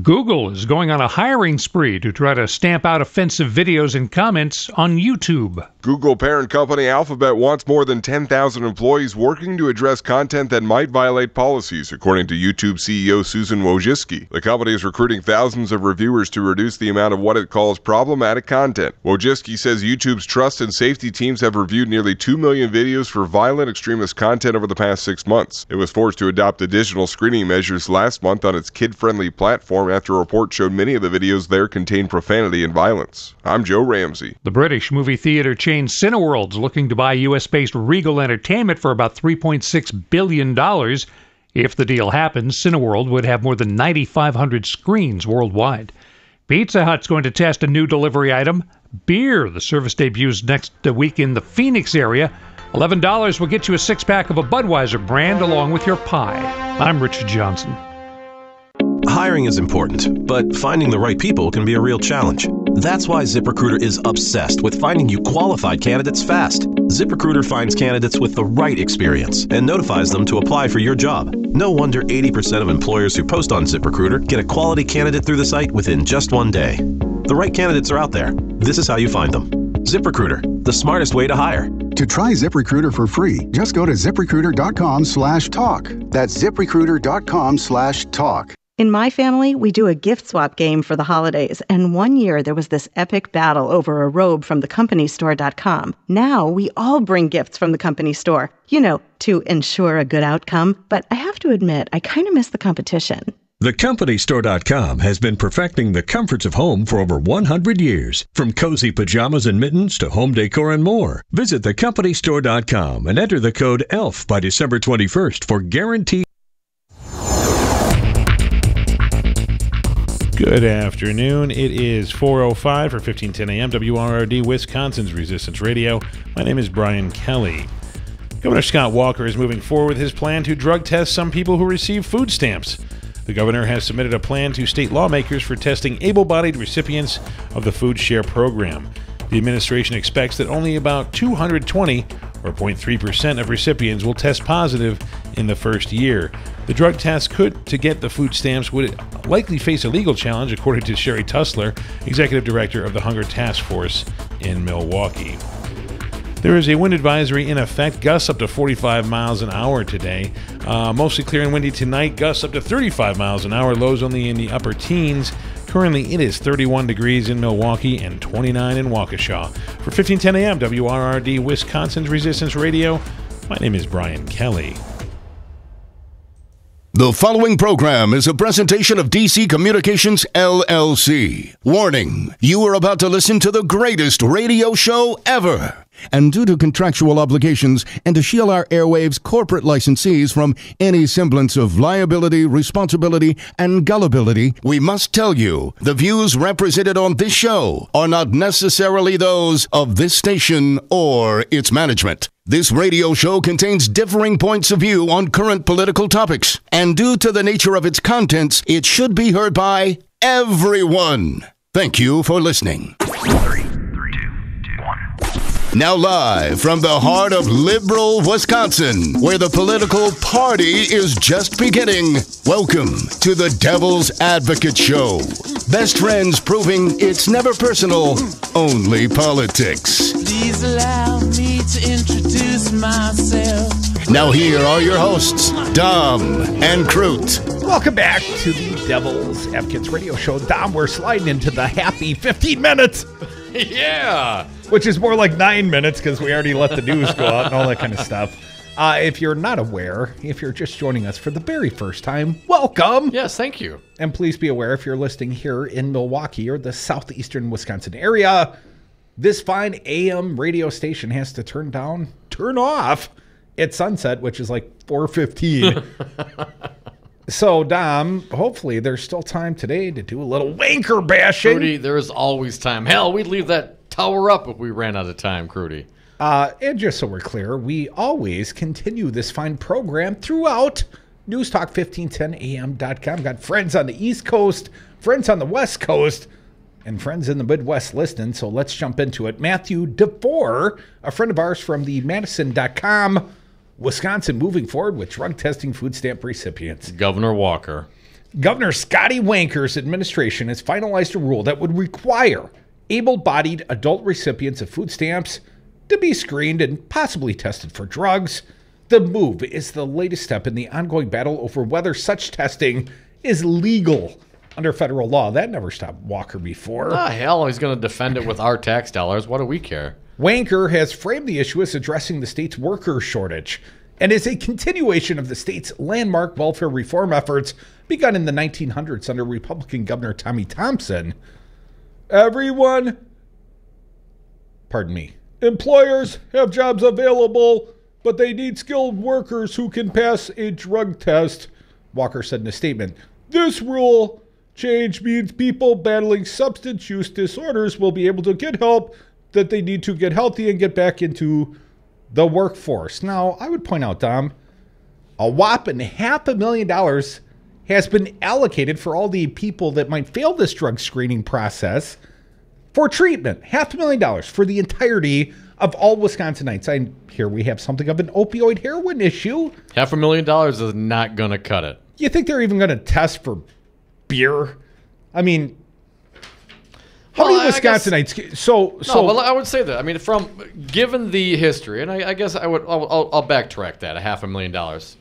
Google is going on a hiring spree to try to stamp out offensive videos and comments on YouTube. Google parent company Alphabet wants more than 10,000 employees working to address content that might violate policies, according to YouTube CEO Susan Wojcicki. The company is recruiting thousands of reviewers to reduce the amount of what it calls problematic content. Wojcicki says YouTube's trust and safety teams have reviewed nearly 2 million videos for violent extremist content over the past 6 months. It was forced to adopt additional screening measures last month on its kid-friendly platform after a report showed many of the videos there contained profanity and violence. I'm Joe Ramsey. The British movie theater chain Cineworld's looking to buy U.S.-based Regal Entertainment for about $3.6 billion. If the deal happens, Cineworld would have more than 9,500 screens worldwide. Pizza Hut's going to test a new delivery item, beer. The service debuts next week in the Phoenix area. $11 will get you a 6-pack of a Budweiser brand along with your pie. I'm Richard Johnson. Hiring is important, but finding the right people can be a real challenge. That's why ZipRecruiter is obsessed with finding you qualified candidates fast. ZipRecruiter finds candidates with the right experience and notifies them to apply for your job. No wonder 80% of employers who post on ZipRecruiter get a quality candidate through the site within just 1 day. The right candidates are out there. This is how you find them. ZipRecruiter, the smartest way to hire. To try ZipRecruiter for free, just go to ZipRecruiter.com/talk. That's ZipRecruiter.com/talk. In my family, we do a gift swap game for the holidays, and one year there was this epic battle over a robe from theCompanyStore.com. Now we all bring gifts from the company store, to ensure a good outcome, but I have to admit, I kind of miss the competition. TheCompanyStore.com has been perfecting the comforts of home for over 100 years. From cozy pajamas and mittens to home decor and more. Visit TheCompanyStore.com and enter the code ELF by December 21st for guaranteed Good afternoon. It is 4:05 for 1510 a.m. WRRD, Wisconsin's Resistance Radio. My name is Brian Kelly. Governor Scott Walker is moving forward with his plan to drug test some people who receive food stamps. The governor has submitted a plan to state lawmakers for testing able-bodied recipients of the Food Share program. The administration expects that only about 220, or 0.3% of recipients, will test positive in the first year. The drug test to get the food stamps would likely face a legal challenge, according to Sherry Tussler, executive director of the Hunger Task Force in Milwaukee. There is a wind advisory in effect, gusts up to 45 miles an hour today. Mostly clear and windy tonight, gusts up to 35 miles an hour, lows only in the upper teens. Currently, it is 31 degrees in Milwaukee and 29 in Waukesha. For 1510 a.m. WRRD, Wisconsin's Resistance Radio, my name is Brian Kelly. The following program is a presentation of DC Communications, LLC. Warning, you are about to listen to the greatest radio show ever. And due to contractual obligations and to shield our airwaves corporate licensees from any semblance of liability, responsibility, and gullibility, we must tell you the views represented on this show are not necessarily those of this station or its management. This radio show contains differing points of view on current political topics, and due to the nature of its contents, it should be heard by everyone. Thank you for listening. 3, 2, 1. Now live from the heart of liberal Wisconsin, where the political party is just beginning, welcome to the Devil's Advocate Show. Best friends proving it's never personal, only politics. Please allow me to introduce myself. Now here are your hosts, Dom and Crute. Welcome back to the Devil's Advocates Radio Show. Dom, we're sliding into the happy 15 minutes. Yeah. Which is more like 9 minutes because we already let the news go out and all that kind of stuff. If you're not aware, if you're just joining us for the very first time, welcome. Yes, thank you. And please be aware, if you're listening here in Milwaukee or the southeastern Wisconsin area, this fine AM radio station has to turn off at sunset, which is like 4:15. So, Dom, hopefully there's still time today to do a little wanker bashing. Crudy, there is always time. Hell, we'd leave that tower up if we ran out of time, Crudy. And just so we're clear, we always continue this fine program throughout newstalk1510am.com. Got friends on the East Coast, friends on the West Coast, and friends in the Midwest listening, so let's jump into it. Matthew DeFore, a friend of ours from the Madison.com, Wisconsin, moving forward with drug testing food stamp recipients. Governor Walker. Governor Scotty Wanker's administration has finalized a rule that would require able-bodied adult recipients of food stamps to be screened and possibly tested for drugs. The move is the latest step in the ongoing battle over whether such testing is legal under federal law. That never stopped Walker before. Hell, he's going to defend it with our tax dollars. What do we care? Wanker has framed the issue as addressing the state's worker shortage and is a continuation of the state's landmark welfare reform efforts begun in the 1900s under Republican Governor Tommy Thompson. Employers have jobs available, but they need skilled workers who can pass a drug test, Walker said in a statement. This rule change means people battling substance use disorders will be able to get help that they need to get healthy and get back into the workforce. Now, I would point out, Dom, a whopping $500,000 has been allocated for all the people that might fail this drug screening process for treatment. $500,000 for the entirety of all Wisconsinites. I hear we have something of an opioid heroin issue. $500,000 is not going to cut it. You think they're even going to test for beer? I mean, how many Wisconsinites? Well, I would say that. I mean, given the history, and I guess I'll backtrack that $500,000.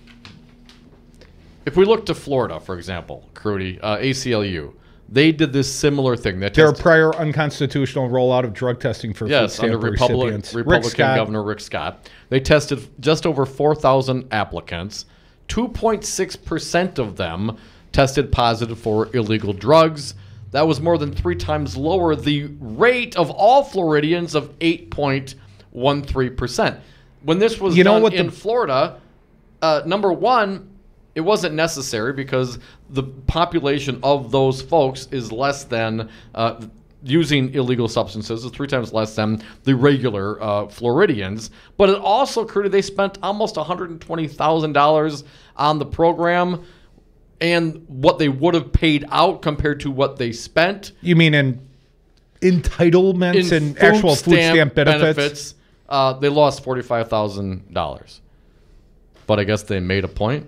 If we look to Florida, for example, Crudy, ACLU, they did this similar thing. Their prior unconstitutional rollout of drug testing for food stamp recipients. Republican Governor Rick Scott. They tested just over 4,000 applicants. 2.6% of them tested positive for illegal drugs. That was more than 3 times lower the rate of all Floridians of 8.13%. When this was done in Florida, number one, it wasn't necessary because the population of those folks is less than using illegal substances is 3 times less than the regular Floridians. But it also occurred they spent almost $120,000 on the program, and what they would have paid out compared to what they spent. You mean in entitlements and actual food stamp benefits? They lost $45,000. But I guess they made a point.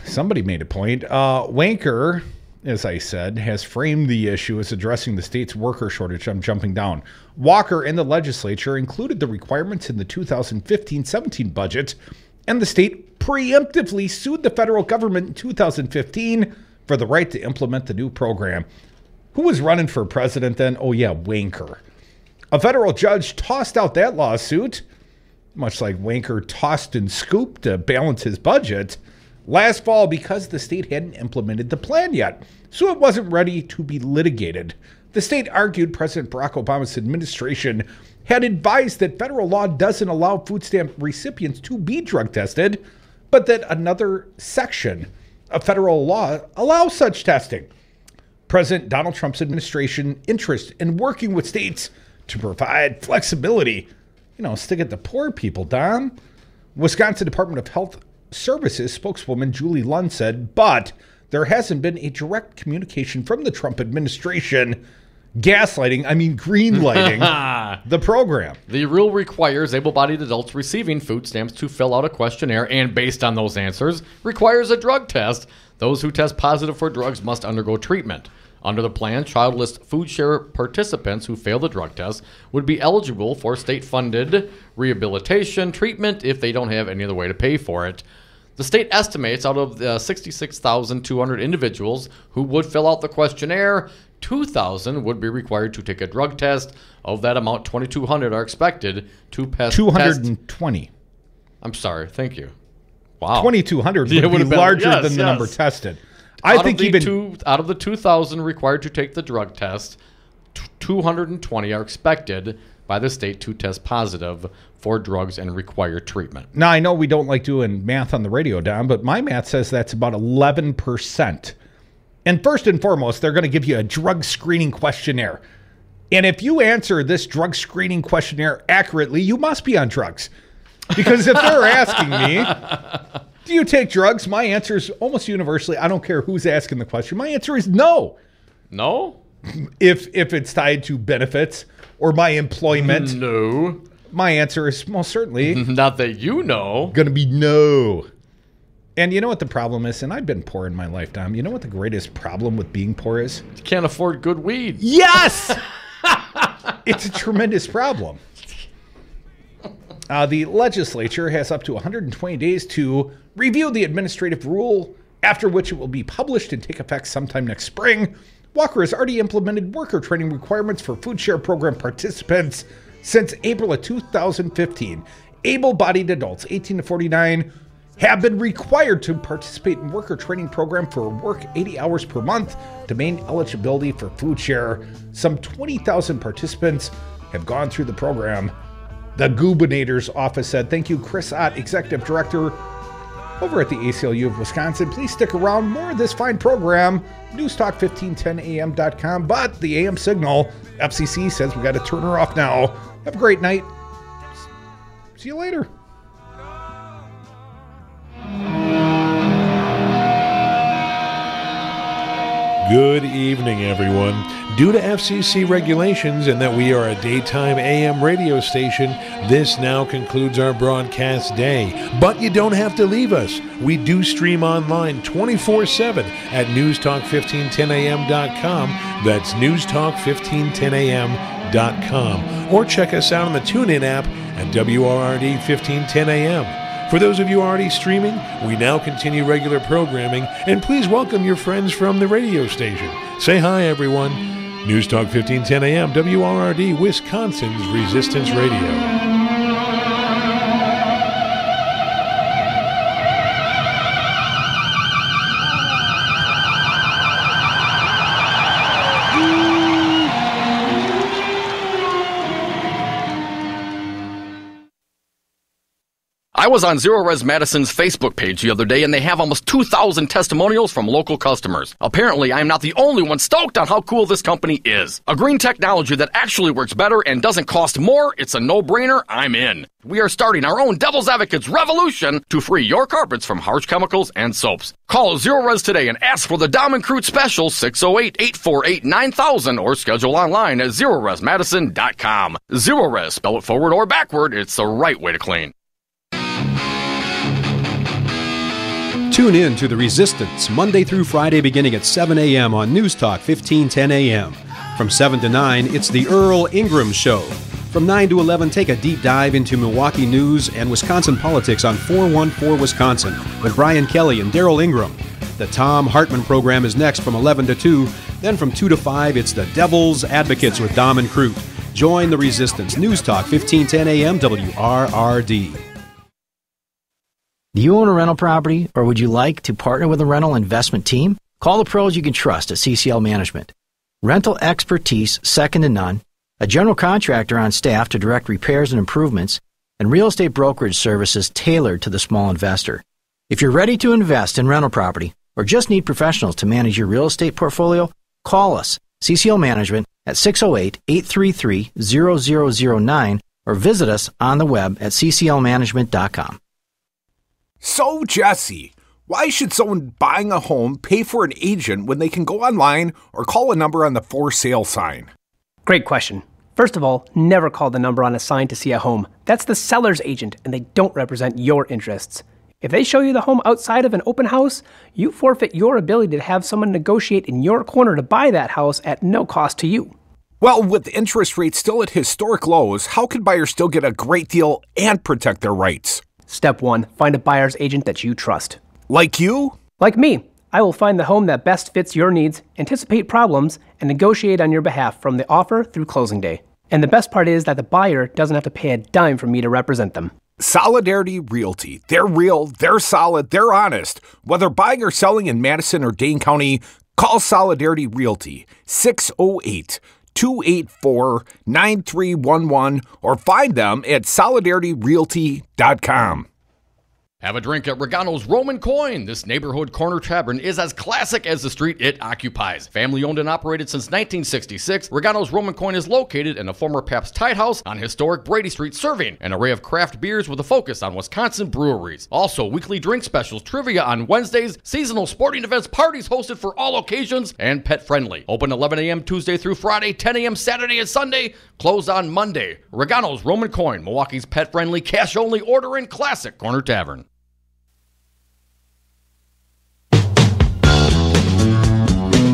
Somebody made a point. Wanker, as I said, has framed the issue as addressing the state's worker shortage. I'm jumping down. Walker and the legislature included the requirements in the 2015-17 budget, and the state preemptively sued the federal government in 2015 for the right to implement the new program. Who was running for president then? Oh yeah, Wanker. A federal judge tossed out that lawsuit, much like Wanker tossed and scooped to balance his budget, last fall because the state hadn't implemented the plan yet, so it wasn't ready to be litigated. The state argued President Barack Obama's administration had advised that federal law doesn't allow food stamp recipients to be drug tested, but that another section of federal law allows such testing. President Donald Trump's administration interest in working with states to provide flexibility, stick it to poor people, Dom. Wisconsin Department of Health Services spokeswoman Julie Lund said, but there hasn't been a direct communication from the Trump administration green lighting the program. The rule requires able-bodied adults receiving food stamps to fill out a questionnaire and, based on those answers, requires a drug test. Those who test positive for drugs must undergo treatment. Under the plan, childless food share participants who fail the drug test would be eligible for state-funded rehabilitation treatment if they don't have any other way to pay for it. The state estimates out of the 66,200 individuals who would fill out the questionnaire, 2,000 would be required to take a drug test. Of that amount, 2,200 are expected to pass. 220. I'm sorry. Thank you. Wow. 2,200 would be larger than the number tested. Out of the 2,000 required to take the drug test, 220 are expected by the state to test positive for drugs and require treatment. Now, I know we don't like doing math on the radio, Don, but my math says that's about 11%. And first and foremost, they're going to give you a drug screening questionnaire. And if you answer this drug screening questionnaire accurately, you must be on drugs. Because if they're asking me, do you take drugs? My answer is almost universally, I don't care who's asking the question. My answer is no. No? If it's tied to benefits or my employment. No. My answer is most certainly. Not that you know. Going to be no. And you know what the problem is? And I've been poor in my lifetime. You know what the greatest problem with being poor is? You can't afford good weed. Yes! It's a tremendous problem. The legislature has up to 120 days to review the administrative rule, after which it will be published and take effect sometime next spring. Walker has already implemented worker training requirements for food share program participants since April of 2015. Able-bodied adults 18 to 49 have been required to participate in worker training program for work 80 hours per month to maintain eligibility for food share. Some 20,000 participants have gone through the program. The Gubernator's office said, thank you, Chris Ott, Executive Director over at the ACLU of Wisconsin. Please stick around. More of this fine program. Newstalk1510am.com. But the AM signal, FCC says we got to turn her off now. Have a great night. See you later. Good evening, everyone. Due to FCC regulations and that we are a daytime AM radio station, this now concludes our broadcast day. But you don't have to leave us. We do stream online 24/7 at newstalk1510am.com. That's newstalk1510am.com. Or check us out on the TuneIn app at WRRD 1510am. For those of you already streaming, we now continue regular programming, and please welcome your friends from the radio station. Say hi, everyone. News Talk 1510 AM, WRRD, Wisconsin's Resistance Radio. I was on Zero Res Madison's Facebook page the other day, and they have almost 2,000 testimonials from local customers. Apparently, I'm not the only one stoked on how cool this company is. A green technology that actually works better and doesn't cost more. It's a no-brainer. I'm in. We are starting our own Devil's Advocates revolution to free your carpets from harsh chemicals and soaps. Call Zero Res today and ask for the Dom and Crute special 608-848-9000 or schedule online at ZeroResMadison.com. Zero Res, spell it forward or backward, it's the right way to clean. Tune in to The Resistance, Monday through Friday beginning at 7 a.m. on News Talk 1510 a.m. From 7 to 9, it's The Earl Ingram Show. From 9 to 11, take a deep dive into Milwaukee news and Wisconsin politics on 414 Wisconsin with Brian Kelly and Daryl Ingram. The Tom Hartman program is next from 11 to 2. Then from 2 to 5, it's The Devil's Advocates with Dom and Crute. Join The Resistance, News Talk 1510 a.m. WRRD. Do you own a rental property, or would you like to partner with a rental investment team? Call the pros you can trust at CCL Management. Rental expertise second to none, a general contractor on staff to direct repairs and improvements, and real estate brokerage services tailored to the small investor. If you're ready to invest in rental property, or just need professionals to manage your real estate portfolio, call us, CCL Management, at 608-833-0009, or visit us on the web at cclmanagement.com. So, Jesse, why should someone buying a home pay for an agent when they can go online or call a number on the for sale sign? Great question. First of all, never call the number on a sign to see a home. That's the seller's agent, and they don't represent your interests. If they show you the home outside of an open house, you forfeit your ability to have someone negotiate in your corner to buy that house at no cost to you. Well, with interest rates still at historic lows, how can buyers still get a great deal and protect their rights? Step 1, find a buyer's agent that you trust. Like you? Like me. I will find the home that best fits your needs, anticipate problems, and negotiate on your behalf from the offer through closing day. And the best part is that the buyer doesn't have to pay a dime for me to represent them. Solidarity Realty. They're real, they're solid, they're honest. Whether buying or selling in Madison or Dane County, call Solidarity Realty 608-284-9311 or find them at solidarityrealty.com. Have a drink at Regano's Roman Coin. This neighborhood corner tavern is as classic as the street it occupies. Family owned and operated since 1966, Regano's Roman Coin is located in a former Pabst Tide House on historic Brady Street, serving an array of craft beers with a focus on Wisconsin breweries. Also, weekly drink specials, trivia on Wednesdays, seasonal sporting events, parties hosted for all occasions, and pet friendly. Open 11 a.m. Tuesday through Friday, 10 a.m. Saturday and Sunday, closed on Monday. Regano's Roman Coin, Milwaukee's pet friendly, cash only order and classic corner tavern.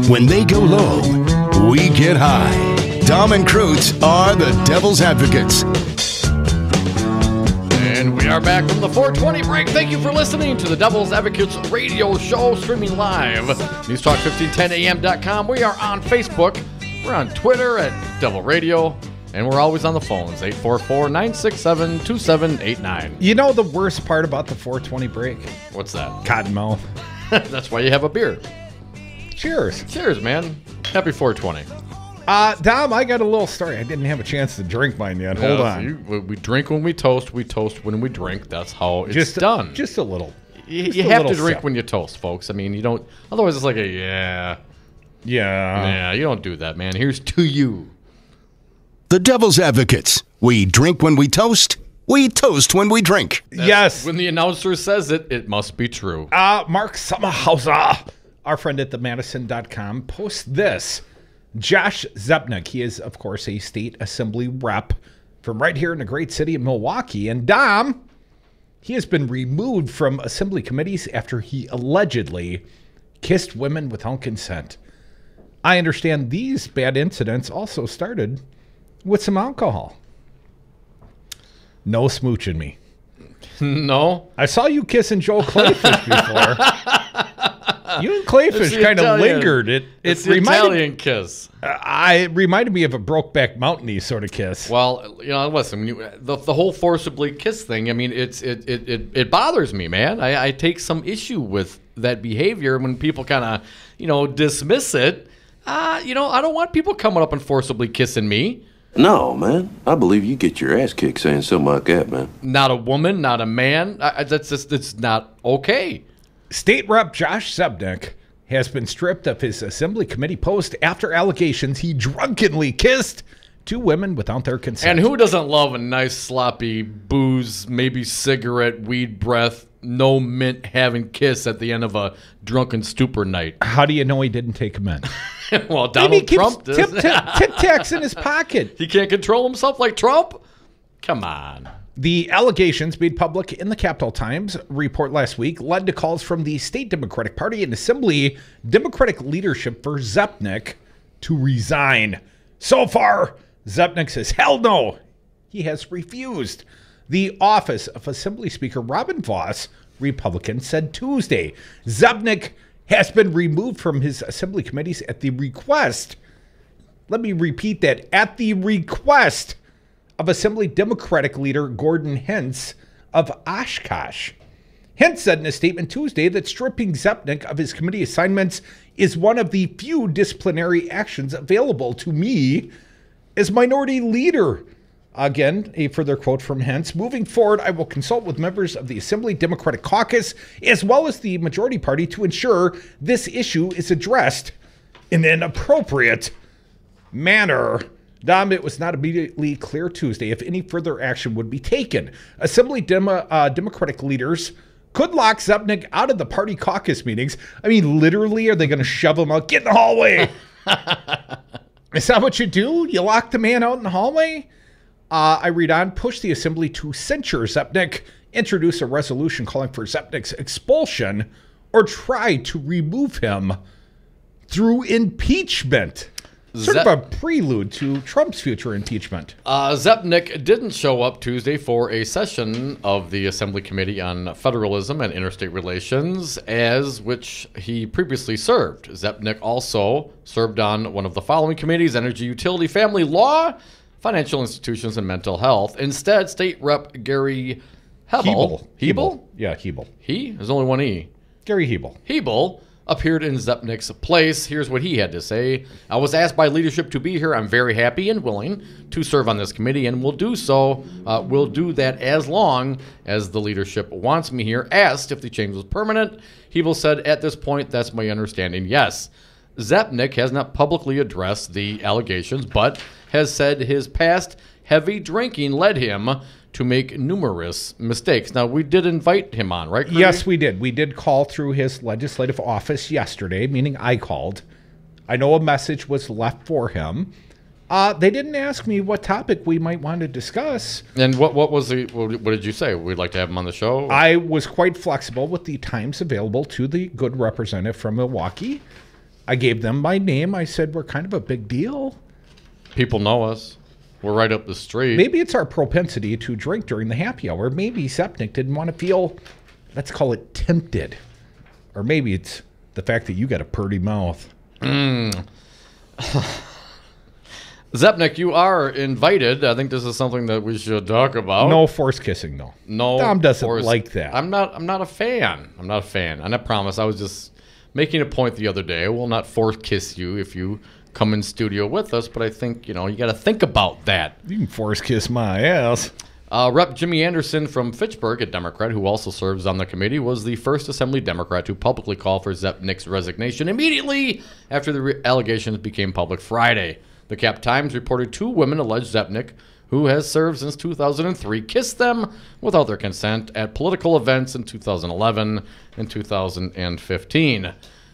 When they go low, we get high. Dom and Crute are the Devil's Advocates. And we are back from the 420 break. Thank you for listening to the Devil's Advocates radio show, streaming live. NewsTalk1510am.com. We are on Facebook. We're on Twitter at Devil Radio. And we're always on the phones, 844-967-2789. You know the worst part about the 420 break? What's that? Cottonmouth. That's why you have a beer. Cheers. Cheers, man. Happy 420. Dom, I got a little story. I didn't have a chance to drink mine yet. Hold on. We drink when we toast. We toast when we drink. That's how it's done. Just a little. You have to drink when you toast, folks. I mean, you don't. Otherwise, it's like a yeah. Yeah, you don't do that, man. Here's to you. The Devil's Advocates. We drink when we toast. We toast when we drink. Yes. When the announcer says it, it must be true. Mark Sommerhauser, our friend at themadison.com, posts this. Josh Zepnick, he is, of course, a state assembly rep from right here in the great city of Milwaukee. And Dom, he has been removed from assembly committees after he allegedly kissed women without consent. I understand these bad incidents also started with some alcohol. No smooching me. No. I saw you kissing Joel Clayfish before. You and Clayfish kind of lingered. It reminded Italian kiss. It reminded me of a Brokeback Mountain-y sort of kiss. Well, listen, the whole forcibly kiss thing. I mean, it bothers me, man. I take some issue with that behavior when people kind of, dismiss it. I don't want people coming up and forcibly kissing me. No, man. I believe you get your ass kicked saying something like that, man. Not a woman, not a man. It's not okay. State Rep Josh Zepnick has been stripped of his Assembly Committee post after allegations he drunkenly kissed two women without their consent. And who doesn't love a nice sloppy booze, maybe cigarette, weed breath, no mint having kiss at the end of a drunken stupor night? How do you know he didn't take them in? Well, Donald Trump does. Tic Tacs in his pocket. He can't control himself like Trump? Come on. The allegations made public in the Capital Times report last week led to calls from the state Democratic Party and Assembly Democratic leadership for Zepnick to resign. So far, Zepnick says, hell no. He has refused. The office of Assembly Speaker Robin Vos, Republican, said Tuesday Zepnick has been removed from his Assembly committees at the request. Let me repeat that. At the request of Assembly Democratic leader Gordon Hintz of Oshkosh. Hintz said in a statement Tuesday that stripping Zepnick of his committee assignments is one of the few disciplinary actions available to me as minority leader. Again, a further quote from Hintz. Moving forward, I will consult with members of the Assembly Democratic Caucus as well as the majority party to ensure this issue is addressed in an appropriate manner. Dom, it was not immediately clear Tuesday if any further action would be taken. Assembly Democratic leaders could lock Zepnick out of the party caucus meetings. I mean, literally, are they going to shove him out? Get in the hallway. Is that what you do? You lock the man out in the hallway? I read on, push the Assembly to censure Zepnick, introduce a resolution calling for Zepnick's expulsion, or try to remove him through impeachment. Sort of a prelude to Trump's future impeachment. Zepnick didn't show up Tuesday for a session of the Assembly Committee on Federalism and Interstate Relations, as which he previously served. Zepnick also served on one of the following committees: Energy, Utility, Family Law, Financial Institutions, and Mental Health. Instead, State Rep Gary Hebel. Hebel? Yeah, Hebel. He? There's only one E. Gary Hebel. Hebel appeared in Zepnick's place. Here's what he had to say. I was asked by leadership to be here. I'm very happy and willing to serve on this committee, and will do so. We'll do that as long as the leadership wants me here. Asked if the change was permanent, Hebel said, at this point, that's my understanding, yes. Zepnick has not publicly addressed the allegations, but has said his past heavy drinking led him to make numerous mistakes. Now, we did invite him on, right, Kirby? Yes, we did. We did call through his legislative office yesterday, meaning I called. I know a message was left for him. They didn't ask me what topic we might want to discuss. And what did you say? We'd like to have him on the show? I was quite flexible with the times available to the good representative from Milwaukee. I gave them my name. I said, we're kind of a big deal. People know us. We're right up the street. Maybe it's our propensity to drink during the happy hour. Maybe Zepnick didn't want to feel, let's call it, tempted. Or maybe it's the fact that you got a purty mouth. Zepnick, you are invited. I think this is something that we should talk about. No force kissing, though. No, Dom doesn't like that. I'm not a fan. I'm not a fan. And I promise, I was just making a point the other day. I will not force kiss you if you come in studio with us, but I think, you got to think about that. You can force kiss my ass. Rep. Jimmy Anderson from Fitchburg, a Democrat who also serves on the committee, was the first Assembly Democrat to publicly call for Zepnick's resignation immediately after the allegations became public Friday. The Cap Times reported two women alleged Zepnick, who has served since 2003, kissed them without their consent at political events in 2011 and 2015.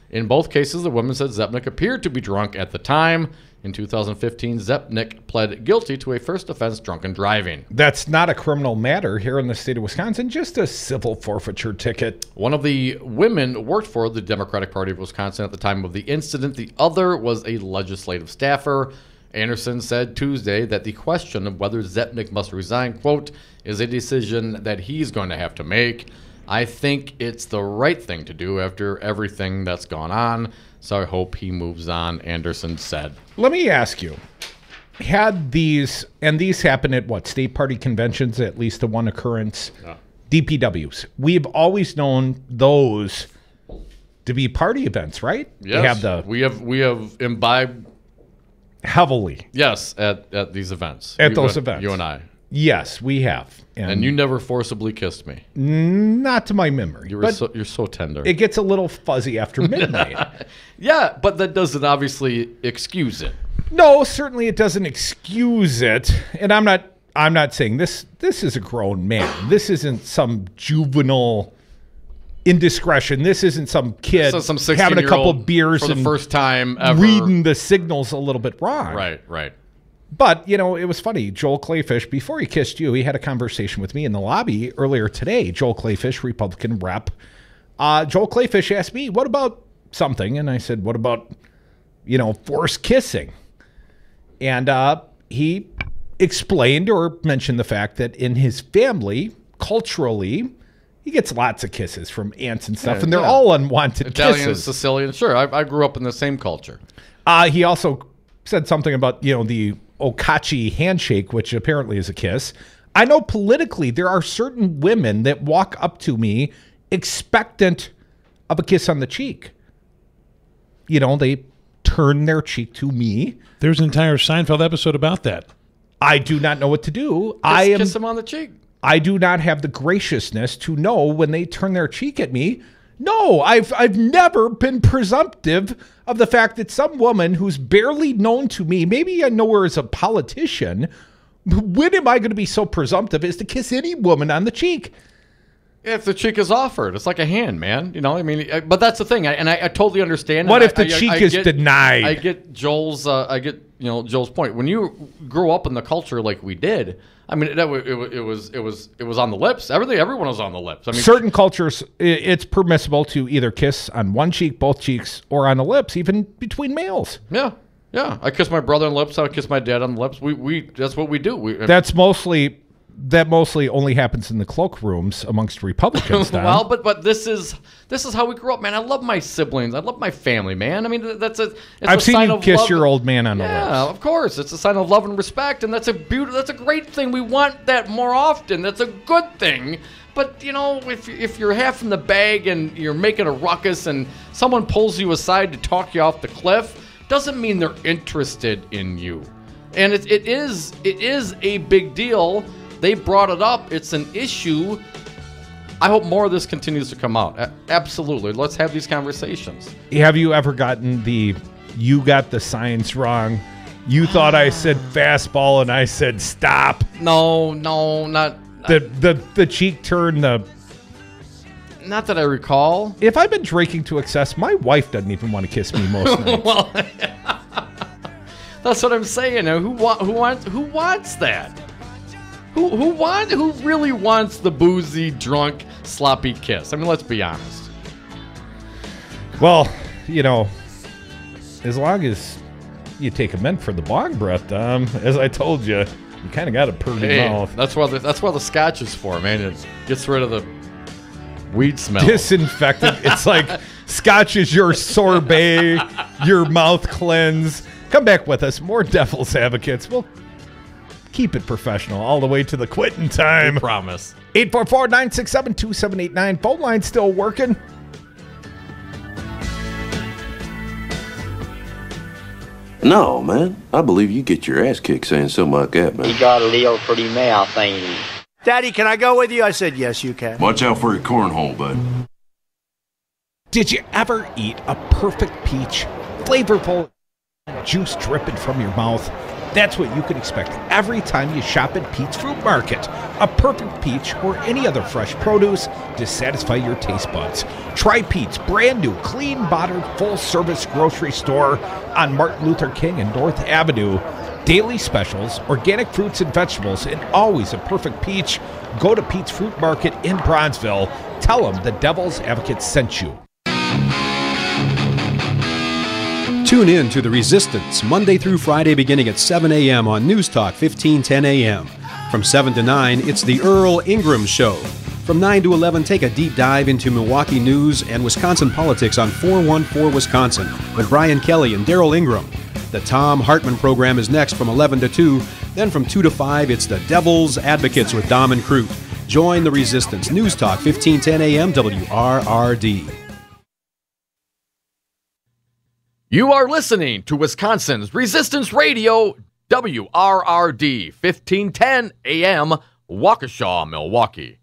In both cases, the women said Zepnick appeared to be drunk at the time. In 2015, Zepnick pled guilty to a first offense drunken driving. That's not a criminal matter here in the state of Wisconsin, just a civil forfeiture ticket. One of the women worked for the Democratic Party of Wisconsin at the time of the incident. The other was a legislative staffer. Anderson said Tuesday that the question of whether Zepnick must resign, quote, is a decision that he's going to have to make. I think it's the right thing to do after everything that's gone on, so I hope he moves on, Anderson said. Let me ask you, had these happen at what, state party conventions, at least the one occurrence, DPWs. We've always known those to be party events, right? Yes, we have imbibed Heavily. Yes, at these events. At those events. You and I. Yes, we have. And you never forcibly kissed me. Not to my memory. You're so tender. It gets a little fuzzy after midnight. Yeah, but that doesn't obviously excuse it. No, certainly it doesn't excuse it. And I'm not saying this is a grown man. This isn't some juvenile indiscretion. This isn't some kid some having a couple beers for the and first time ever. reading the signals a little bit wrong. Right. But, it was funny. Joel Clayfish, before he kissed you, he had a conversation with me in the lobby earlier today. Joel Clayfish, Republican rep. Joel Clayfish asked me, what about something? And I said, what about, forced kissing? And he explained or mentioned the fact that in his family, culturally, he gets lots of kisses from aunts and stuff, and they're all unwanted Italian, kisses. Sicilian, sure. I grew up in the same culture. He also said something about, the Okachi handshake, which apparently is a kiss. I know politically there are certain women that walk up to me expectant of a kiss on the cheek. They turn their cheek to me. There's an entire Seinfeld episode about that. I do not know what to do. Kiss them on the cheek. I do not have the graciousness to know when they turn their cheek at me. No, I've never been presumptive of the fact that some woman who's barely known to me, maybe I know her as a politician, when am I going to be so presumptive as to kiss any woman on the cheek? If the cheek is offered, it's like a hand, man. But that's the thing, I totally understand. What if the cheek is denied? I get Joel's. Joel's point. When you grow up in the culture like we did, it was on the lips. Everyone was on the lips. Certain cultures, it's permissible to either kiss on one cheek, both cheeks, or on the lips, even between males. Yeah. I kiss my brother on the lips. I kiss my dad on the lips. We that's what we do. That mostly only happens in the cloakrooms amongst Republicans. Well, but this is how we grew up, man. I love my siblings. I love my family, man. I've seen you kiss your old man on the lips. Yeah, of course. It's a sign of love and respect, and that's a great thing. We want that more often. That's a good thing. But if you're half in the bag and you're making a ruckus and someone pulls you aside to talk you off the cliff, doesn't mean they're interested in you. And it is a big deal. They brought it up. It's an issue. I hope more of this continues to come out. Absolutely. Let's have these conversations. Have you ever gotten you got the science wrong? You thought I said fastball and I said stop. No, not. The cheek turn, Not that I recall. If I've been drinking to excess, my wife doesn't even want to kiss me most nights. Well, that's what I'm saying. Who wants that? Who really wants the boozy, drunk, sloppy kiss? Let's be honest. Well, as long as you take a mint for the bong breath, as I told you, you kind of got a pretty mouth. That's what the scotch is for, man. It gets rid of the weed smell. Disinfectant. It's like scotch is your sorbet, your mouth cleanse. Come back with us. More Devil's Advocates. We'll keep it professional all the way to the quitting time. I promise. 844-967-2789. Phone line still working. No, man. I believe you get your ass kicked saying something like that, man. You got a little pretty mouth, ain't you? Daddy, can I go with you? I said, yes, you can. Watch out for your cornhole, bud. Did you ever eat a perfect peach? Flavorful, juice dripping from your mouth? That's what you can expect every time you shop at Pete's Fruit Market. A perfect peach or any other fresh produce to satisfy your taste buds. Try Pete's brand new, clean, bottled, full-service grocery store on Martin Luther King and North Avenue. Daily specials, organic fruits and vegetables, and always a perfect peach. Go to Pete's Fruit Market in Bronzeville. Tell them the Devil's Advocates sent you. Tune in to The Resistance, Monday through Friday beginning at 7 a.m. on News Talk 1510 a.m. From 7 to 9, it's The Earl Ingram Show. From 9 to 11, take a deep dive into Milwaukee news and Wisconsin politics on 414 Wisconsin with Brian Kelly and Daryl Ingram. The Tom Hartman program is next from 11 to 2. Then from 2 to 5, it's The Devil's Advocates with Dom and Crute. Join The Resistance, News Talk 1510 a.m. WRRD. You are listening to Wisconsin's Resistance Radio, WRRD, 1510 AM, Waukesha, Milwaukee.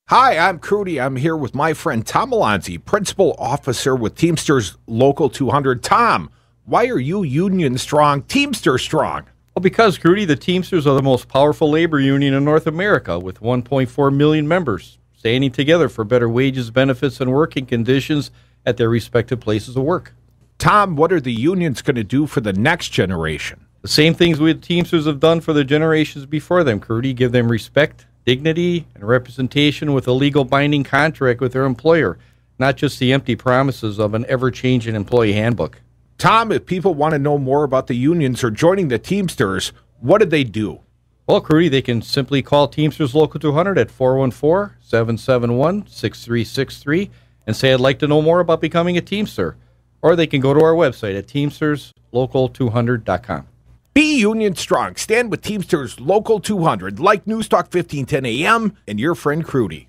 Hi, I'm Crudy. I'm here with my friend Tom Alonzi, Principal Officer with Teamsters Local 200. Tom, why are you union strong, Teamster strong? Well, because, Crudy, the Teamsters are the most powerful labor union in North America with 1.4 million members, standing together for better wages, benefits, and working conditions at their respective places of work. Tom, what are the unions going to do for the next generation? The same things we Teamsters have done for the generations before them, Crudy. Give them respect, dignity, and representation with a legal binding contract with their employer, not just the empty promises of an ever-changing employee handbook. Tom, if people want to know more about the unions or joining the Teamsters, what do they do? Well, Crudy, they can simply call Teamsters Local 200 at 414-771-6363 and say, I'd like to know more about becoming a Teamster. Or they can go to our website at teamsterslocal200.com. Be union strong. Stand with Teamsters Local 200, like News Talk 1510 AM and your friend Crudy.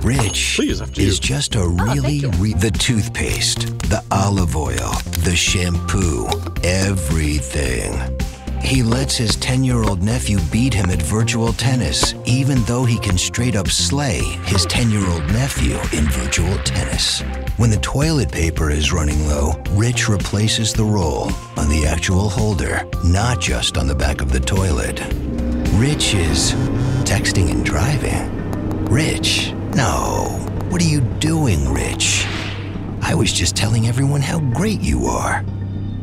Rich is just a the toothpaste, the olive oil, the shampoo, everything. He lets his 10-year-old nephew beat him at virtual tennis, even though he can straight up slay his 10-year-old nephew in virtual tennis. When the toilet paper is running low, Rich replaces the roll on the actual holder, not just on the back of the toilet. Rich is texting and driving. Rich, no. What are you doing, Rich? I was just telling everyone how great you are.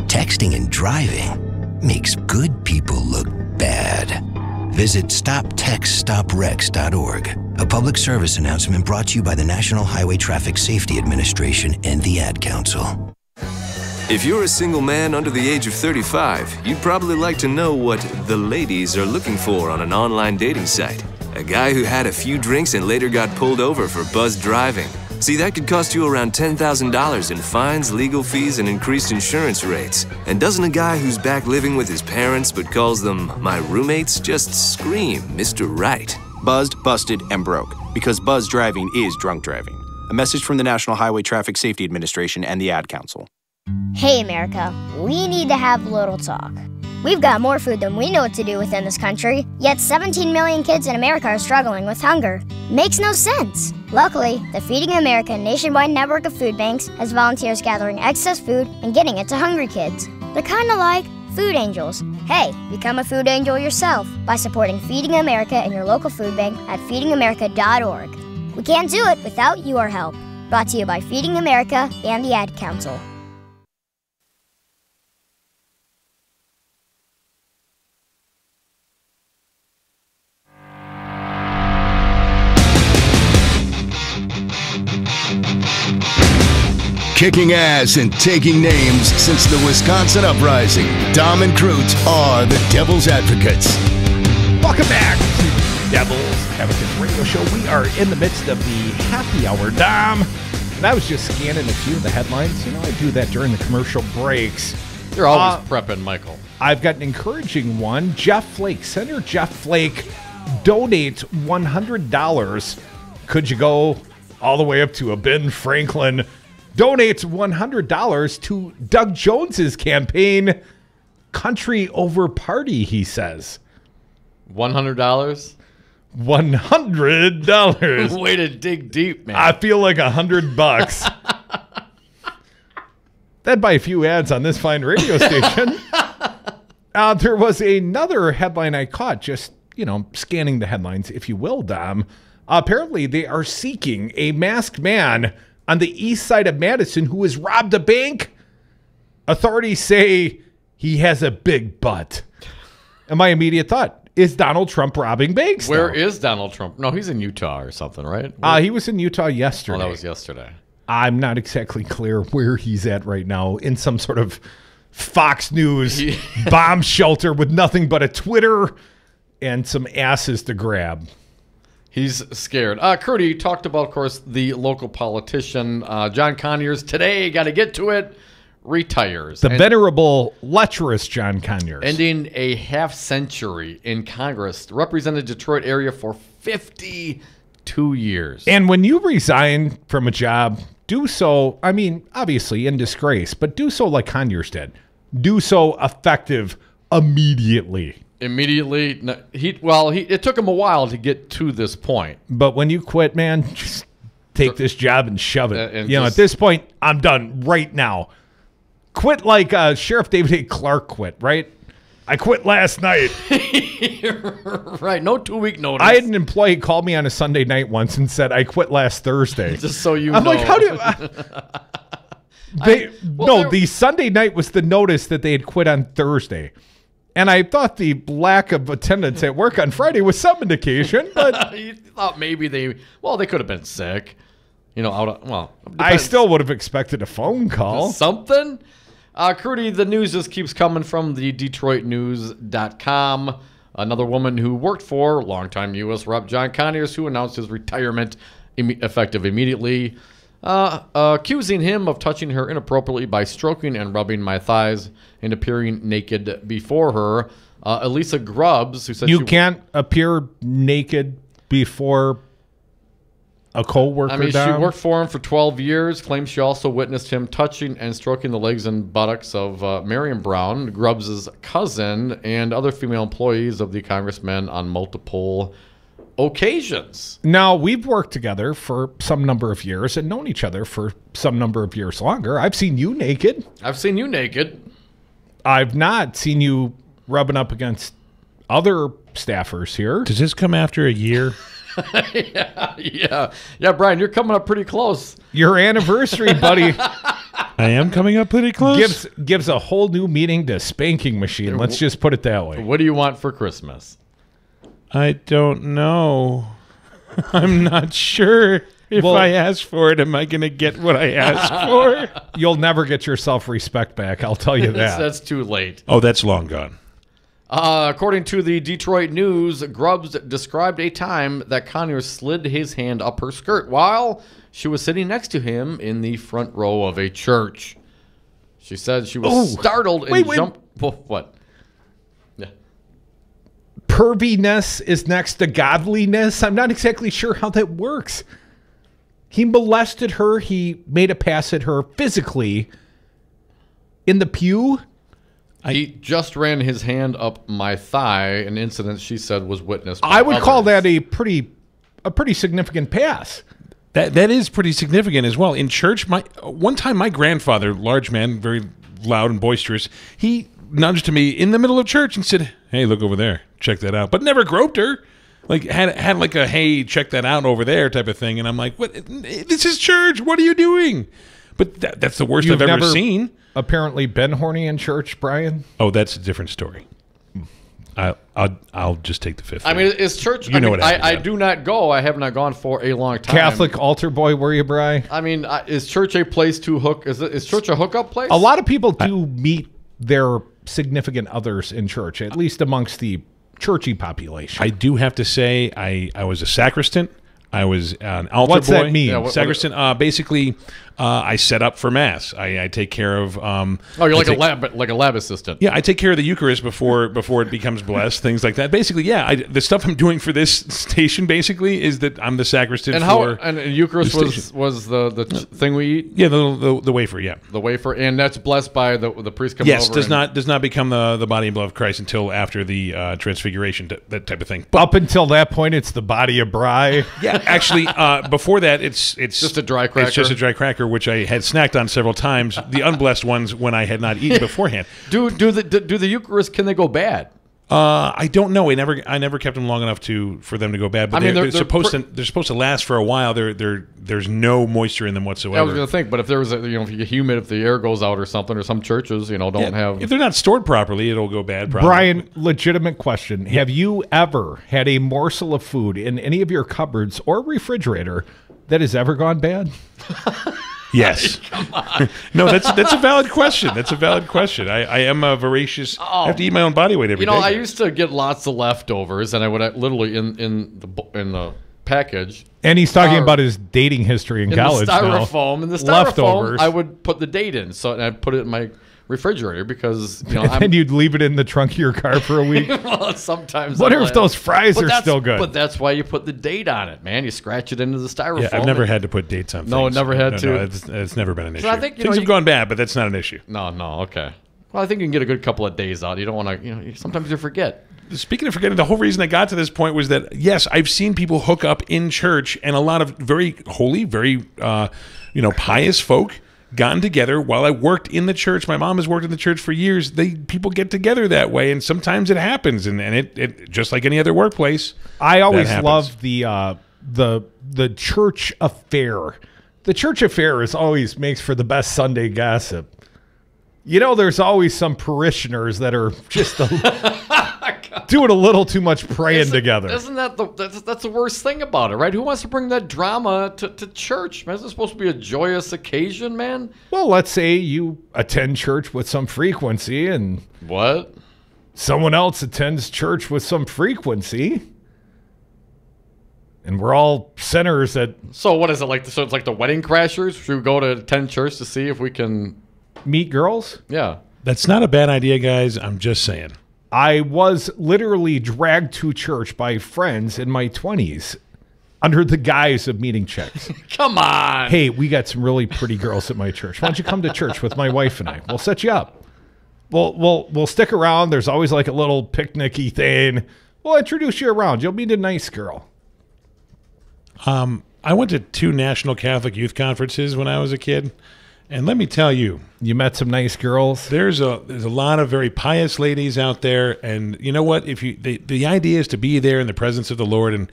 Texting and driving makes good people look bad. Visit StopTextStopWrecks.org. A public service announcement brought to you by the National Highway Traffic Safety Administration and the Ad Council. If you're a single man under the age of 35, you'd probably like to know what the ladies are looking for on an online dating site. A guy who had a few drinks and later got pulled over for buzzed driving. See, that could cost you around $10,000 in fines, legal fees, and increased insurance rates. And doesn't a guy who's back living with his parents but calls them my roommates just scream Mr. Right? Buzzed, busted, and broke. Because buzz driving is drunk driving. A message from the National Highway Traffic Safety Administration and the Ad Council. Hey, America, we need to have a little talk. We've got more food than we know what to do with in this country, yet 17 million kids in America are struggling with hunger. Makes no sense. Luckily, the Feeding America nationwide network of food banks has volunteers gathering excess food and getting it to hungry kids. They're kind of like food angels. Hey, become a food angel yourself by supporting Feeding America and your local food bank at feedingamerica.org. We can't do it without your help. Brought to you by Feeding America and the Ad Council. Kicking ass and taking names since the Wisconsin Uprising, Dom and Crute are the Devil's Advocates. Welcome back to Devil's Advocates Radio Show. We are in the midst of the happy hour, Dom. And I was just scanning a few of the headlines. You know, I do that during the commercial breaks. You're always prepping, Michael. I've got an encouraging one. Jeff Flake, Senator Jeff Flake, donates $100. Could you go all the way up to a Ben Franklin? Donates $100 to Doug Jones's campaign, Country Over Party, he says. $100? $100. Way to dig deep, man. I feel like $100. That'd buy a few ads on this fine radio station. There was another headline I caught, just, scanning the headlines, if you will, Dom. Apparently, they are seeking a masked man on the east side of Madison who has robbed a bank. Authorities say he has a big butt. And my immediate thought, is Donald Trump robbing banks? Where is Donald Trump? No, he's in Utah or something, right? He was in Utah yesterday. Oh, that was yesterday. I'm not exactly clear where he's at right now, in some sort of Fox News bomb shelter with nothing but a Twitter and some asses to grab. He's scared. Crudy talked about, of course, the local politician, John Conyers. Today, got to get to it, retires. The venerable, lecherous John Conyers. Ending a half-century in Congress, represented Detroit area for 52 years. And when you resign from a job do so, I mean, obviously in disgrace, but do so like Conyers did. Do so effective immediately. Immediately, no, it took him a while to get to this point. But when you quit, man, just take this job and shove it. And at this point, I'm done right now. Quit like Sheriff David A. Clark quit, right? I quit last night. Right, no 2-week notice. I had an employee call me on a Sunday night once and said, I quit last Thursday. Just so you I'm know. like, how do the Sunday night was the notice that they had quit on Thursday. And I thought the lack of attendance at work on Friday was some indication, but you thought maybe they could have been sick. I still would have expected a phone call. Something? Crudy, the news just keeps coming from the DetroitNews.com. Another woman who worked for longtime U.S. Rep. John Conyers, who announced his retirement effective immediately, accusing him of touching her inappropriately by stroking and rubbing my thighs and appearing naked before her. Elisa Grubbs, who said you can't appear naked before a co-worker. I mean, she worked for him for 12 years, claims she also witnessed him touching and stroking the legs and buttocks of Marion Brown, Grubbs' cousin, and other female employees of the congressman on multiple occasions. Now, we've worked together for some number of years and known each other for some number of years longer. I've seen you naked. I've seen you naked. I've not seen you rubbing up against other staffers here. Does this come after a year? Yeah, Brian, you're coming up pretty close. Your anniversary, buddy. I am coming up pretty close. Gives a whole new meaning to spanking machine. Let's just put it that way. What do you want for Christmas? I don't know. I'm not sure. If I ask for it, am I going to get what I asked for? You'll never get your self-respect back, I'll tell you that. That's too late. Oh, that's long gone. According to the Detroit News, Grubbs described a time that Conyers slid his hand up her skirt while she was sitting next to him in the front row of a church. She said she was startled and jumped. What? Yeah. Perviness is next to godliness. I'm not exactly sure how that works. He molested her. He made a pass at her physically in the pew. He just ran his hand up my thigh, an incident she said was witnessed by I would call others. that a pretty significant pass. That is pretty significant as well. In church, one time my grandfather, large man, very loud and boisterous, he nudged to me in the middle of church and said, "Hey, look over there. Check that out." But never groped her. Like had like a, "Hey, check that out over there" type of thing. And I'm like, "What? This is church. What are you doing?" But that's the worst I've ever seen. Apparently been horny in church, Brian? Oh, that's a different story. I'll just take the fifth. I mean, is church... I do not go. I have not gone for a long time. Catholic altar boy, were you, Brian? I mean, is church a place to hook... Is church a hookup place? A lot of people do meet their significant others in church, at least amongst the churchy population. I do have to say, I was a sacristan. I was an altar boy. What's that mean? Yeah, sacristan. Basically, I set up for mass. I take care of. You're like a lab assistant. Yeah, I take care of the Eucharist before it becomes blessed. Things like that. Basically, yeah. The stuff I'm doing for this station basically is that I'm the sacristan. And Eucharist was the thing we eat. Yeah, the wafer. Yeah, the wafer, and that's blessed by the priest coming over. Yes, does not become the body and blood of Christ until after the transfiguration. That type of thing. Up until that point, it's the body of Bry. Yeah. Actually, before that, it's just a dry cracker. It's just a dry cracker, which I had snacked on several times. The unblessed ones when I had not eaten beforehand. Do the Eucharist, can they go bad? I don't know. I never kept them long enough for them to go bad. But they're supposed to last for a while. There's no moisture in them whatsoever. I was going to think, but if there was if you get humid, if the air goes out or something, or some churches don't have. If they're not stored properly, it'll go bad. Probably. Brian, legitimate question: Have you ever had a morsel of food in any of your cupboards or refrigerator that has ever gone bad? Yes. Come on. No, that's a valid question. That's a valid question. I am a voracious. I have to eat my own body weight every day. I used to get lots of leftovers, and I would literally in the package. And he's talking about his dating history in college the styrofoam. now. In the styrofoam, Leftovers. I would put the date in. So I'd put it in my refrigerator because, you know, and you'd leave it in the trunk of your car for a week. Well, sometimes. Wonder if those fries are still good. But that's why you put the date on it, man. You scratch it into the styrofoam. Yeah, I've never had to put dates on things. No, never had to. No, it's never been an issue. So I think, things have gone bad, but that's not an issue. No, okay. Well, I think you can get a good couple of days out. You don't want to, you know, sometimes you forget. Speaking of forgetting, the whole reason I got to this point was that, yes, I've seen people hook up in church, and a lot of very holy, very, pious folk gotten together while I worked in the church. My mom has worked in the church for years. People get together that way, and sometimes it happens, and it just like any other workplace. I always love the church affair. The church affair always makes for the best Sunday gossip. You know, there's always some parishioners that are just doing a little too much praying together. Isn't that that's the worst thing about it, right? Who wants to bring that drama to church? Man, isn't it supposed to be a joyous occasion, man? Well, let's say you attend church with some frequency and what? Someone else attends church with some frequency. And we're all sinners that... So what is it like? So it's like the Wedding Crashers? Should we go to attend church to see if we can... meet girls? Yeah. That's not a bad idea, guys. I'm just saying. I was literally dragged to church by friends in my 20s under the guise of meeting chicks. Come on. Hey, we got some really pretty girls at my church. Why don't you come to church with my wife and I? We'll set you up. We'll stick around. There's always like a little picnicky thing. We'll introduce you around. You'll meet a nice girl. I went to 2 National Catholic Youth Conferences when I was a kid. And let me tell you, you met some nice girls. There's a lot of very pious ladies out there, and you know what? If the idea is to be there in the presence of the Lord, and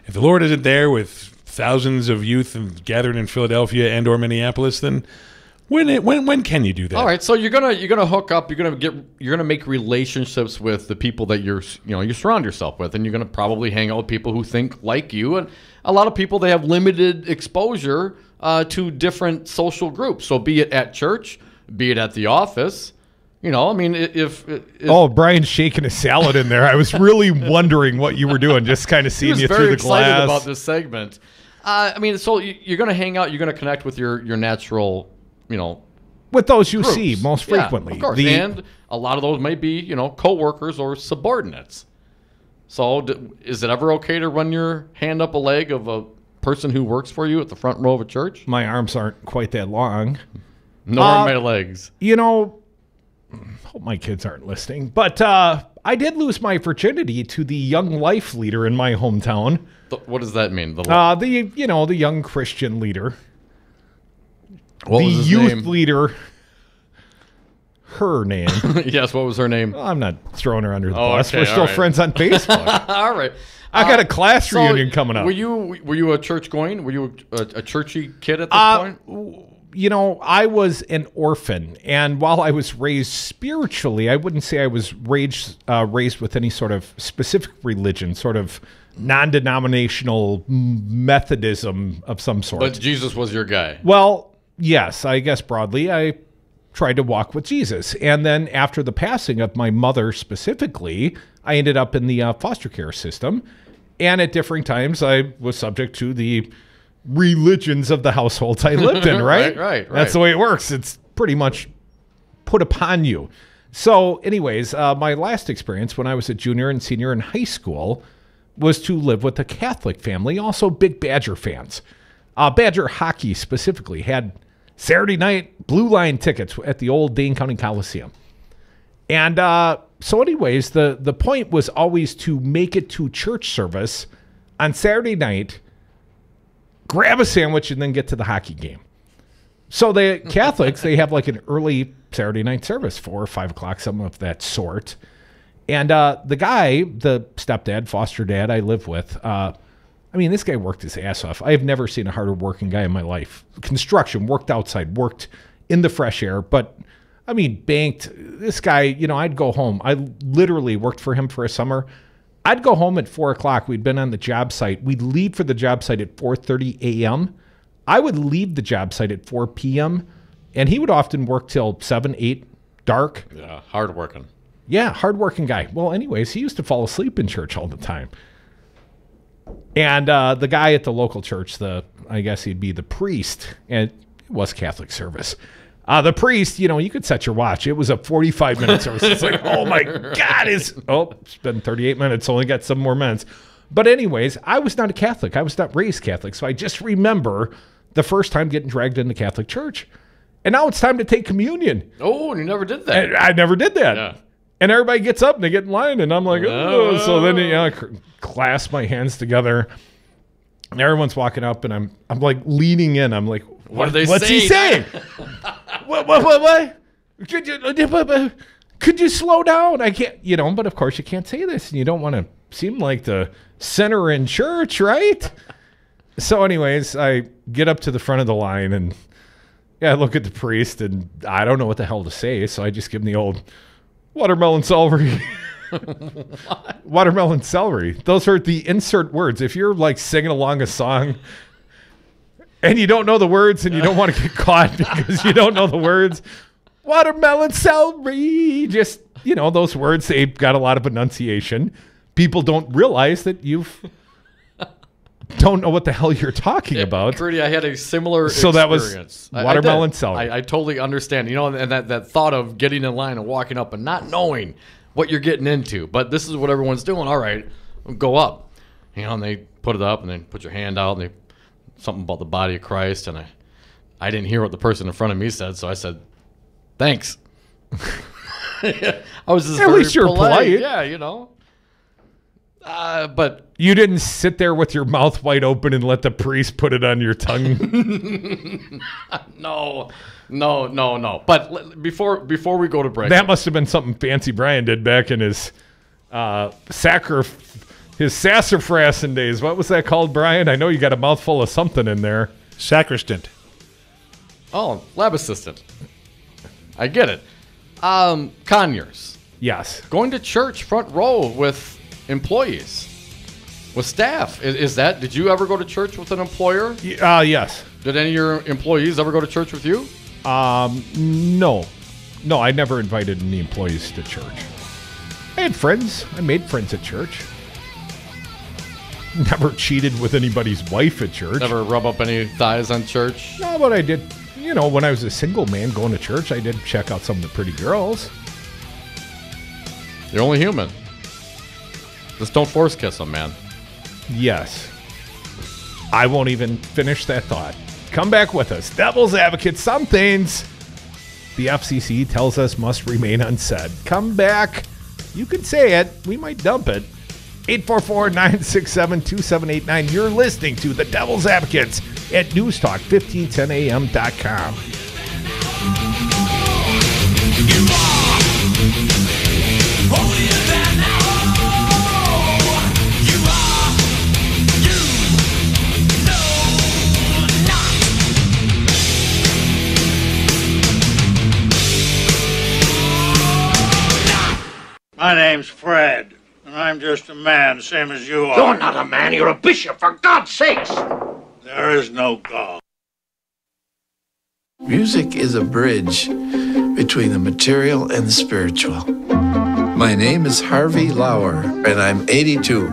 if the Lord isn't there with thousands of youth and gathered in Philadelphia and or Minneapolis, then when can you do that? All right, so you're gonna hook up. You're gonna make relationships with the people that you surround yourself with, and you're gonna probably hang out with people who think like you. And a lot of people, they have limited exposure to different social groups. So be it at church, be it at the office. You know, I mean, if Brian's shaking a salad in there. I was really wondering what you were doing, just kind of seeing you through the glass. He was very excited about this segment. I mean, so you're going to hang out, you're going to connect with your natural, with those you groups. See most frequently. Yeah, of course. And a lot of those may be, coworkers or subordinates. So is it ever okay to run your hand up a leg of a person who works for you at the front row of a church? My arms aren't quite that long. Nor are my legs. Hope my kids aren't listening. But I did lose my virginity to the young life leader in my hometown. What does that mean? The young Christian leader. What was his youth name? Leader. Her name. Yes, what was her name? Well, I'm not throwing her under the bus. Okay, We're still friends on Facebook. All right. I got a class reunion coming up. Were you a church going? Were you a churchy kid at this point? I was an orphan, and while I was raised spiritually, I wouldn't say I was raised with any sort of specific religion, sort of non-denominational Methodism of some sort. But Jesus was your guy. Well, yes, I guess broadly, I tried to walk with Jesus. And then after the passing of my mother specifically, I ended up in the foster care system. And at different times, I was subject to the religions of the households I lived in, right? Right. That's the way it works. It's pretty much put upon you. So anyways, my last experience when I was a junior and senior in high school was to live with a Catholic family, also big Badger fans. Badger hockey specifically had Saturday night blue line tickets at the old Dane County Coliseum. And so anyways, the point was always to make it to church service on Saturday night, grab a sandwich, and then get to the hockey game. So the Catholics, they have like an early Saturday night service, 4 or 5 o'clock, something of that sort. And the guy, the stepdad, foster dad I live with, this guy worked his ass off. I have never seen a harder working guy in my life. Construction, worked outside, worked in the fresh air, but banked. This guy, I'd go home. I literally worked for him for a summer. I'd go home at 4 o'clock. We'd been on the job site. We'd leave for the job site at 4:30 a.m. I would leave the job site at 4 p.m., and he would often work till 7, 8, dark. Yeah, hard working. Yeah, hard-working guy. Well, anyways, he used to fall asleep in church all the time. And the guy at the local church, I guess he'd be the priest, and it was Catholic service. The priest, you could set your watch. It was a 45-minute service. It's like, oh my God, it's been 38 minutes. Only got 7 more minutes. But anyways, I was not a Catholic. I was not raised Catholic. So I just remember the first time getting dragged into Catholic church. And now it's time to take communion. Oh, and you never did that. I never did that. Yeah. And everybody gets up and they get in line, and I'm like, oh. So then I clasp my hands together, and everyone's walking up, and I'm like leaning in. I'm like, what's he saying? What? Could you slow down? I can't, but of course you can't say this, and you don't want to seem like the center in church, right? So anyways, I get up to the front of the line, and I look at the priest, and I don't know what the hell to say, so I just give him the old watermelon celery. Watermelon celery. Those are the insert words. If you're like singing along a song and you don't know the words and you don't want to get caught because you don't know the words, watermelon celery, just, those words, they've got a lot of enunciation. People don't realize that don't know what the hell you're talking about. Trudy, I had a similar experience. So that was watermelon celery. I totally understand. And that thought of getting in line and walking up and not knowing what you're getting into. But this is what everyone's doing. All right, go up. And they put it up, and they put your hand out, and something about the body of Christ. And I didn't hear what the person in front of me said, so I said, thanks. I was just at least you're polite. Yeah, but you didn't sit there with your mouth wide open and let the priest put it on your tongue. No. But before we go to break, that must have been something fancy Brian did back in his sassafrasin days. What was that called, Brian? I know you got a mouthful of something in there. Sacristant. Oh, lab assistant. I get it. Conyers. Yes. Going to church front row with employees, with staff. Did you ever go to church with an employer? Yes. Did any of your employees ever go to church with you? No, I never invited any employees to church. I had friends. I made friends at church. Never cheated with anybody's wife at church. Never rub up any thighs on church? No, but I did, when I was a single man going to church, I did check out some of the pretty girls. You're only human. Just don't force kiss them, man. Yes. I won't even finish that thought. Come back with us. Devil's Advocate. Some things the FCC tells us must remain unsaid. Come back. You can say it. We might dump it. 844-967-2789. You're listening to the Devil's Advocates at newstalk1510am.com. My name's Fred, and I'm just a man, same as you are. You're not a man, you're a bishop, for God's sakes! There is no God. Music is a bridge between the material and the spiritual. My name is Harvey Lauer, and I'm 82.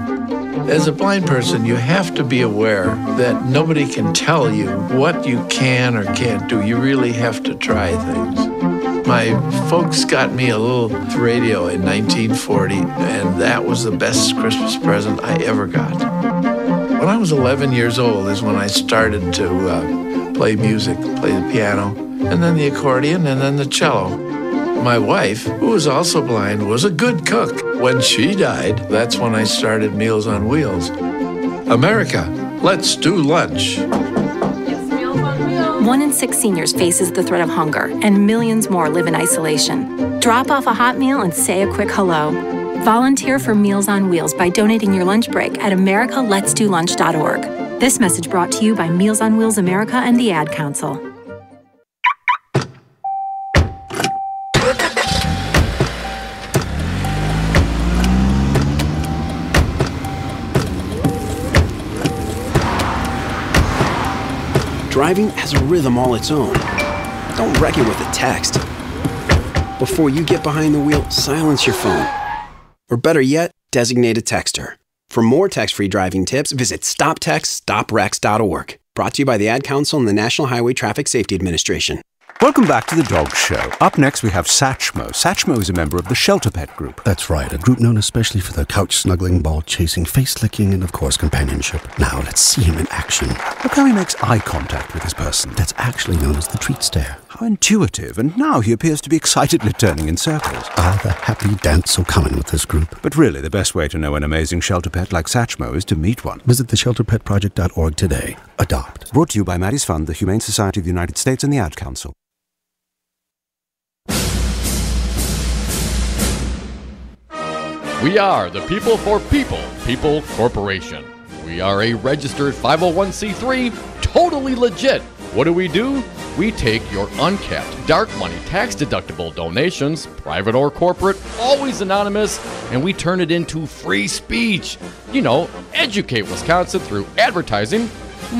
As a blind person, you have to be aware that nobody can tell you what you can or can't do. You really have to try things. My folks got me a little radio in 1940, and that was the best Christmas present I ever got. When I was 11 years old is when I started to play music, play the piano, and then the accordion, and then the cello. My wife, who was also blind, was a good cook. When she died, that's when I started Meals on Wheels. America, let's do lunch. 1 in 6 seniors faces the threat of hunger, and millions more live in isolation. Drop off a hot meal and say a quick hello. Volunteer for Meals on Wheels by donating your lunch break at americaletsdolunch.org. This message brought to you by Meals on Wheels America and the Ad Council. Driving has a rhythm all its own. Don't wreck it with a text. Before you get behind the wheel, silence your phone. Or better yet, designate a texter. For more tax-free driving tips, visit StopTextStopWrecks.org. Brought to you by the Ad Council and the National Highway Traffic Safety Administration. Welcome back to the Dog Show. Up next, we have Satchmo. Satchmo is a member of the Shelter Pet Group. That's right, a group known especially for their couch-snuggling, ball-chasing, face-licking, and, of course, companionship. Now, let's see him in action. Look how he makes eye contact with his person. That's actually known as the treat stare. How intuitive, and now he appears to be excitedly turning in circles. Ah, the happy dance so common with this group. But really, the best way to know an amazing shelter pet like Satchmo is to meet one. Visit theshelterpetproject.org today. Adopt. Brought to you by Maddie's Fund, the Humane Society of the United States, and the Ad Council. We are the People for People, People Corporation. We are a registered 501c3, totally legit. What do? We take your uncapped, dark money, tax-deductible donations, private or corporate, always anonymous, and we turn it into free speech. You know, educate Wisconsin through advertising,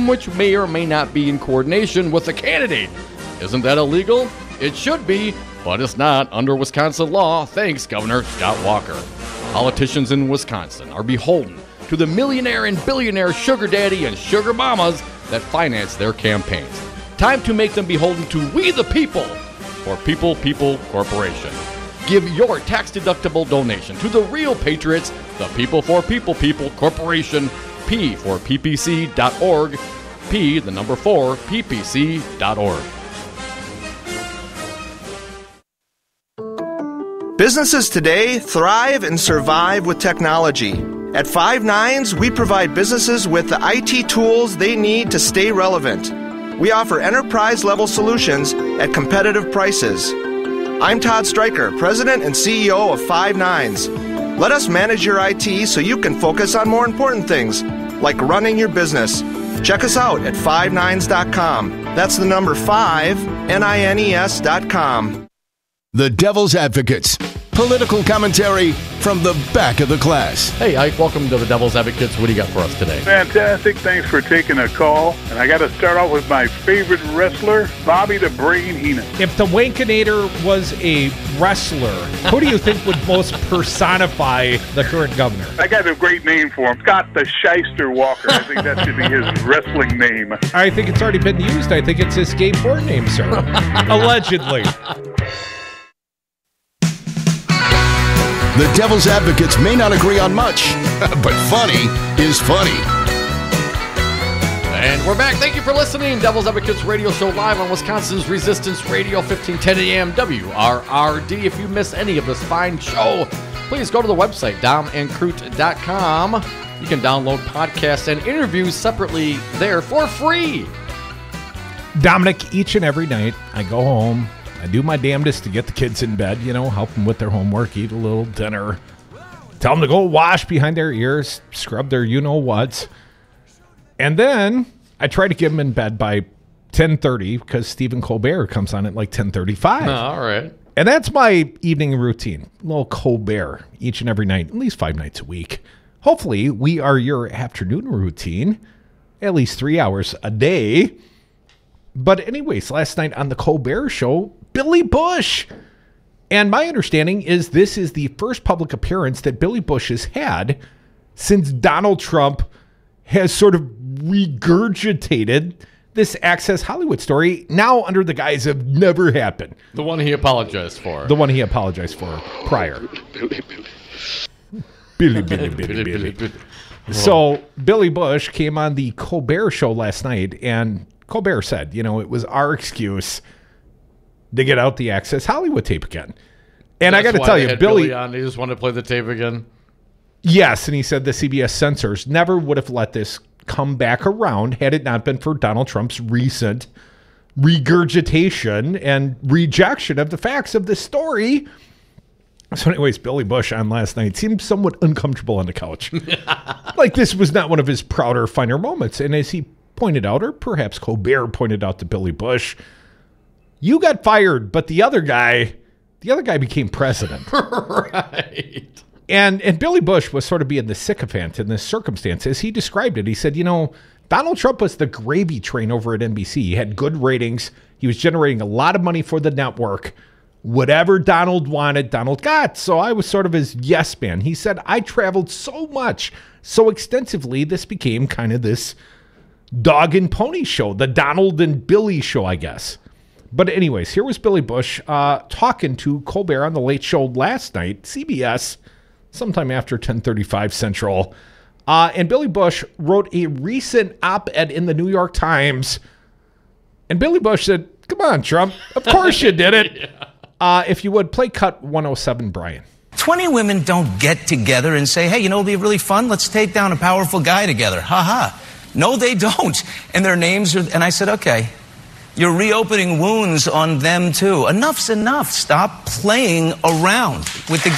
which may or may not be in coordination with the candidate. Isn't that illegal? It should be, but it's not under Wisconsin law, thanks Governor Scott Walker. Politicians in Wisconsin are beholden to the millionaire and billionaire sugar daddy and sugar mamas that finance their campaigns. Time to make them beholden to we the people for People Corporation. Give your tax-deductible donation to the real patriots, the People for People Corporation, P for ppc.org, P, the number 4, ppc.org. Businesses today thrive and survive with technology. At Five Nines, we provide businesses with the IT tools they need to stay relevant. We offer enterprise-level solutions at competitive prices. I'm Todd Stryker, President and CEO of Five Nines. Let us manage your IT so you can focus on more important things, like running your business. Check us out at fivenines.com. That's the number 5, NINES.com. The Devil's Advocates. Political commentary from the back of the class. Hey, Ike, welcome to the Devil's Advocates. What do you got for us today? Fantastic. Thanks for taking a call. And I got to start off with my favorite wrestler, Bobby the Brain Heenan. If the Wankinator was a wrestler, who do you think would most personify the current governor? I got a great name for him, Scott the Shyster Walker. I think that should be his wrestling name. I think it's already been used. I think it's his skateboard name, sir. Allegedly. The Devil's Advocates may not agree on much, but funny is funny. And we're back. Thank you for listening. Devil's Advocates radio show live on Wisconsin's Resistance Radio, 1510 AM WRRD. If you miss any of this fine show, please go to the website, domandcroot.com. You can download podcasts and interviews separately there for free. Dominic, each and every night, I go home. I do my damnedest to get the kids in bed, help them with their homework, eat a little dinner, tell them to go wash behind their ears, scrub their you-know-whats. And then I try to get them in bed by 10:30 because Stephen Colbert comes on at like 10:35. All right. And that's my evening routine, a little Colbert each and every night, at least 5 nights a week. Hopefully, we are your afternoon routine, at least 3 hours a day. But anyways, last night on the Colbert Show, Billy Bush. And my understanding is this is the first public appearance that Billy Bush has had since Donald Trump has sort of regurgitated this Access Hollywood story, now under the guise of never happened. The one he apologized for. The one he apologized for prior. Billy. So Billy Bush came on the Colbert Show last night, and Colbert said, it was our excuse to get out the Access Hollywood tape again. And I got to tell you, Billy on, he just wanted to play the tape again. Yes, and he said the CBS censors never would have let this come back around had it not been for Donald Trump's recent regurgitation and rejection of the facts of this story. So anyways, Billy Bush on last night seemed somewhat uncomfortable on the couch. Like this was not one of his prouder, finer moments. And as he pointed out, or perhaps Colbert pointed out to Billy Bush, you got fired, but the other guy became president. Right. And Billy Bush was sort of being the sycophant in this circumstance. As he described it, he said, Donald Trump was the gravy train over at NBC. He had good ratings. He was generating a lot of money for the network. whatever Donald wanted, Donald got. So I was sort of his yes man. He said, I traveled so much, so extensively, this became kind of this dog and pony show, the Donald and Billy show, I guess. But anyways, here was Billy Bush talking to Colbert on The Late Show last night, CBS, sometime after 10:35 Central. And Billy Bush wrote a recent op-ed in the New York Times. And Billy Bush said, come on, Trump. Of course you did it. If you would, play cut 107, Brian. 20 women don't get together and say, hey, you know, it'll be really fun. Let's take down a powerful guy together. Ha ha. No, they don't. And their names are, and I said, okay, you're reopening wounds on them too. Enough's enough. Stop playing around with the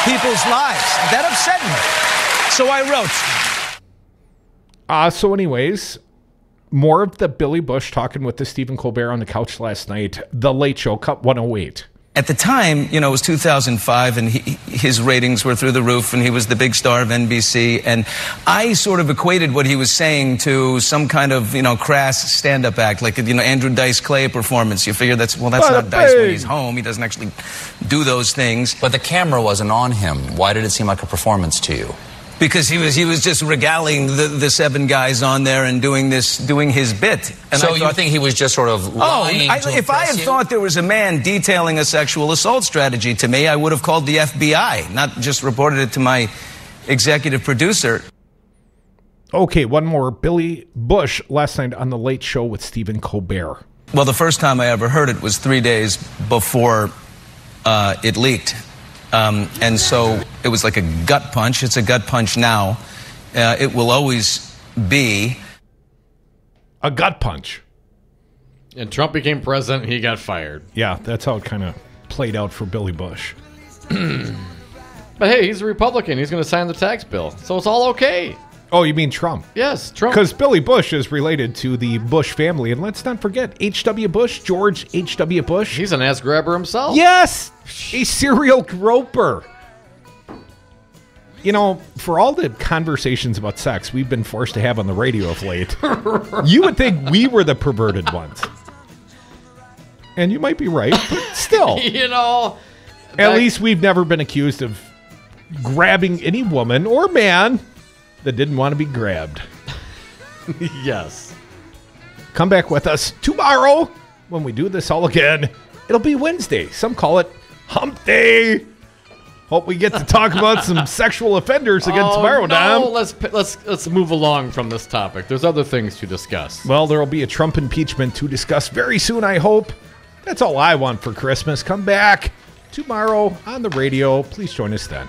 people's lives. That upset me. So I wrote. So anyways, more of the Billy Bush talking with the Stephen Colbert on the couch last night. The Late Show, cut 108. At the time, you know, it was 2005, and his ratings were through the roof, and he was the big star of NBC. And I sort of equated what he was saying to some kind of, you know, crass stand-up act, like, you know, Andrew Dice Clay performance. You figure that's not Dice when he's home. He doesn't actually do those things. But the camera wasn't on him. Why did it seem like a performance to you? Because he was just regaling the seven guys on there and doing his bit. And so you think he was just sort of lying if I had thought there was a man detailing a sexual assault strategy to me, I would have called the FBI, not just reported it to my executive producer. Okay, one more. Billy Bush last night on The Late Show with Stephen Colbert. Well, the first time I ever heard it was 3 days before it leaked. And so it was like a gut punch. It's a gut punch now. It will always be a gut punch. And Trump became president and he got fired. Yeah, that's how it kind of played out for Billy Bush. But hey, he's a Republican. He's going to sign the tax bill. So it's all okay. Oh, you mean Trump? Yes, Trump. Because Billy Bush is related to the Bush family. And let's not forget H.W. Bush, George H.W. Bush. He's an ass grabber himself. Yes! A serial groper. You know, for all the conversations about sex we've been forced to have on the radio of late, you would think we were the perverted ones. And you might be right, but still. You know. At least we've never been accused of grabbing any woman or man that didn't want to be grabbed. Yes. Come back with us tomorrow when we do this all again. It'll be Wednesday. Some call it Hump Day. Hope we get to talk about some sexual offenders again tomorrow, Dom. Let's move along from this topic. There's other things to discuss. Well, there will be a Trump impeachment to discuss very soon, I hope. That's all I want for Christmas. Come back tomorrow on the radio. Please join us then.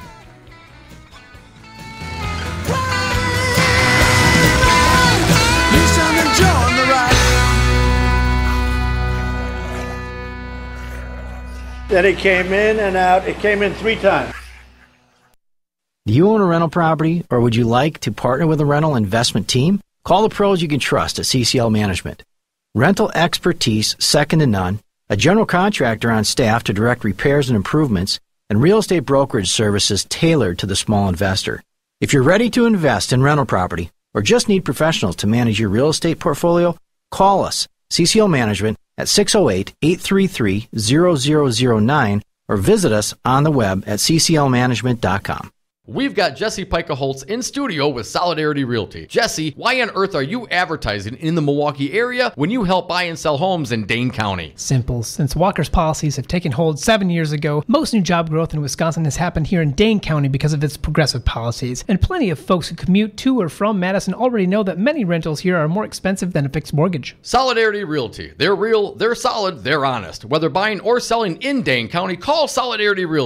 Then it came in and out. It came in 3 times. Do you own a rental property, or would you like to partner with a rental investment team? Call the pros you can trust at CCL Management. Rental expertise second to none, a general contractor on staff to direct repairs and improvements, and real estate brokerage services tailored to the small investor. If you're ready to invest in rental property, or just need professionals to manage your real estate portfolio, call us, CCL Management, at 608-833-0009 or visit us on the web at cclmanagement.com. We've got Jesse Pica-Holtz in studio with Solidarity Realty. Jesse, why on earth are you advertising in the Milwaukee area when you help buy and sell homes in Dane County? Simple. Since Walker's policies have taken hold 7 years ago, most new job growth in Wisconsin has happened here in Dane County because of its progressive policies. And plenty of folks who commute to or from Madison already know that many rentals here are more expensive than a fixed mortgage. Solidarity Realty. They're real, they're solid, they're honest. Whether buying or selling in Dane County, call Solidarity Realty.